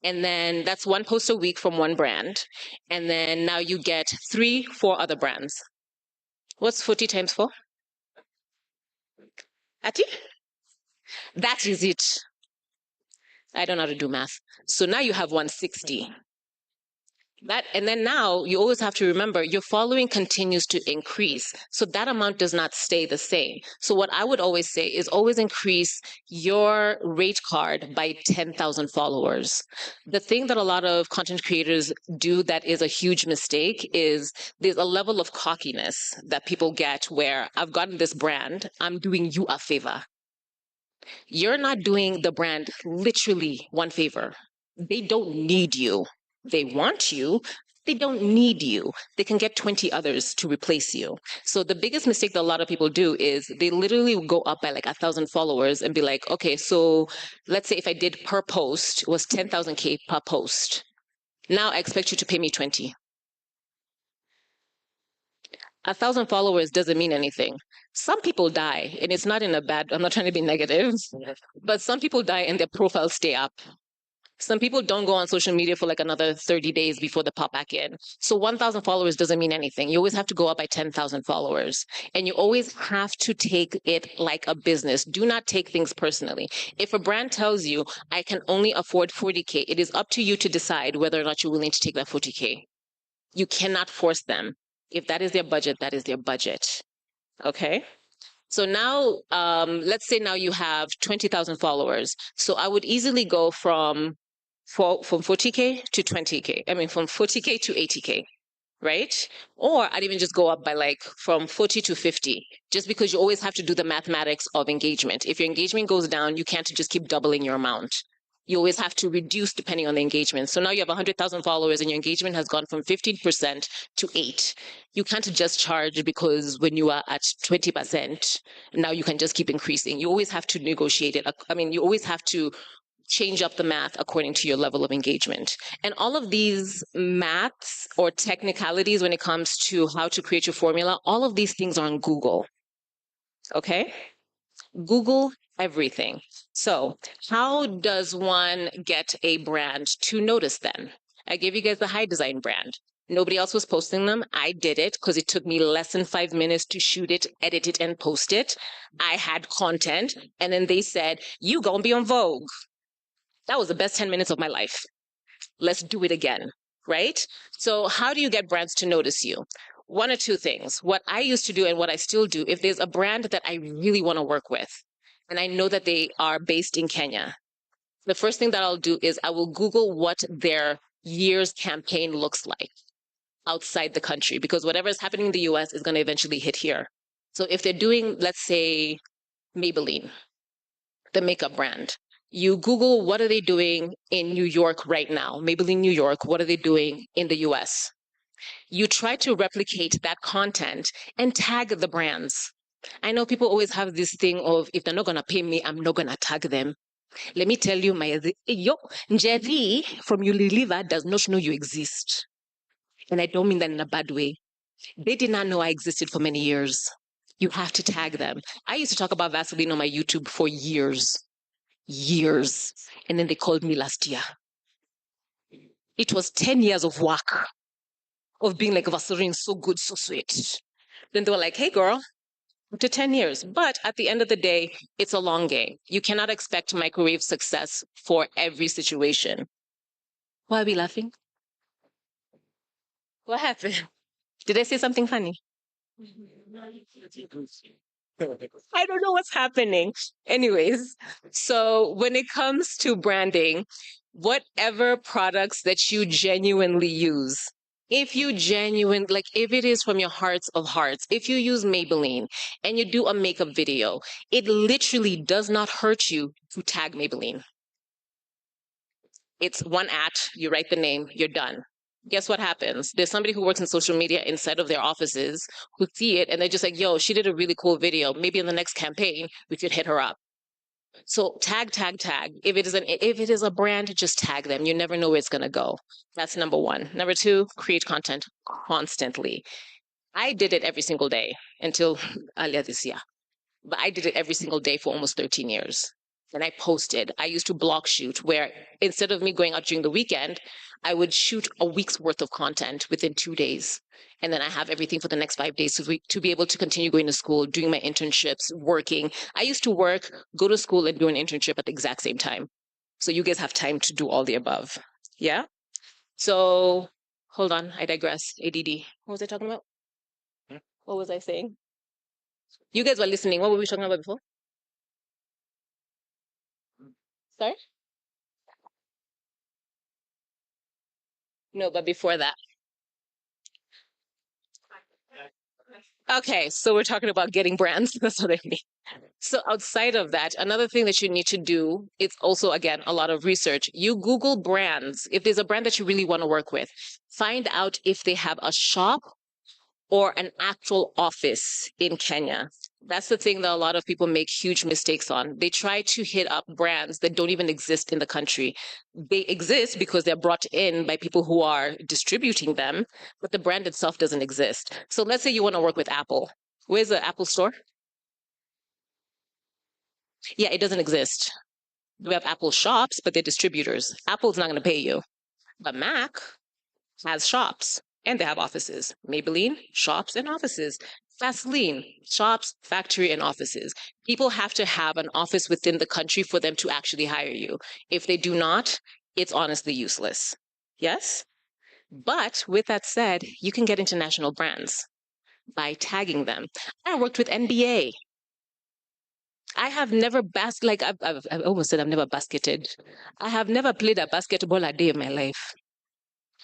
S17: and then that's one post a week from one brand. And then now you get 3-4 other brands. What's 40 times 4? Ati? That is it. I don't know how to do math. So now you have 160. And then now you always have to remember your following continues to increase. So that amount does not stay the same. So what I would always say is always increase your rate card by 10,000 followers. The thing that a lot of content creators do that is a huge mistake is there's a level of cockiness that people get where I've gotten this brand, I'm doing you a favor. You're not doing the brand literally one favor. They don't need you. They want you. They don't need you. They can get 20 others to replace you. So the biggest mistake that a lot of people do is they literally go up by like 1,000 followers and be like, okay, so let's say if I did per post, it was 10,000K per post. Now I expect you to pay me 20. 1,000 followers doesn't mean anything. Some people die, and it's not in a bad, I'm not trying to be negative, but some people die and their profiles stay up. Some people don't go on social media for like another 30 days before they pop back in. So 1,000 followers doesn't mean anything. You always have to go up by 10,000 followers. And you always have to take it like a business. Do not take things personally. If a brand tells you, I can only afford 40K, it is up to you to decide whether or not you're willing to take that 40K. You cannot force them. If that is their budget, that is their budget. Okay? So now, let's say now you have 20,000 followers. So I would easily go from 40K to 20K. I mean, from 40K to 80K, right? Or I'd even just go up by like from 40 to 50, just because you always have to do the mathematics of engagement. If your engagement goes down, you can't just keep doubling your amount. You always have to reduce depending on the engagement. So now you have 100,000 followers and your engagement has gone from 15% to 8. You can't just charge because when you are at 20%, now you can just keep increasing. You always have to negotiate it. I mean, you always have to change up the math according to your level of engagement. And all of these maths or technicalities when it comes to how to create your formula, all of these things are on Google. Okay? Google everything. So how does one get a brand to notice them? I gave you guys the High Design brand. Nobody else was posting them. I did it because it took me less than 5 minutes to shoot it, edit it, and post it. I had content. And then they said, you gonna be on Vogue. That was the best 10 minutes of my life. Let's do it again, right? So how do you get brands to notice you? One or two things. What I used to do and what I still do, if there's a brand that I really want to work with, and I know that they are based in Kenya, the first thing that I'll do is I will Google what their year's campaign looks like outside the country, because whatever is happening in the US is going to eventually hit here. So if they're doing, let's say, Maybelline, the makeup brand, you Google what are they doing in New York right now, Maybelline New York, what are they doing in the US? You try to replicate that content and tag the brands. I know people always have this thing of, if they're not going to pay me, I'm not going to tag them. Let me tell you, Njeri from Unilever does not know you exist. And I don't mean that in a bad way. They did not know I existed for many years. You have to tag them. I used to talk about Vaseline on my YouTube for years. And then they called me last year. It was 10 years of work of being like, Vaseline, so good, so sweet. Then they were like, hey, girl, to 10 years. But at the end of the day, it's a long game. You cannot expect microwave success for every situation. Why are we laughing? What happened? Did I say something funny? I don't know what's happening. Anyways, so when it comes to branding, whatever products that you genuinely use, if it is from your hearts of hearts, if you use Maybelline and you do a makeup video, it literally does not hurt you to tag Maybelline. It's one you write the name, you're done. Guess what happens? There's somebody who works in social media inside of their offices who see it and they're just like, yo, she did a really cool video. Maybe in the next campaign, we could hit her up. So tag. If it is a brand, just tag them. You never know where it's gonna go. That's number one. Number two, create content constantly. I did it every single day until earlier this year. But I did it every single day for almost 13 years. And I posted. I used to block shoot where instead of me going out during the weekend, I would shoot a week's worth of content within 2 days. And then I have everything for the next 5 days to be able to continue going to school, doing my internships, working. I used to work, go to school, and do an internship at the exact same time. So you guys have time to do all the above. Yeah? So hold on, I digress. ADD. What was I talking about? What was I saying? You guys were listening. What were we talking about before? Sorry? No, but before that. Okay, so we're talking about getting brands. That's what I mean. So outside of that, another thing that you need to do is also, again, a lot of research. You Google brands. If there's a brand that you really want to work with, find out if they have a shop or an actual office in Kenya. That's the thing that a lot of people make huge mistakes on. They try to hit up brands that don't even exist in the country. They exist because they're brought in by people who are distributing them, but the brand itself doesn't exist. So let's say you want to work with Apple. Where's the Apple store? Yeah, it doesn't exist. We have Apple shops, but they're distributors. Apple's not going to pay you. But Mac has shops and they have offices. Maybelline, shops and offices. Vaseline, shops, factory, and offices. People have to have an office within the country for them to actually hire you. If they do not, it's honestly useless. Yes? But with that said, you can get international brands by tagging them. I worked with NBA. I have never I've almost said I've never basketed. I have never played a basketball a day in my life.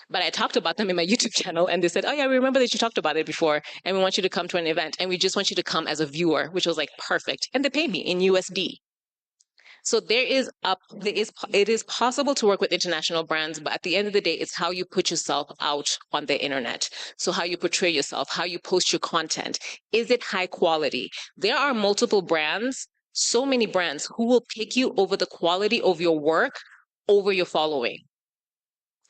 S17: But I talked about them in my YouTube channel and they said, oh yeah, we remember that you talked about it before and we want you to come to an event and we just want you to come as a viewer, which was like perfect. And they pay me in USD. So it is possible to work with international brands, but at the end of the day, it's how you put yourself out on the internet. So how you portray yourself, how you post your content. Is it high quality? There are multiple brands, so many brands who will pick you over the quality of your work over your following.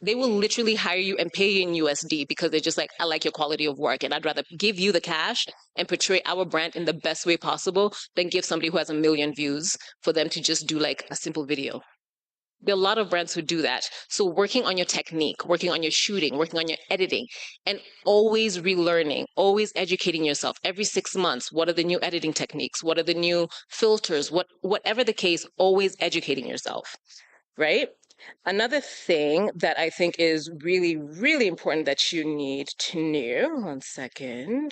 S17: They will literally hire you and pay you in USD because they're just like, I like your quality of work and I'd rather give you the cash and portray our brand in the best way possible than give somebody who has 1 million views for them to just do like a simple video. There are a lot of brands who do that. So working on your technique, working on your shooting, working on your editing, and always relearning, always educating yourself every 6 months. What are the new editing techniques? What are the new filters? Whatever the case, always educating yourself, right? Another thing that I think is really, really important that you need to know, one second.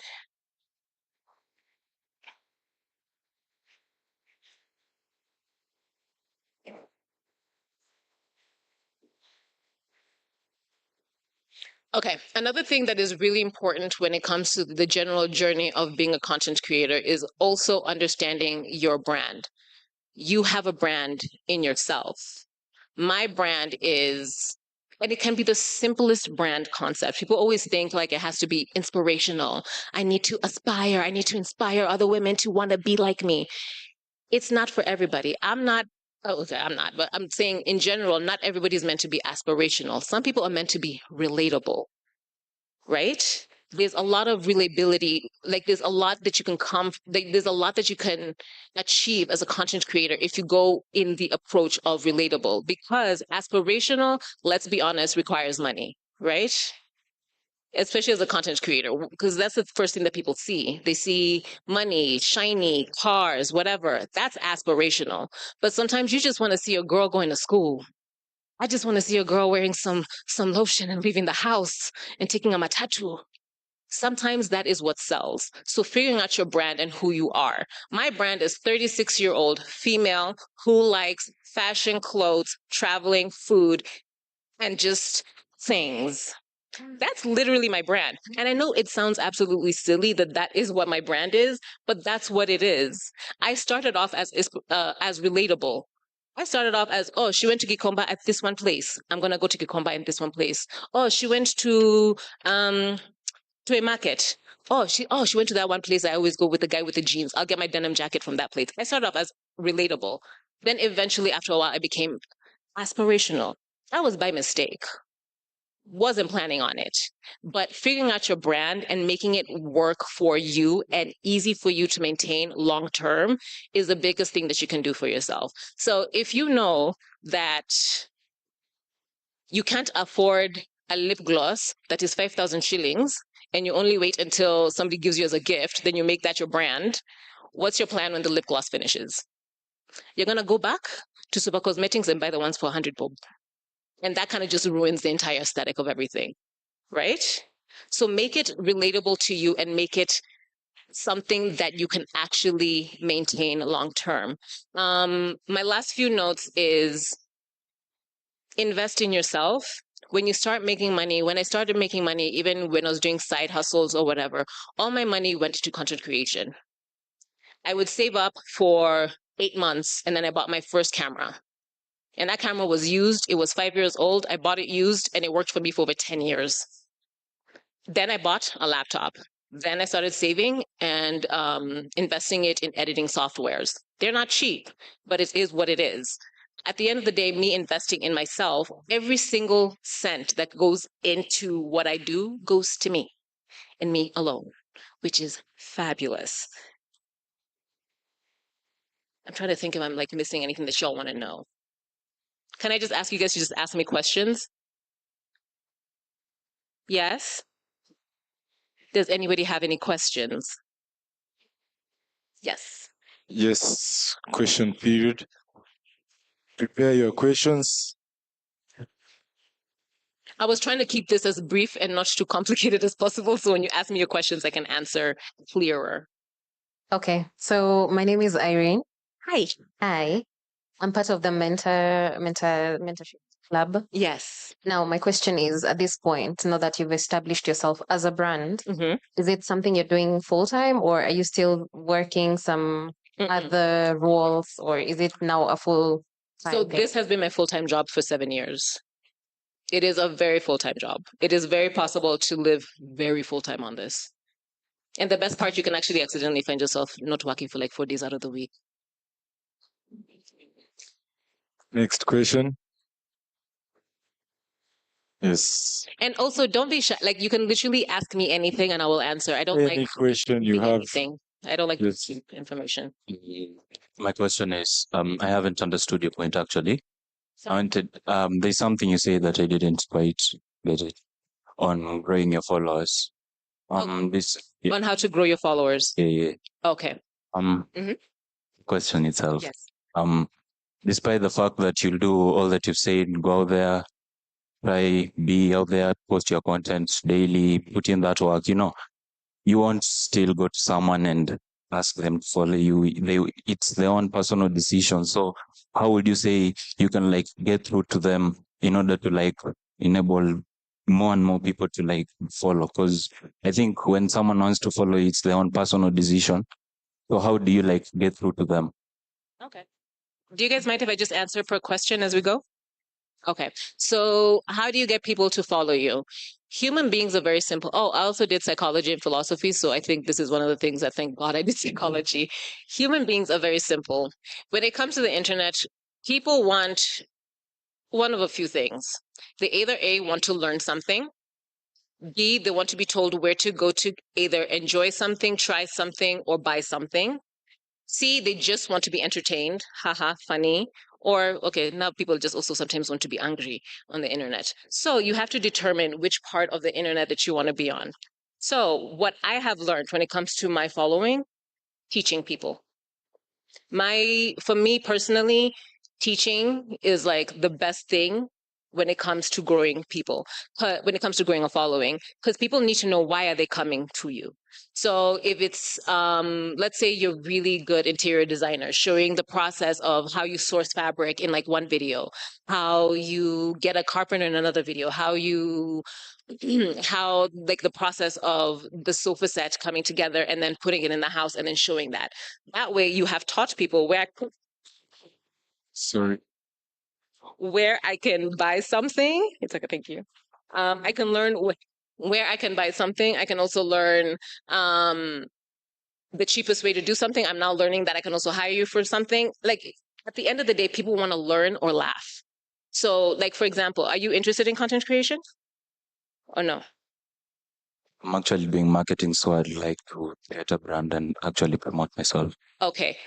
S17: Okay, another thing that is really important when it comes to the general journey of being a content creator is also understanding your brand. You have a brand in yourself. My brand is, and it can be the simplest brand concept. People always think like it has to be inspirational. I need to aspire. I need to inspire other women to want to be like me. It's not for everybody. I'm not, but I'm saying in general, not everybody is meant to be aspirational. Some people are meant to be relatable, right? There's a lot of relatability. Like there's a lot that you can there's a lot that you can achieve as a content creator if you go in the approach of relatable, because aspirational, let's be honest, requires money, right? Especially as a content creator, because that's the first thing that people see. They see money, shiny, cars, whatever. That's aspirational. But sometimes you just want to see a girl going to school. I just want to see a girl wearing some lotion and leaving the house and taking a matatu. Sometimes that is what sells. So figuring out your brand and who you are. My brand is 36-year-old female who likes fashion, clothes, traveling, food, and just things. That's literally my brand. And I know it sounds absolutely silly that that is what my brand is, but that's what it is. I started off as relatable. I started off as, oh, she went to Gikomba at this one place. I'm going to go to Gikomba in this one place. Oh, she went to a market. Oh, she went to that one place. I always go with the guy with the jeans. I'll get my denim jacket from that place. I started off as relatable. Then eventually after a while, I became aspirational. That was by mistake. Wasn't planning on it, but figuring out your brand and making it work for you and easy for you to maintain long term is the biggest thing that you can do for yourself. So if you know that you can't afford a lip gloss that is 5,000 shillings and you only wait until somebody gives you as a gift, then you make that your brand. What's your plan when the lip gloss finishes? You're going to go back to Super Cosmetics and buy the ones for 100 bob. And that kind of just ruins the entire aesthetic of everything. right? So make it relatable to you and make it something that you can actually maintain long term. My last few notes is invest in yourself. When you start making money, when I started making money, even when I was doing side hustles or whatever, all my money went to content creation. I would save up for 8 months and then I bought my first camera. And that camera was used. It was 5 years old. I bought it used and it worked for me for over 10 years. Then I bought a laptop. Then I started saving and investing it in editing softwares. They're not cheap, but it is what it is. At the end of the day, me investing in myself, every single cent that goes into what I do goes to me and me alone, which is fabulous. I'm trying to think if I'm like missing anything that y'all want to know. Can I just ask you guys to just ask me questions? Yes? Does anybody have any questions? Yes.
S18: Yes, question period. Prepare your questions.
S17: I was trying to keep this as brief and not too complicated as possible. So when you ask me your questions, I can answer clearer.
S19: Okay, so my name is Irene.
S17: Hi.
S19: Hi. I'm part of the mentorship club.
S17: Yes.
S19: Now, my question is, at this point, now that you've established yourself as a brand,
S17: Mm-hmm.
S19: is it something you're doing full time, or are you still working some other roles, or is it now a full time
S17: So
S19: thing?
S17: this has been my full-time job for 7 years. It is a very full-time job. It is very possible to live very full-time on this. And the best part, you can actually accidentally find yourself not working for like 4 days out of the week.
S18: Next question. Yes.
S17: And also, don't be shy. Like, you can literally ask me anything and I will answer. I don't
S18: Any
S17: like
S18: question you
S17: keeping
S18: have?
S17: anything. I don't like to
S18: Yes.
S17: keep information.
S12: My question is, I haven't understood your point actually. I wanted, there's something you say that I didn't quite get it on growing your followers. This yeah,
S17: On how to grow your followers.
S12: yeah.
S17: Okay. Mhm.
S12: Question itself.
S17: Yes.
S12: Despite the fact that you'll do all that you've said, go out there, try, be out there, post your content daily, put in that work, you won't still go to someone and ask them to follow you. It's their own personal decision. So how would you say you can like get through to them in order to like enable more and more people to like follow? Because I think when someone wants to follow, it's their own personal decision. So how do you like get through to them?
S17: Okay. Do you guys mind if I just answer per question as we go? Okay. So how do you get people to follow you? Human beings are very simple. Oh, I also did psychology and philosophy. So I think this is one of the things that thank God I did psychology. Human beings are very simple. When it comes to the internet, people want one of a few things. They either A, want to learn something. B, they want to be told where to go to either enjoy something, try something, or buy something. C, they just want to be entertained. Haha, funny. Or, okay, now people just also sometimes want to be angry on the internet. So you have to determine which part of the internet that you want to be on. So what I have learned when it comes to my following, teaching people. For me personally, teaching is like the best thing when it comes to growing people, when it comes to growing a following, because people need to know why are they coming to you. So if it's, let's say you're really good interior designer, showing the process of how you source fabric in like one video, how you get a carpenter in another video, how like the process of the sofa set coming together and then putting it in the house and then showing that. That way you have taught people where I can buy something. It's okay, thank you. I can learn where I can buy something. I can also learn the cheapest way to do something. I'm now learning that I can also hire you for something. Like at the end of the day, people want to learn or laugh. So like, for example, are you interested in content creation or no?
S12: I'm actually doing marketing, so I'd like to create a brand and actually promote myself.
S17: Okay.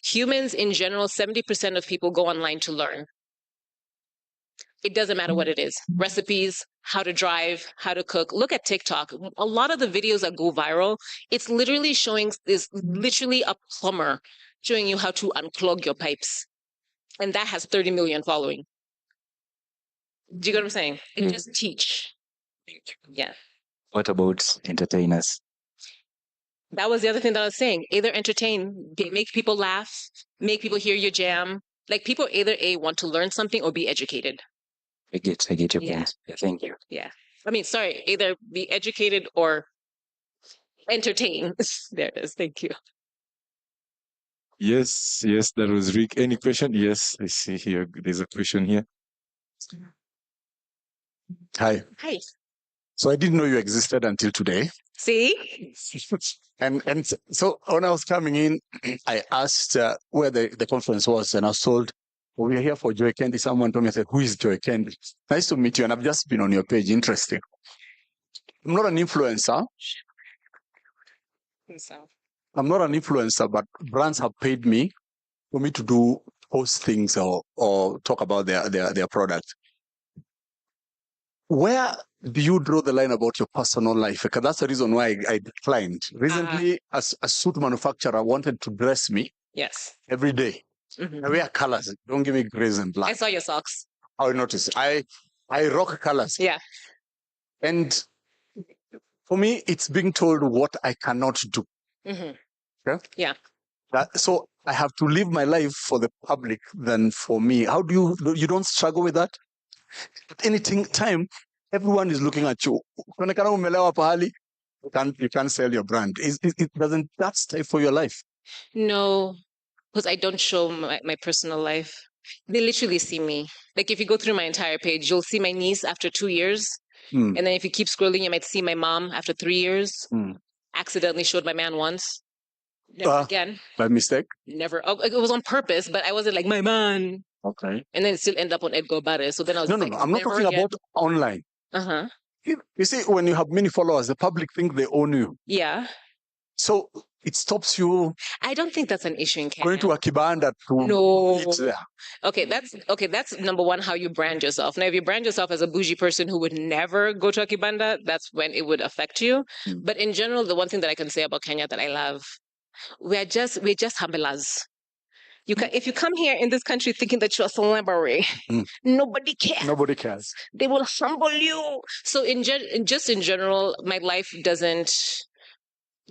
S17: Humans in general, 70% of people go online to learn. It doesn't matter what it is. Recipes, how to drive, how to cook. Look at TikTok. A lot of the videos that go viral, it's literally literally a plumber showing you how to unclog your pipes. And that has 30 million following. Do you get what I'm saying? It just teach. Yeah.
S12: What about entertainers?
S17: That was the other thing that I was saying. Either entertain, make people laugh, make people hear your jam. Like people either A, want to learn something or be educated.
S12: I get your
S17: Yeah.
S12: point. Yeah, thank you.
S17: Yeah. I mean, sorry, either be educated or entertain. There it is. Thank you.
S18: Yes, that was Rick. Any question? Yes, I see here. There's a question here.
S5: Hi.
S17: Hi.
S5: So I didn't know you existed until today.
S17: See?
S5: And so when I was coming in, I asked where the conference was, and I was told, well, we're here for Joy Candy. Someone told me, I said, who is Joy Candy? Nice to meet you. And I've just been on your page. Interesting. I'm not an influencer. I'm not an influencer, but brands have paid me for me to post things or talk about their product. Where do you draw the line about your personal life? Because that's the reason why I declined. Recently, as a suit manufacturer wanted to dress me
S17: Yes.
S5: every day.
S17: Mhm.
S5: I wear colors. Don't give me grays and black.
S17: I saw your socks.
S5: I noticed. I rock colors.
S17: Yeah.
S5: And for me, it's being told what I cannot do.
S17: Hmm.
S5: Okay?
S17: Yeah.
S5: So I have to live my life for the public than for me. How do you don't struggle with that? At any time, everyone is looking at you. Kuonekana umelewa pahali, you can't sell your brand. It doesn't that stay for your life?
S17: No, because I don't show my personal life. They literally see me. Like if you go through my entire page, you'll see my niece after 2 years.
S5: Hmm.
S17: And then if you keep scrolling, you might see my mom after 3 years. Accidentally showed my man once. Never again.
S5: By mistake?
S17: Never. Oh, it was on purpose, but I wasn't like, my man.
S5: Okay.
S17: And then it still ended up on Edgar Barre. So then I was
S5: No,
S17: like,
S5: I'm not
S17: never
S5: talking
S17: again.
S5: about online.
S17: Uh-huh.
S5: You see, when you have many followers, the public think they own you.
S17: Yeah.
S5: So it stops you
S17: I don't think that's an issue in Kenya.
S5: going to a kibanda to
S17: No.
S5: eat there.
S17: Okay, that's number one, how you brand yourself. Now, if you brand yourself as a bougie person who would never go to a kibanda, that's when it would affect you. But in general, the one thing that I can say about Kenya that I love, we're just humblers. If you come here in this country thinking that you're a celebrity, nobody cares.
S5: Nobody cares.
S17: They will humble you. So in general, my life doesn't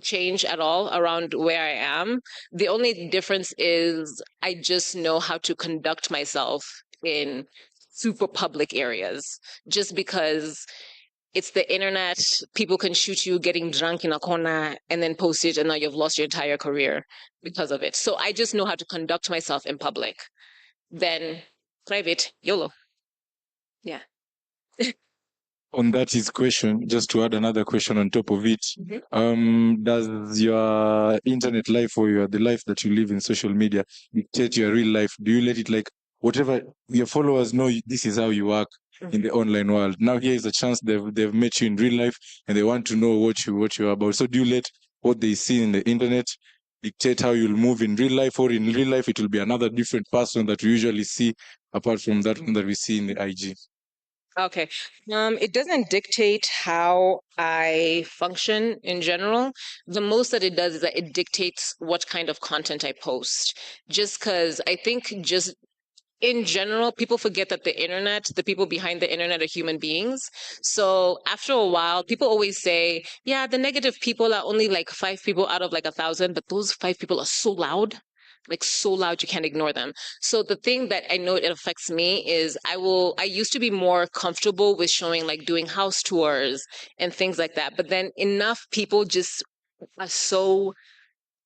S17: change at all around where I am. The only difference is I just know how to conduct myself in super public areas, just because it's the internet. People can shoot you getting drunk in a corner and then post it, and now you've lost your entire career because of it. So I just know how to conduct myself in public. Then private, YOLO. Yeah.
S18: On that is question, just to add another question on top of it. Does your internet life or the life that you live in social media dictate your real life? Do you let it like whatever your followers know, this is how you work in the online world? Now here is a chance they've met you in real life and they want to know what you're about. So do you let what they see in the internet dictate how you'll move in real life, or in real life it will be another different person that we usually see apart from that one that we see in the IG?
S17: Okay. It doesn't dictate how I function in general. The most that it does is that it dictates what kind of content I post. Just because I think just in general, people forget that the people behind the internet are human beings. So after a while, people always say, yeah, the negative people are only like 5 people out of like 1,000, but those 5 people are so loud. Like so loud you can't ignore them. So the thing that I know it affects me is I used to be more comfortable with showing like doing house tours and things like that. But then enough people just are so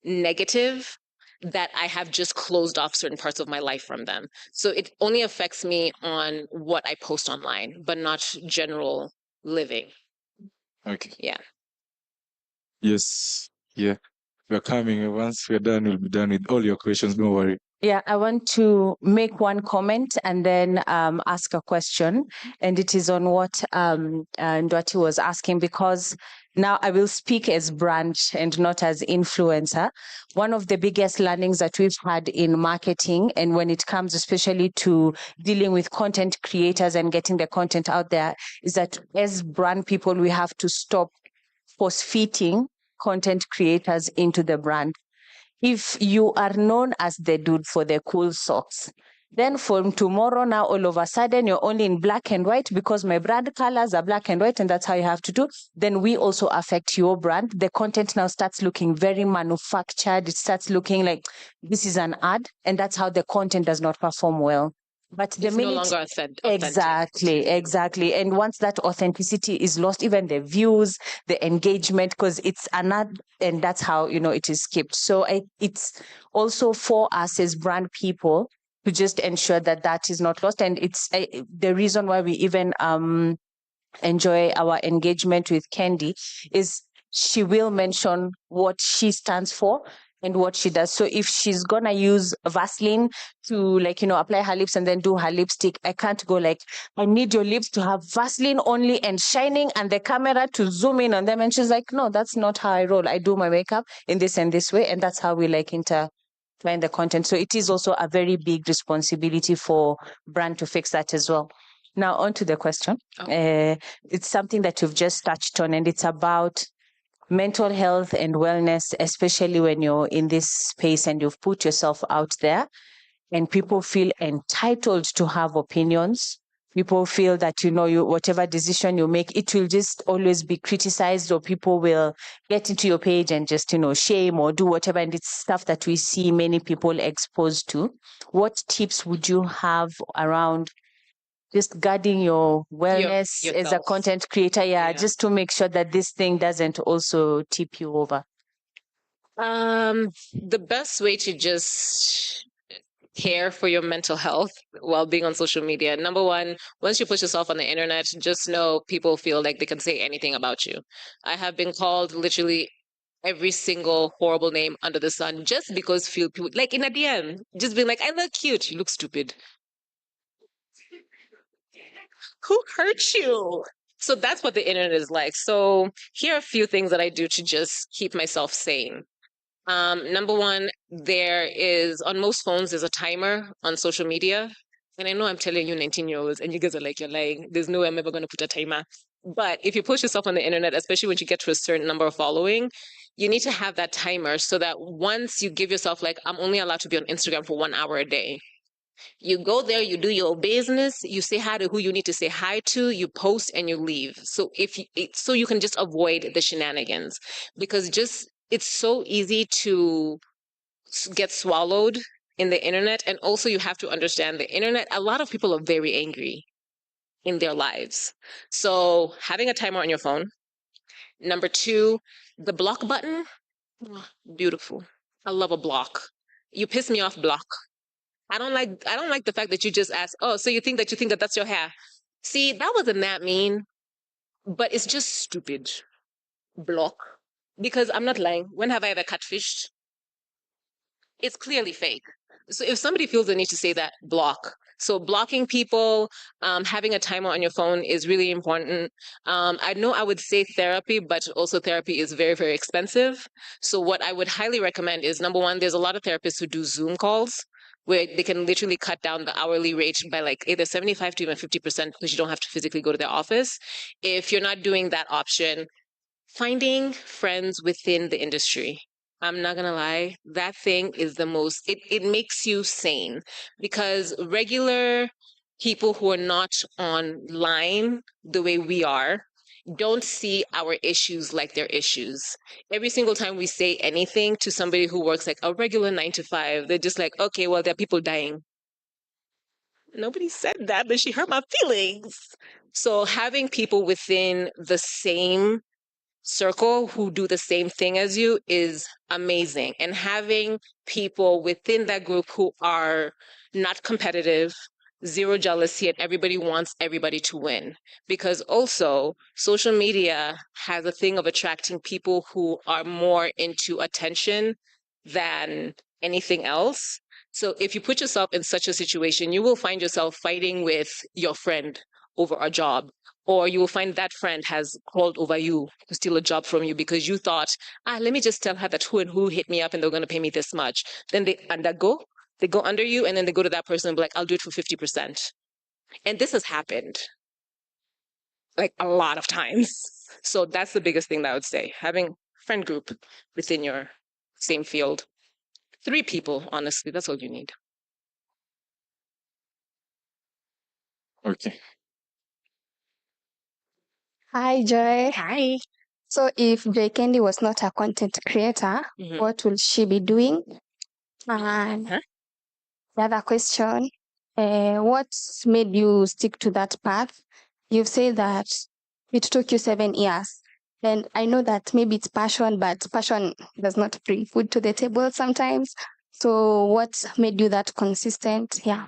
S17: negative that I have just closed off certain parts of my life from them. So it only affects me on what I post online, but not general living.
S18: Okay.
S17: Yeah.
S18: Yes. Yeah. We're coming. Once we're done, we'll be done with all your questions. Don't worry.
S2: Yeah, I want to make one comment and then ask a question. And it is on what Ndwati was asking, because now I will speak as brand and not as influencer. One of the biggest learnings that we've had in marketing, and when it comes especially to dealing with content creators and getting the content out there, is that as brand people, we have to stop force-feeding content creators into the brand. If you are known as the dude for the cool socks,
S16: Then from tomorrow, now all of a sudden you're only in black and white because my brand colors are black and white, and that's how you have to do. Then we also affect your brand. The content now starts looking very manufactured. It starts looking like this is an ad, and that's how the content does not perform well. But the
S17: It's
S16: minute
S17: no longer authentic.
S16: exactly, and once that authenticity is lost, even the views, the engagement, because it's an ad, and that's how it is skipped. So it's also for us as brand people to just ensure that that is not lost. And it's the reason why we even enjoy our engagement with Candy is she will mention what she stands for and what she does. So if she's gonna use Vaseline to apply her lips and then do her lipstick, I can't go like, I need your lips to have Vaseline only and shining and the camera to zoom in on them. And she's like, no, that's not how I roll. I do my makeup in this and this way. And that's how we intertwine the content. So it is also a very big responsibility for brand to fix that as well. Now, on to the question. It's something that you've just touched on, and it's about mental health and wellness, especially when you're in this space and you've put yourself out there, and people feel entitled to have opinions. People feel that, you whatever decision you make, it will just always be criticized, or people will get into your page and just, shame or do whatever. And it's stuff that we see many people exposed to. What tips would you have around just guarding your wellness as a content creator, just to make sure that this thing doesn't also tip you over?
S17: The best way to just care for your mental health while being on social media, number one, once you put yourself on the internet, just know people feel like they can say anything about you. I have been called literally every single horrible name under the sun just because few people, like in a DM, just being like, I look cute, you look stupid. Who hurt you? So that's what the internet is like. So here are a few things that I do to just keep myself sane. Number one, there is on most phones, there's a timer on social media. And I know I'm telling you 19-year-olds and you guys are like, you're lying. There's no way I'm ever going to put a timer. But if you push yourself on the internet, especially when you get to a certain number of following, you need to have that timer so that once you give yourself like, I'm only allowed to be on Instagram for 1 hour a day. You go there, you do your business, you say hi to who you need to say hi to, you post and you leave. So so you can just avoid the shenanigans, because it's so easy to get swallowed in the internet. And also you have to understand the internet, a lot of people are very angry in their lives. So having a timer on your phone. Number two, the block button. Beautiful. I love a block. You piss me off, block. I don't like the fact that you just ask, oh, so you think that that's your hair. See, that wasn't that mean, but it's just stupid. Block. Because I'm not lying. When have I ever catfished? It's clearly fake. So if somebody feels the need to say that, block. So blocking people, having a timer on your phone is really important. I know I would say therapy, but also therapy is very, very expensive. So what I would highly recommend is, number one, there's a lot of therapists who do Zoom calls where they can literally cut down the hourly rate by like either 75 to even 50% because you don't have to physically go to their office. If you're not doing that option, finding friends within the industry. I'm not gonna lie, that thing is the most, it makes you sane, because regular people who are not online the way we are don't see our issues like their issues. Every single time we say anything to somebody who works like a regular 9 to 5, they're just like, okay, well, there are people dying. Nobody said that, but she hurt my feelings. So having people within the same circle who do the same thing as you is amazing. And having people within that group who are not competitive, zero jealousy, and everybody wants everybody to win. Because also, social media has a thing of attracting people who are more into attention than anything else. So if you put yourself in such a situation, you will find yourself fighting with your friend over a job, or you will find that friend has called over you to steal a job from you because you thought, let me just tell her that who and who hit me up and they're going to pay me this much. Then they go under you, and then they go to that person and be like, I'll do it for 50%. And this has happened like a lot of times. So that's the biggest thing that I would say, having friend group within your same field. 3 people, honestly, that's all you need.
S18: Okay.
S20: Hi, Joy.
S15: Hi.
S20: So, if Joy Candy was not a content creator,
S15: Mhm.
S20: what will she be doing? And the other question, what made you stick to that path? You've said that it took you 7 years. And I know that maybe it's passion, but passion does not bring food to the table sometimes. So, what made you that consistent? Yeah.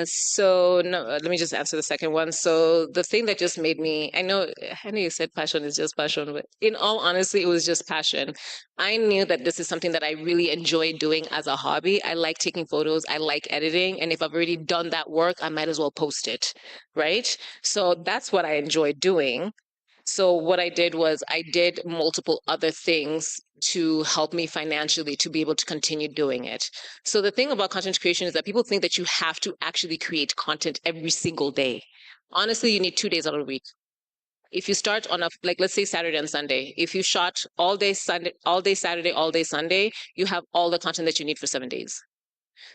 S17: So no, let me just answer the second one. So the thing that just made me, I know you said passion is just passion, but in all honesty, it was just passion. I knew that this is something that I really enjoy doing as a hobby. I like taking photos, I like editing, and if I've already done that work, I might as well post it, right? So that's what I enjoy doing. So what I did was I did multiple other things to help me financially to be able to continue doing it. So the thing about content creation is that people think that you have to actually create content every single day. Honestly, you need 2 days out of the week. If you start on a, like, let's say Saturday and Sunday, if you shot all day Sunday, all day Saturday, all day Sunday, you have all the content that you need for 7 days.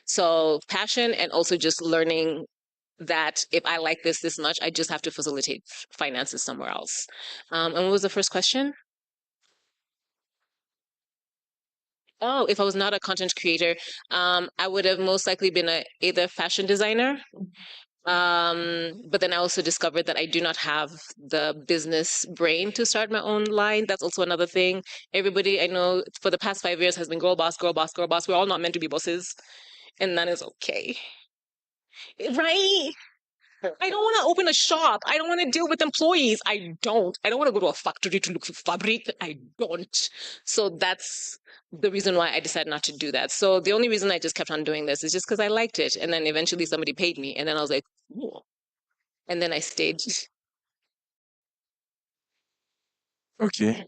S17: So passion, and also just learning that if I like this much, I just have to facilitate finances somewhere else. And what was the first question? Oh, if I was not a content creator, I would have most likely been either fashion designer. But then I also discovered that I do not have the business brain to start my own line. That's also another thing. Everybody I know for the past 5 years has been girl boss, girl boss, girl boss. We're all not meant to be bosses, and that is okay. Right? I don't want to open a shop. I don't want to deal with employees. I don't want to go to a factory to look for fabric. I don't. So that's the reason why I decided not to do that. So the only reason I just kept on doing this is just because I liked it. And then eventually somebody paid me. And then I was like, ooh. And then I stayed.
S18: Okay.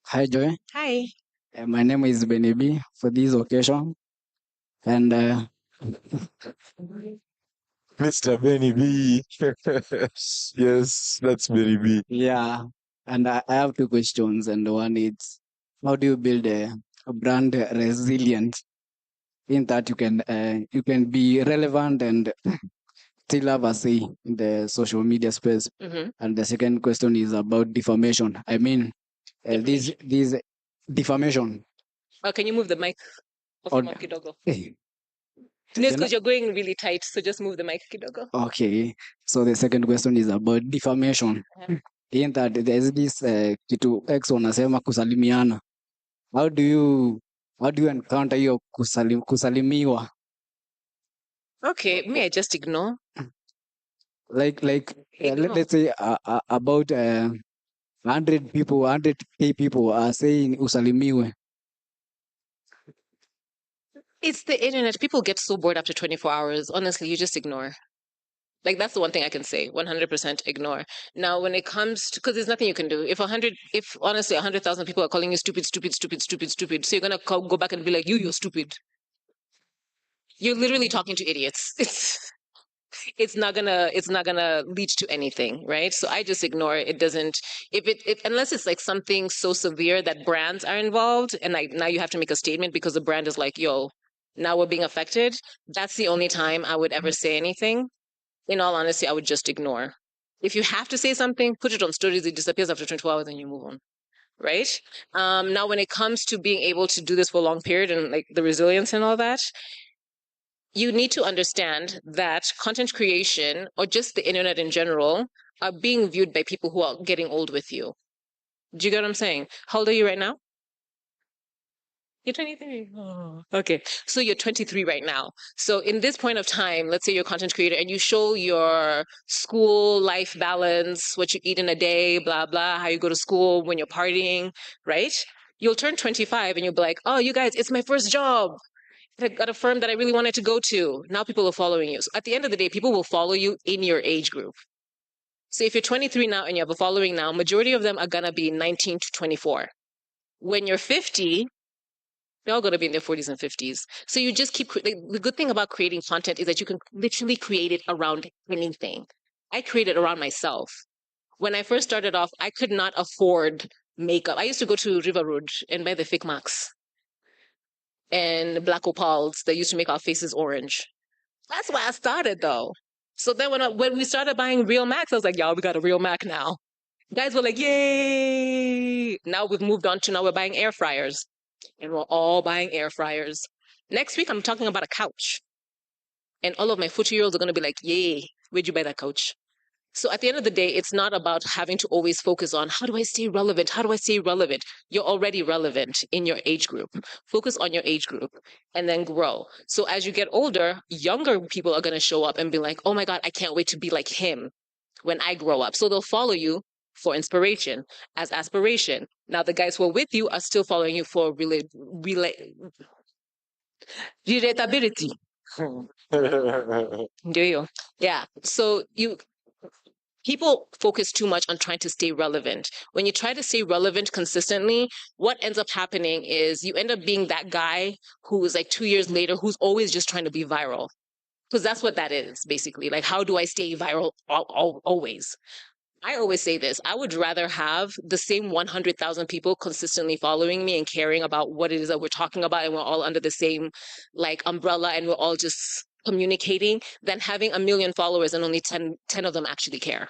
S10: Hi, Joy.
S17: Hi.
S10: My name is Benny B for this occasion. And
S18: Mr. Benny B. Yes, that's Benny B.
S10: yeah, and I have two questions. And one is, how do you build a brand resilient in that you can be relevant and still have a say in the social media space?
S17: Mhm.
S10: And the second question is about defamation. I mean, this defamation.
S17: Oh, can you move the mic off
S10: Or,
S17: Mom Kidogo?
S10: hey,
S17: Yes,
S10: you know-
S17: because you're going really tight. So just move the mic, Kidogo.
S10: okay, so the second question is about defamation. In that there's this kitu X wanasema kusalimiana. How do you encounter hiyo kusalimiwa?
S17: Okay, me, I just ignore.
S10: Like
S17: Ignore.
S10: let's say about 100 people, 100K people are saying usalimiwe.
S17: It's the internet. People get so bored after 24 hours. Honestly, you just ignore. Like, that's the one thing I can say. 100% ignore. Now, when it comes to, because there's nothing you can do. If honestly 100,000 people are calling you stupid, stupid, stupid, stupid, stupid, so you're gonna go back and be like, you're stupid. You're literally talking to idiots. It's not gonna lead to anything, right? So I just ignore it. It doesn't, if unless it's like something so severe that brands are involved, and like now you have to make a statement because the brand is like, yo, now we're being affected. That's the only time I would ever say anything. In all honesty, I would just ignore. If you have to say something, put it on stories. It disappears after 24 hours and you move on, right? Now, when it comes to being able to do this for a long period and like the resilience and all that, you need to understand that content creation or just the internet in general are being viewed by people who are getting old with you. Do you get what I'm saying? How old are you right now? You're 23. Oh, okay. So you're 23 right now. So in this point of time, let's say you're a content creator and you show your school life balance, what you eat in a day, blah, blah, how you go to school, when you're partying, right? You'll turn 25 and you'll be like, oh, you guys, it's my first job. I got a firm that I really wanted to go to. Now people are following you. So at the end of the day, people will follow you in your age group. So if you're 23 now and you have a following now, majority of them are going to be 19 to 24. When you're 50, they're all going to be in their 40s and 50s. So you just keep, the good thing about creating content is that you can literally create it around anything. I created around myself. When I first started off, I could not afford makeup. I used to go to River Road and buy the fake marks and black opals that used to make our faces orange. That's why I started though. So then when we started buying real Macs, I was like, y'all, we got a real Mac now. Guys were like, yay! Now we've moved on to now we're buying air fryers. And we're all buying air fryers. Next week, I'm talking about a couch. And all of my 40-year-olds are going to be like, yay, where'd you buy that couch? So at the end of the day, it's not about having to always focus on how do I stay relevant? How do I stay relevant? You're already relevant in your age group. Focus on your age group and then grow. So as you get older, younger people are going to show up and be like, oh my God, I can't wait to be like him when I grow up. So they'll follow you for inspiration as aspiration. Now the guys who are with you are still following you for relatability. Do you? Yeah. So people focus too much on trying to stay relevant. When you try to stay relevant consistently, what ends up happening is you end up being that guy who is like 2 years later, who's always just trying to be viral. Because that's what that is, basically. Like, how do I stay viral always? I always say this. I would rather have the same 100,000 people consistently following me and caring about what it is that we're talking about, and we're all under the same like umbrella and we're all just communicating, than having 1 million followers and only 10 of them actually care.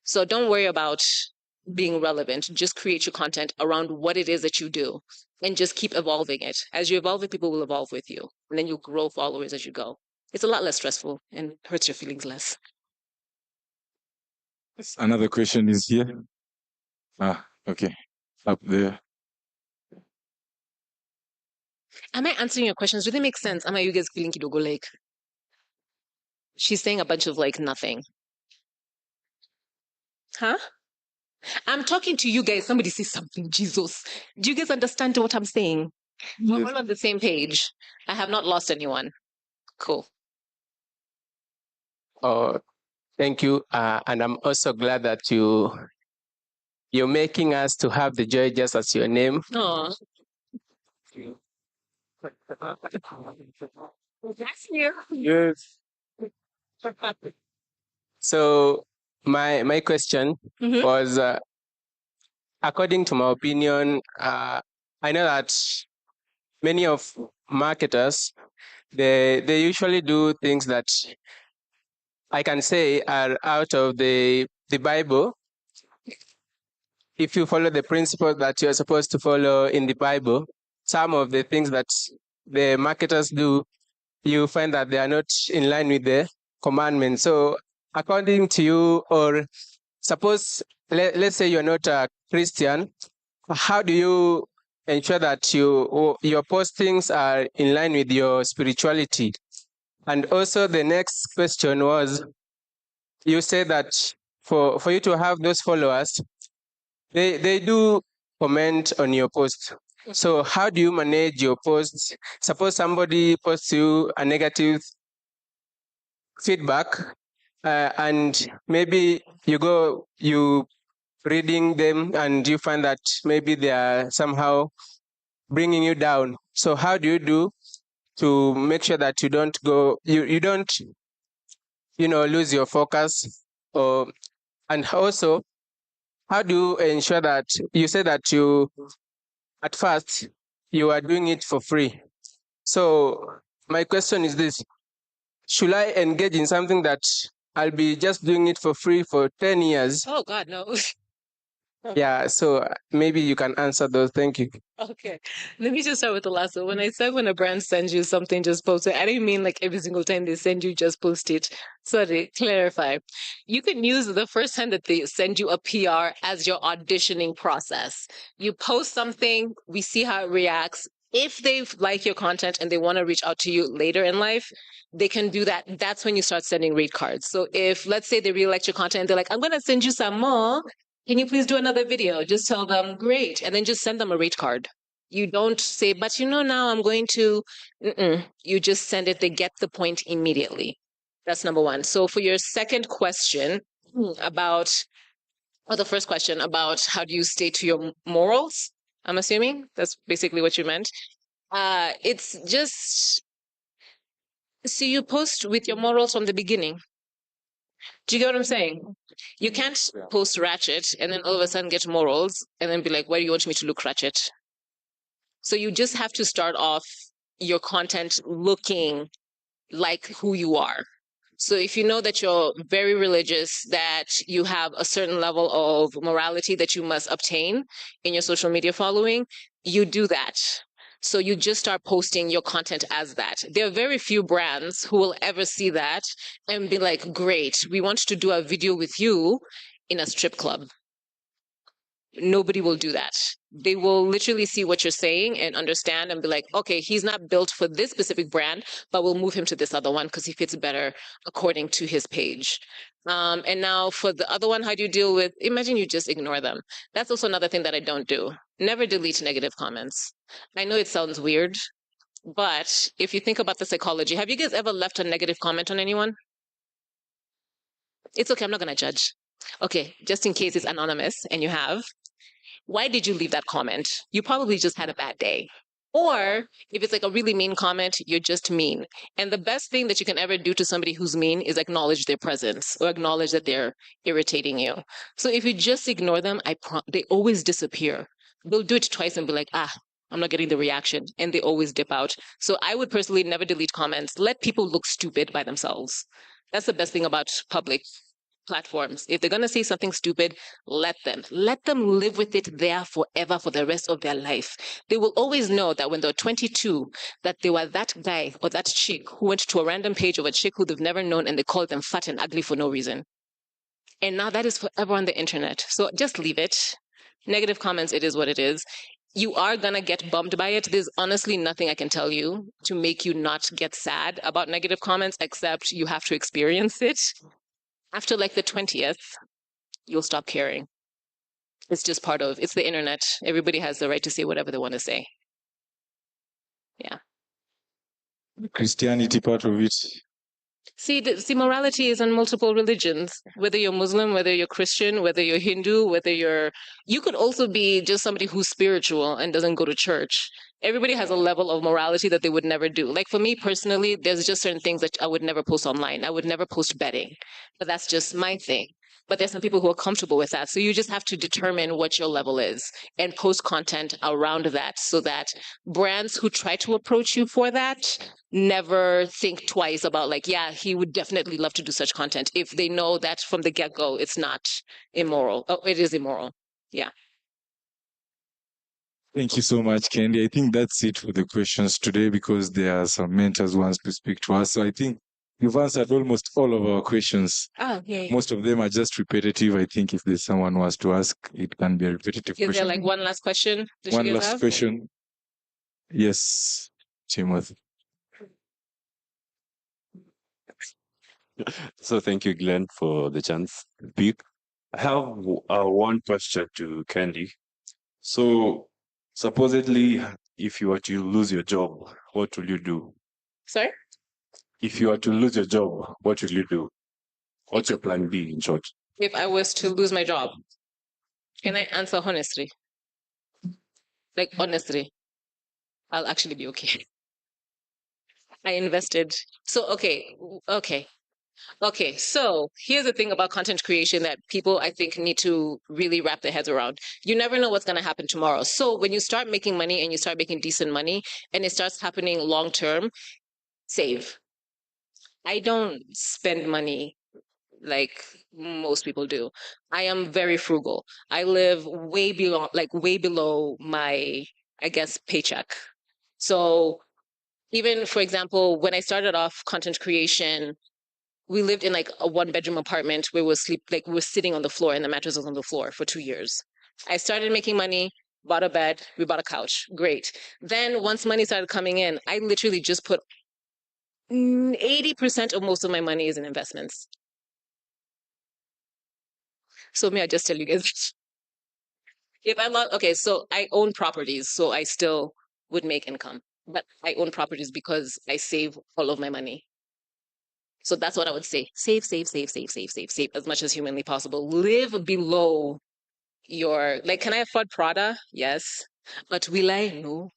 S17: So don't worry about being relevant. Just create your content around what it is that you do and just keep evolving it. As you evolve it, people will evolve with you. And then you'll grow followers as you go. It's a lot less stressful and hurts your feelings less.
S18: Another question is here. Okay. Up there.
S17: Am I answering your questions? Do they make sense? Am I you guys feeling kidogo like? She's saying a bunch of like nothing. Huh? I'm talking to you guys. Somebody say something, Jesus. Do you guys understand what I'm saying? We're all on the same page. I have not lost anyone. Cool.
S21: Oh, thank you. And I'm also glad that you're making us to have the joy just as your name.
S17: Aw. That's you.
S21: Yes. So my question was, according to my opinion, I know that many of marketers they usually do things that I can say are out of the Bible. If you follow the principles that you're supposed to follow in the Bible, some of the things that the marketers do, you find that they are not in line with the commandments. So according to you, or suppose, let's say you're not a Christian, how do you ensure that your postings are in line with your spirituality? And also the next question was, you said that for you to have those followers, they do comment on your post. So how do you manage your posts? Suppose somebody posts you a negative feedback, and maybe you reading them and you find that maybe they are somehow bringing you down. So how do you do to make sure that you don't lose your focus? And also, how do you ensure that you say that at first you are doing it for free? So my question is this: should I engage in something that I'll be just doing it for free for 10 years?
S17: Oh God, no.
S21: Yeah, so maybe you can answer those. Thank you.
S17: Okay, let me just start with the last one. When I said when a brand sends you something, just post it, I didn't mean like every single time they send you, just post it. Sorry, clarify. You can use the first time that they send you a PR as your auditioning process. You post something, we see how it reacts. If they like your content and they want to reach out to you later in life, they can do that. That's when you start sending rate cards. So if, let's say, they really liked your content and they're like, I'm going to send you some more. Can you please do another video? Just tell them, great. And then just send them a rate card. You don't say, but now I'm going to, you just send it. They get the point immediately. That's number one. So for your second question about, or the first question about how do you stay to your morals? I'm assuming that's basically what you meant. It's just, so you post with your morals from the beginning. Do you get what I'm saying? You can't post ratchet and then all of a sudden get morals and then be like, why do you want me to look ratchet? So you just have to start off your content looking like who you are. So if you know that you're very religious, that you have a certain level of morality that you must obtain in your social media following, you do that. So you just start posting your content as that. There are very few brands who will ever see that and be like, great, we want to do a video with you in a strip club. Nobody will do that. They will literally see what you're saying and understand and be like, okay, he's not built for this specific brand, but we'll move him to this other one because he fits better according to his page. And now for the other one, how do you deal with, imagine you just ignore them. That's also another thing that I don't do. Never delete negative comments. I know it sounds weird, but if you think about the psychology, have you guys ever left a negative comment on anyone? It's okay, I'm not going to judge. Okay, just in case it's anonymous and you have. Why did you leave that comment? You probably just had a bad day. Or if it's like a really mean comment, you're just mean. And the best thing that you can ever do to somebody who's mean is acknowledge their presence or acknowledge that they're irritating you. So if you just ignore them, they always disappear. They'll do it twice and be like, I'm not getting the reaction. And they always dip out. So I would personally never delete comments. Let people look stupid by themselves. That's the best thing about public platforms. If they're going to say something stupid, let them live with it there forever for the rest of their life. They will always know that when they're 22, that they were that guy or that chick who went to a random page of a chick who they've never known and they called them fat and ugly for no reason. And now that is forever on the internet. So just leave it. Negative comments, it is what it is. You are going to get bummed by it. There's honestly nothing I can tell you to make you not get sad about negative comments, except you have to experience it. After like the 20th, you'll stop caring. It's just it's the internet. Everybody has the right to say whatever they want to say. Yeah.
S18: Christianity part of it.
S17: See, morality is in multiple religions. Whether you're Muslim, whether you're Christian, whether you're Hindu, you could also be just somebody who's spiritual and doesn't go to church. Everybody has a level of morality that they would never do. Like for me personally, there's just certain things that I would never post online. I would never post betting, but that's just my thing. But there's some people who are comfortable with that. So you just have to determine what your level is and post content around that so that brands who try to approach you for that never think twice about like, yeah, he would definitely love to do such content if they know that from the get-go it's not immoral. Oh, it is immoral. Yeah.
S18: Thank you so much, Candy. I think that's it for the questions today because there are some mentors who wants to speak to us. So I think you've answered almost all of our questions.
S17: Oh, yeah.
S18: Most of them are just repetitive. I think if there's someone who wants to ask, it can be a repetitive
S17: Is
S18: question.
S17: there like one last question?
S18: One last question. Yes, Timothy.
S11: So thank you, Glenn, for the chance to speak. I have one question to Candy. So supposedly, if you were to lose your job, what will you do?
S17: Sorry?
S11: If you were to lose your job, what will you do? What's your plan B, in short?
S17: If I was to lose my job, can I answer honestly? Like honestly, I'll actually be okay. I invested. So okay. So here's the thing about content creation that people I think need to really wrap their heads around. You never know what's going to happen tomorrow. So when you start making money and you start making decent money and it starts happening long term, save. I don't spend money like most people do. I am very frugal. I live way below my, I guess, paycheck. So even for example, when I started off content creation, we lived in like a 1-bedroom apartment where we were sitting on the floor and the mattress was on the floor for 2 years. I started making money, bought a bed, we bought a couch. Great. Then once money started coming in, I literally just put 80% of most of my money is in investments. So may I just tell you guys, so I own properties, so I still would make income, but I own properties because I save all of my money. So that's what I would say. Save as much as humanly possible. Live below your, like, can I afford Prada? Yes. But will I? No.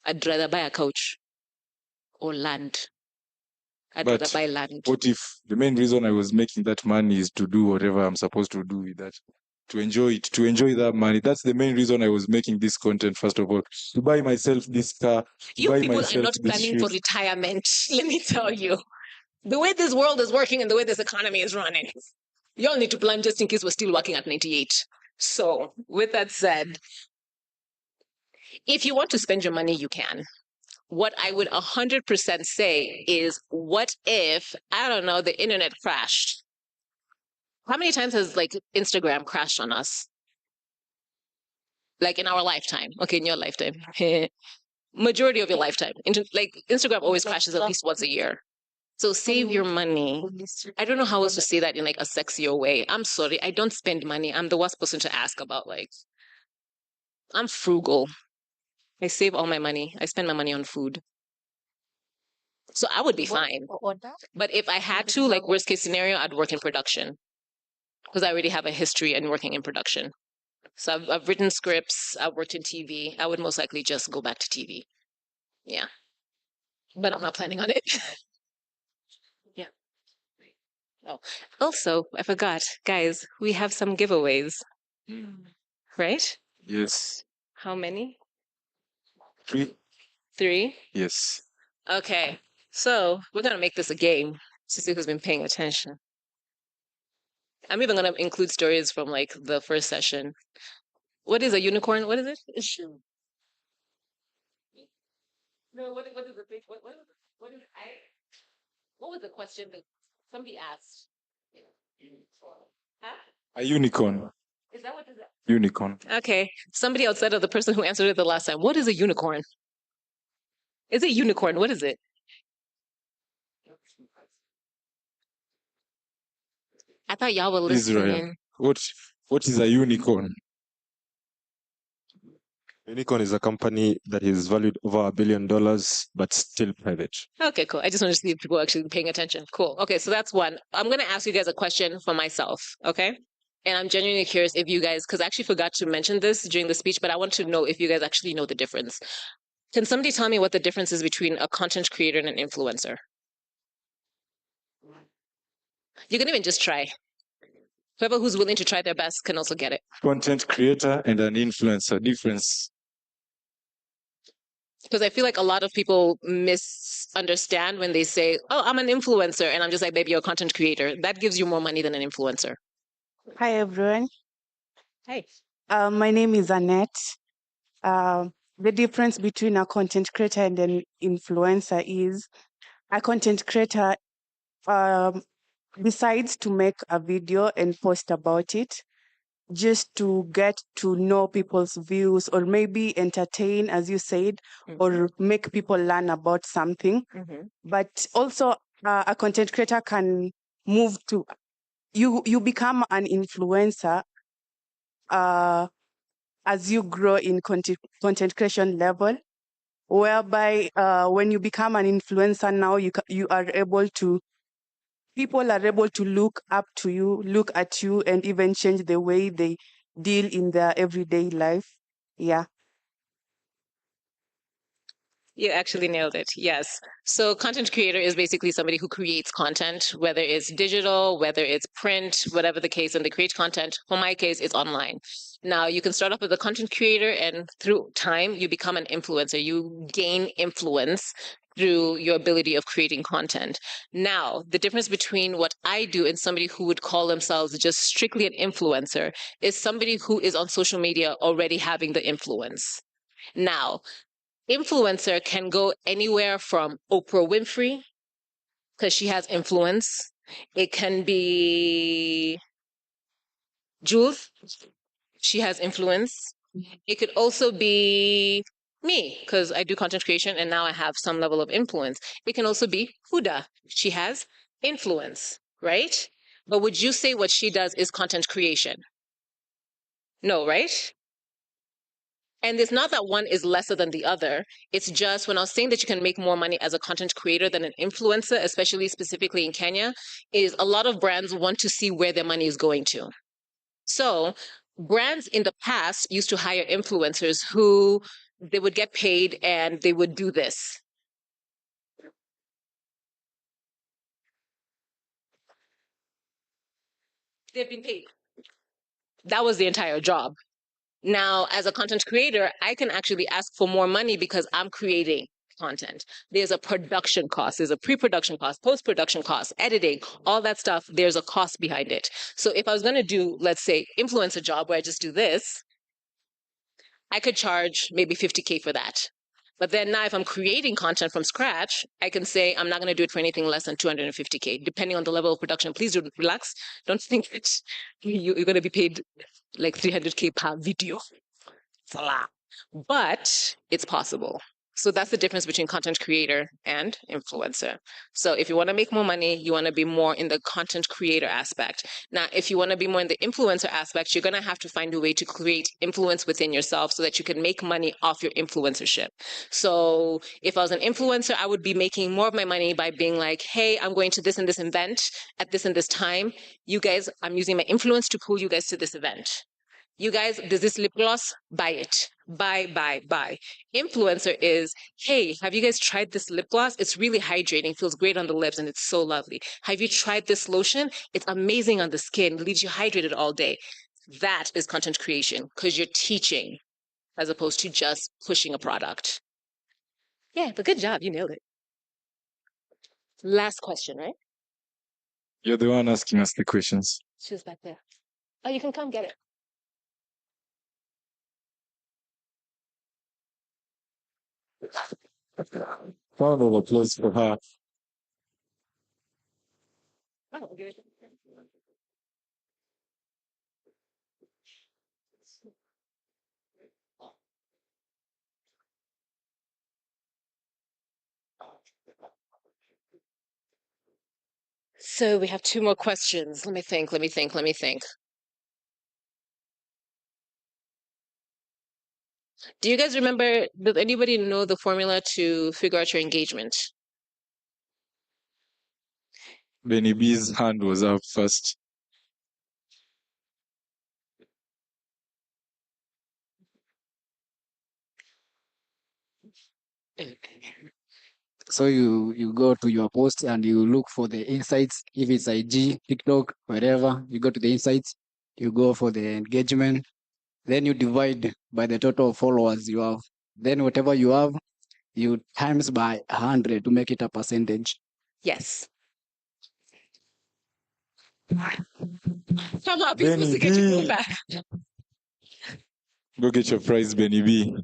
S17: I'd rather buy a couch or land. I'd rather buy land.
S18: What if the main reason I was making that money is to do whatever I'm supposed to do with that? to enjoy it, to enjoy that money. That's the main reason I was making this content, first of all. To buy myself this car, to
S17: You
S18: buy
S17: people are
S18: myself
S17: not
S18: this
S17: planning for
S18: shoes.
S17: retirement. Let me tell you. The way this world is working and the way this economy is running, you all need to plan just in case we're still working at 98. So, with that said, if you want to spend your money, you can. What I would 100% say is, what if, I don't know, the internet crashed? How many times has like Instagram crashed on us? Like in our lifetime. Okay, in your lifetime. Majority of your lifetime. Like Instagram always crashes at least once a year. So save your money. I don't know how else to say that in like a sexier way. I'm sorry, I don't spend money. I'm the worst person to ask about. Like, I'm frugal. I save all my money. I spend my money on food. So I would be fine. But if I had to, like worst case scenario, I'd work in production because I already have a history in working in production. So I've written scripts. I've worked in TV. I would most likely just go back to TV. Yeah. But I'm not planning on it. Yeah. Oh, also, I forgot, guys, we have some giveaways, right?
S18: Yes.
S17: How many?
S18: 3.
S17: 3?
S18: Yes.
S17: Okay. So we're going to make this a game to see who's been paying attention. I'm even going to include stories from like the first session. What is a unicorn? What is it? No, what is the big, what is, what was the question that somebody asked? Huh?
S18: A unicorn.
S17: Is that what is that?
S18: Unicorn.
S17: Okay. Somebody outside of the person who answered it the last time. What is a unicorn? Is it unicorn? What is it? I thought y'all were listening.
S18: Israel. What is a unicorn?
S9: Unicorn is a company that is valued over $1 billion, but still private.
S17: Okay, cool. I just want to see if people are actually paying attention. Cool. Okay, so that's one. I'm going to ask you guys a question for myself, okay? And I'm genuinely curious if you guys, because I actually forgot to mention this during the speech, but I want to know if you guys actually know the difference. Can somebody tell me what the difference is between a content creator and an influencer? You can even just try. Whoever who's willing to try their best can also get it.
S18: Content creator and an influencer. Difference.
S17: Because I feel like a lot of people misunderstand when they say, oh, I'm an influencer. And I'm just like, baby, you're a content creator. That gives you more money than an influencer.
S8: Hi, everyone.
S17: Hi.
S8: My name is Annette. The difference between a content creator and an influencer is a content creator decides to make a video and post about it just to get to know people's views or maybe entertain, as you said, or make people learn about something. But also, a content creator can move to you become an influencer as you grow in content creation level, whereby when you become an influencer now, you are able to, people are able to look up to you, look at you, and even change the way they deal in their everyday life. Yeah.
S17: You actually nailed it. Yes. So content creator is basically somebody who creates content, whether it's digital, whether it's print, whatever the case, and they create content. For my case, it's online. Now you can start off as a content creator and through time you become an influencer. You gain influence through your ability of creating content. Now, the difference between what I do and somebody who would call themselves just strictly an influencer is somebody who is on social media already having the influence. Now, influencer can go anywhere from Oprah Winfrey, because she has influence. It can be Jules, she has influence. It could also be me, because I do content creation and now I have some level of influence. It can also be Huda, she has influence, right? But would you say what she does is content creation? No, right? And it's not that one is lesser than the other. It's just when I was saying that you can make more money as a content creator than an influencer, especially specifically in Kenya, is a lot of brands want to see where their money is going to. So brands in the past used to hire influencers who they would get paid and they would do this. They've been paid. That was the entire job. Now, as a content creator, I can actually ask for more money because I'm creating content. There's a production cost, there's a pre-production cost, post-production cost, editing, all that stuff. There's a cost behind it. So if I was going to do, let's say, influencer job where I just do this, I could charge maybe 50K for that. But then now if I'm creating content from scratch, I can say I'm not going to do it for anything less than 250K, depending on the level of production. Please do relax. Don't think that you're going to be paid like 300K per video. It's a lot. But it's possible. So that's the difference between content creator and influencer. So if you want to make more money, you want to be more in the content creator aspect. Now, if you want to be more in the influencer aspect, you're going to have to find a way to create influence within yourself so that you can make money off your influencership. So if I was an influencer, I would be making more of my money by being like, hey, I'm going to this and this event at this and this time. You guys, I'm using my influence to pull you guys to this event. You guys, there's this lip gloss, buy it. Buy. Influencer is, hey, have you guys tried this lip gloss? It's really hydrating, feels great on the lips, and it's so lovely. Have you tried this lotion? It's amazing on the skin, leaves you hydrated all day. That is content creation because you're teaching as opposed to just pushing a product. Yeah, but good job. You nailed it. Last question, right?
S18: You're the one asking us the questions.
S17: She was back there. Oh, you can come get it.
S18: Round of applause for her.
S17: Oh, good. So we have two more questions. Let me think. Do you guys remember, does anybody know the formula to figure out your engagement?
S18: Benny B's hand was up first.
S10: So you go to your post and you look for the insights. If it's IG, TikTok, wherever, you go to the insights, you go for the engagement, then you divide by the total followers you have. Then whatever you have, you times by 100 to make it a percentage.
S17: Yes. Come on,
S18: Benny
S17: people, get your
S18: B.
S17: back.
S18: Go get your prize, Benny B.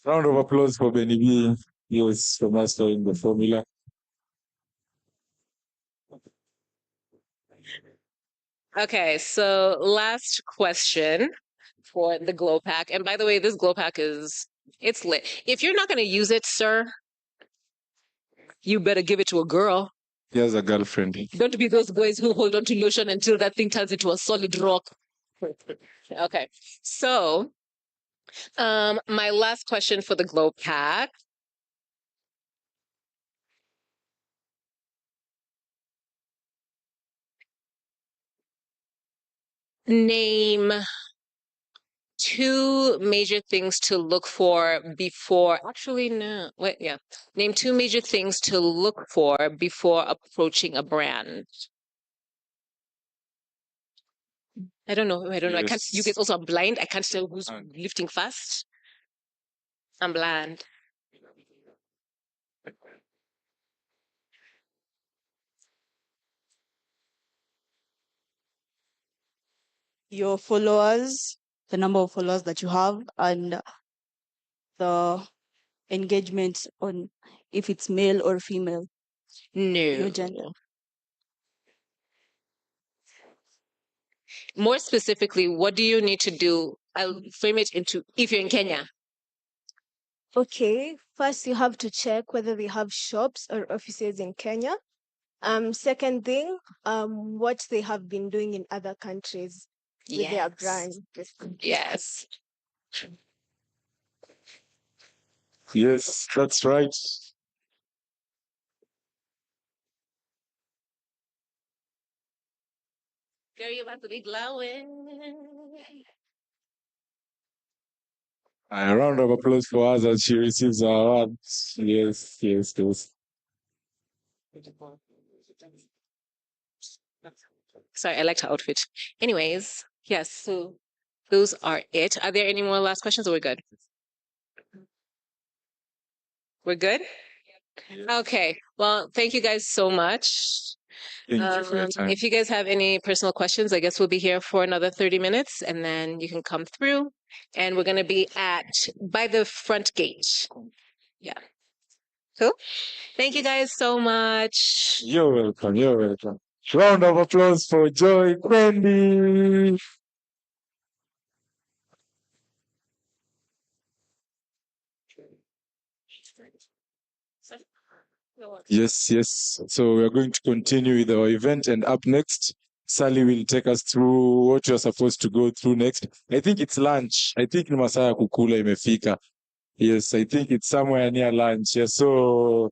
S18: Round of applause for Benny B. He was the master in the formula.
S17: Okay, so last question for the glow pack. And by the way, this glow pack it's lit. If you're not going to use it, sir, you better give it to a girl.
S18: He has a girlfriend.
S17: Don't be those boys who hold on to lotion until that thing turns into a solid rock. Okay, so my last question for the glow pack. Name two major things to look for before, actually, no, wait, yeah. Name two major things to look for before approaching a brand. I don't know. I can't, you guys also are blind. I can't tell who's lifting fast. I'm blind.
S13: Your followers, the number of followers that you have, and the engagement on if it's male or female.
S17: No.
S13: Your gender.
S17: More specifically, what do you need to do? I'll frame it into if you're in Kenya.
S7: Okay, first you have to check whether they have shops or offices in Kenya. Second thing, what they have been doing in other countries with their brand.
S17: Yes.
S18: Yes, that's right.
S17: Girl, you're about to be glowing.
S18: A round of applause for us as she receives her awards. Yes, yes, yes.
S17: Sorry, I liked her outfit. Anyways, yes, so those are it. Are there any more last questions or we're good? We're good? Okay. Well, thank you guys so much.
S18: Thank you for your time.
S17: If you guys have any personal questions, I guess we'll be here for another 30 minutes and then you can come through. And we're going to be by the front gate. Yeah. Cool. Thank you guys so much.
S18: You're welcome. You're welcome. Round of applause for Joy Candy. Yes, yes. So we are going to continue with our event, and up next, Sally will take us through what you're supposed to go through next. I think it's lunch. I think ni masaa ya kukula imefika. Yes, I think it's somewhere near lunch. Yes, so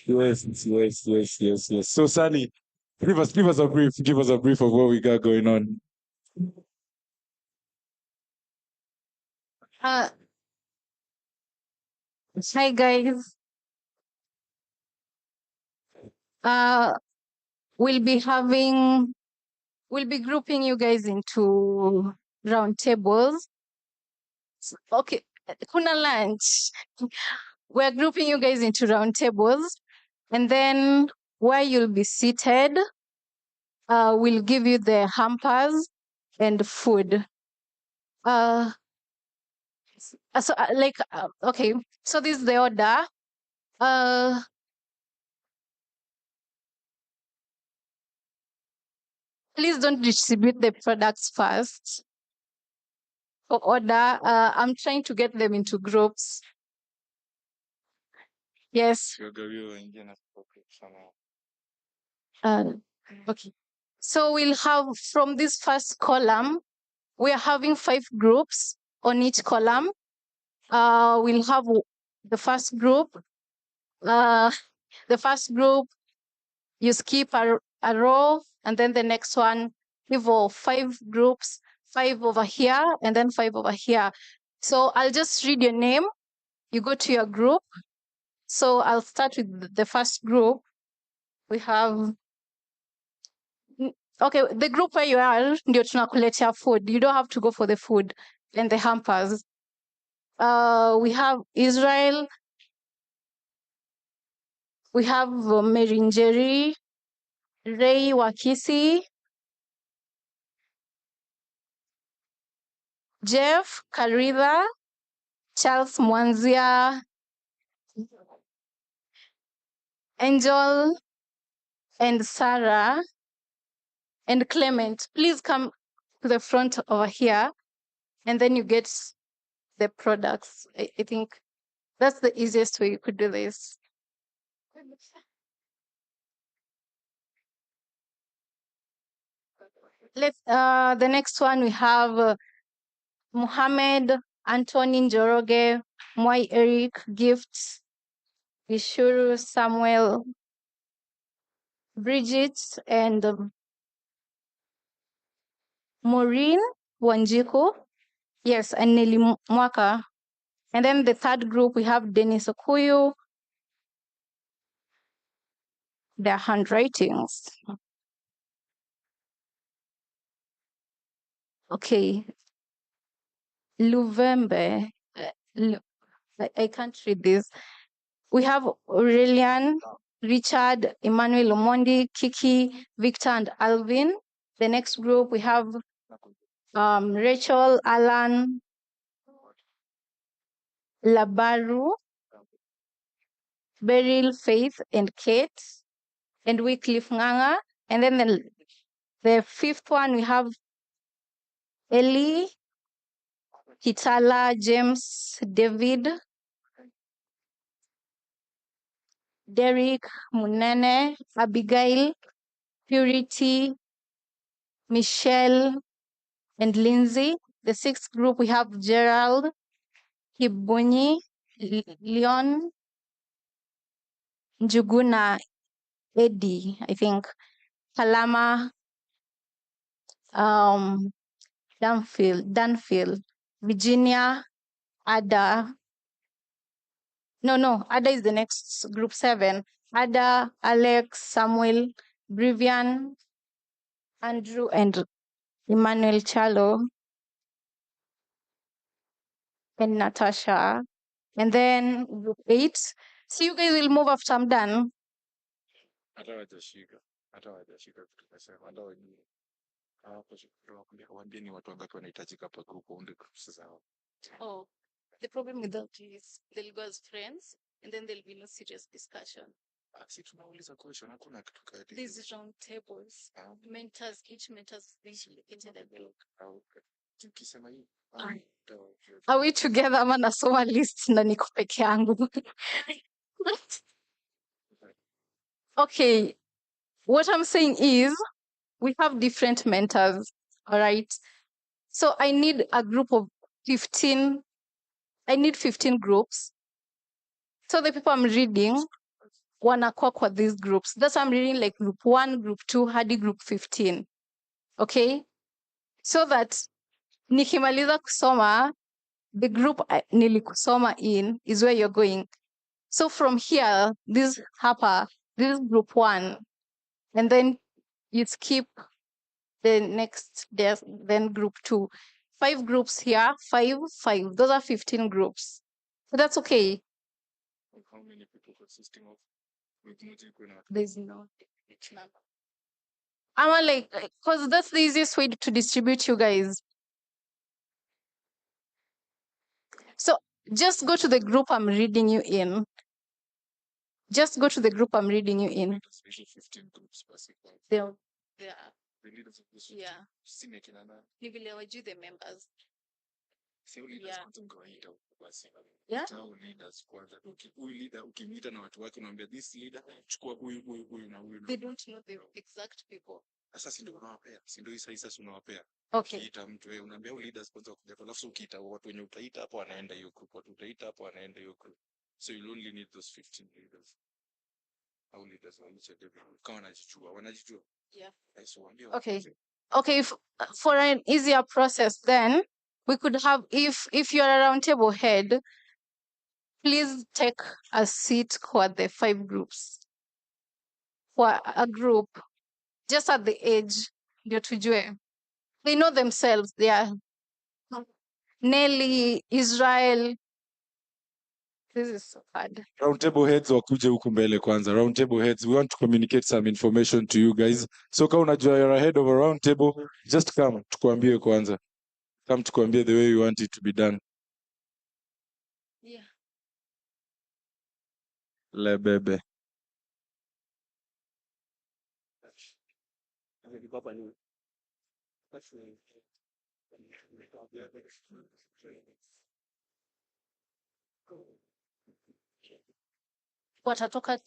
S18: yes. So Sally, give us a brief. Give us a brief of what we got going on.
S2: Hi guys. We'll be grouping you guys into round tables. Okay, kuna lunch. We're grouping you guys into round tables, and then where you'll be seated, we'll give you the hampers and food. Okay, so this is the order. Please don't distribute the products first. For order, I'm trying to get them into groups. Yes. Okay. So we'll have from this first column, we are having 5 groups on each column. We'll have the first group. The first group, you skip a row, and then the next one, give 5 groups, 5 over here, and then 5 over here. So I'll just read your name. You go to your group. So I'll start with the first group. We have, okay, the group where you are, ndio tunakuletea food. You don't have to go for the food and the hampers. We have Israel. We have Merinjeri, Ray Wakisi, Jeff Karitha, Charles Mwanzia, Angel, and Sarah, and Clement. Please come to the front over here, and then you get the products. I think that's the easiest way you could do this. The next one we have Muhammad, Anthony Njoroge, Mwai Eric, Gifts, Ishuru, Samuel, Bridget, and Maureen Wanjiku. Yes, and Nelly Mwaka. And then the third group, we have Dennis Okuyu, their handwritings. Okay. Luvembe. I can't read this. We have Aurelian, Richard, Emmanuel Omondi, Kiki, Victor, and Alvin. The next group, we have Rachel, Alan, Labaru, Beryl, Faith, and Kate, and Wycliffe Nganga. And then the fifth one, we have Ellie, Kitala, James, David, Derek, Munene, Abigail, Purity, Michelle, and Lindsay. The sixth group, we have Gerald, Kibunyi, Leon, Njuguna, Eddie, I think, Kalama, Danfield, Virginia,
S14: Ada. No, Ada is the next group 7. Ada, Alex, Samuel, Brivian, Andrew, and Emmanuel Chalo, and Natasha. And then group 8. So you guys will move after I'm done.
S18: Hata wajashika kitu tumesema, hata wajui hapo waambie ni watu wangapi wanahitajika hapa group waunde groups zao.
S14: Oh, the problem with that is they'll go as friends and then there'll be no serious discussion.
S18: Si tunauliza question, hakuna kitu kati.
S14: These round tables, mentors, each mentors located a group.
S18: Tukisema hivi.
S14: Are we together ama nasoma list na niko peke yangu? Okay, what I'm saying is we have different mentors, all right? So I need a group of 15. I need 15 groups. So the people I'm reading wanakuwa kwa these groups. That's why I'm reading like group 1, group 2, hadi group 15. Okay? So that nikimaliza kusoma, the group nilikusoma in is where you're going. So from here, this is group 1. And then you skip the next, then group 2. 5 groups here, 5. Those are 15 groups. So that's okay.
S18: How many people consisting of?
S14: There's no number. I'm like, because that's the easiest way to distribute you guys. So just go to the group I'm reading you in. Just go to the group I'm reading you in.
S18: 15 groups basically.
S14: They are.
S18: The leaders of this.
S14: Yeah.
S18: Sine kina nani?
S14: Ni vile wajui the members.
S18: Si leaders kwanza mkawaida basi.
S14: Yeah.
S18: Tao leaders kwanza. Huyu leader ukimwita na watu wake unaambia this leader chukua huyu na huyu.
S14: They don't know the exact people.
S18: Sasa si ndio unawapea. Si ndio sasa unawapea.
S14: Okay.
S18: Ukiita mtu wewe unaambia leaders kwanza kuja alafu ukiita watu wenye utaita hapo wanaenda hiyo group. Watu utaita hapo wanaenda hiyo group. So you only need those 15 leaders. Au leaders wa each group. Kama wanajijua.
S14: Yeah.
S18: So waambie.
S14: Okay, for an easier process, then we could have, if you're a round table head, please take a seat for the 5 groups. For a group, just at the edge, ndio tujue. They know themselves. They are Nelly, Israel. This is so hard.
S18: Roundtable heads wakuje huku mbele kwanza. Roundtable heads, we want to communicate some information to you guys. So kama unajua you're ahead of a roundtable, just come tukuambie kwanza. Come tukuambie the way you want it to be done.
S14: Yeah.
S18: Lebebe.
S14: Watatoka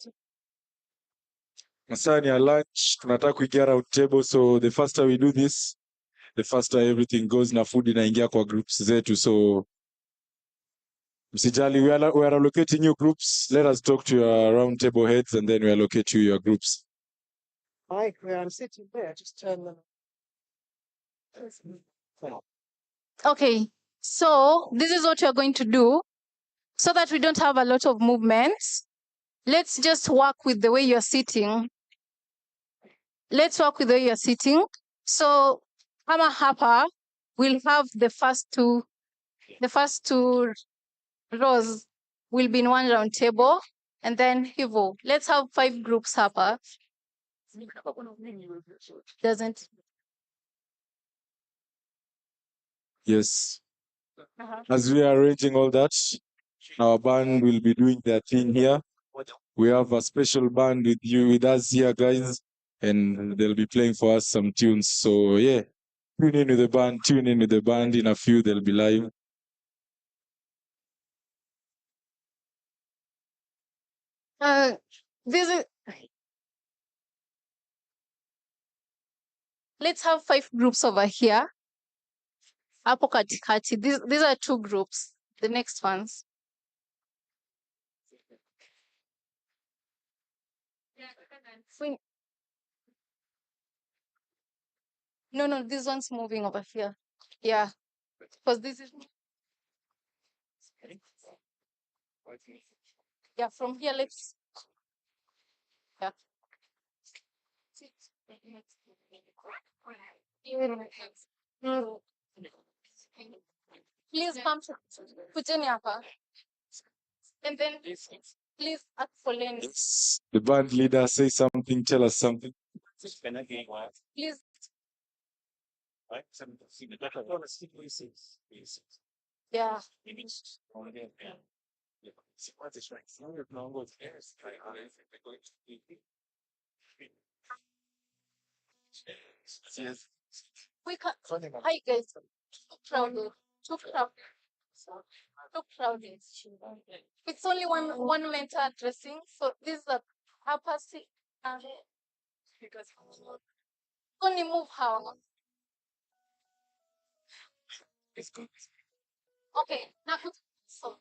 S18: Masaa ni ya lunch, tunataka kuingia round table, so the faster we do this, the faster everything goes na food inaingia kwa groups zetu. So msijali, we are allocating you groups. Let us talk to your round table heads and then we allocate you your groups.
S22: Hi, I'm sitting there, just turn them.
S14: Okay, so this is what you're going to do so that we don't have a lot of movements. Let's just work with the way you're sitting. Let's work with the way you're sitting. So, kama hapa, we'll have the first two rows will be in one round table, and then hivo. Let's have 5 groups hapa. Doesn't.
S18: Yes. As we are arranging all that, our band will be doing their thing here. We have a special band with us here, guys, and they'll be playing for us some tunes. So yeah, tune in with the band. In a few, they'll be live.
S14: Let's have 5 groups over here. Hapo katikati. These are 2 groups. The next ones. No, this one's moving over here. Yeah. Because this is Yeah, from here, let's. Yeah. Please come to kujeni hapa. And then please ask for Lenny.
S18: The band leader, say something, tell us something.
S14: Please. Yeah. We can. Hi guys. Too crowded. Too crowded. Too crowded. It's only one mentor addressing. So this is a upper seat. Because only move how. Okay. Now so.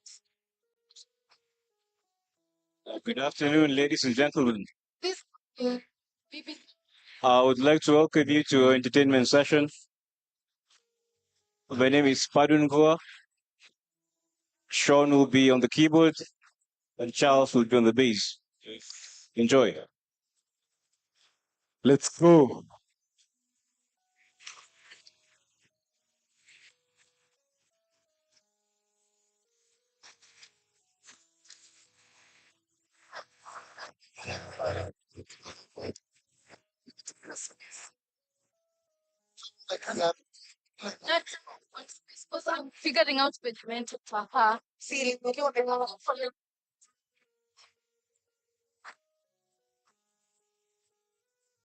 S4: Good afternoon, ladies and gentlemen.
S14: This BB.
S4: I would like to welcome you to our entertainment session. My name is Padun Goa. Sean will be on the keyboard, and Charles will be on the bass. Enjoy.
S18: Let's go.
S14: Because I'm figuring out which mentor to her. See,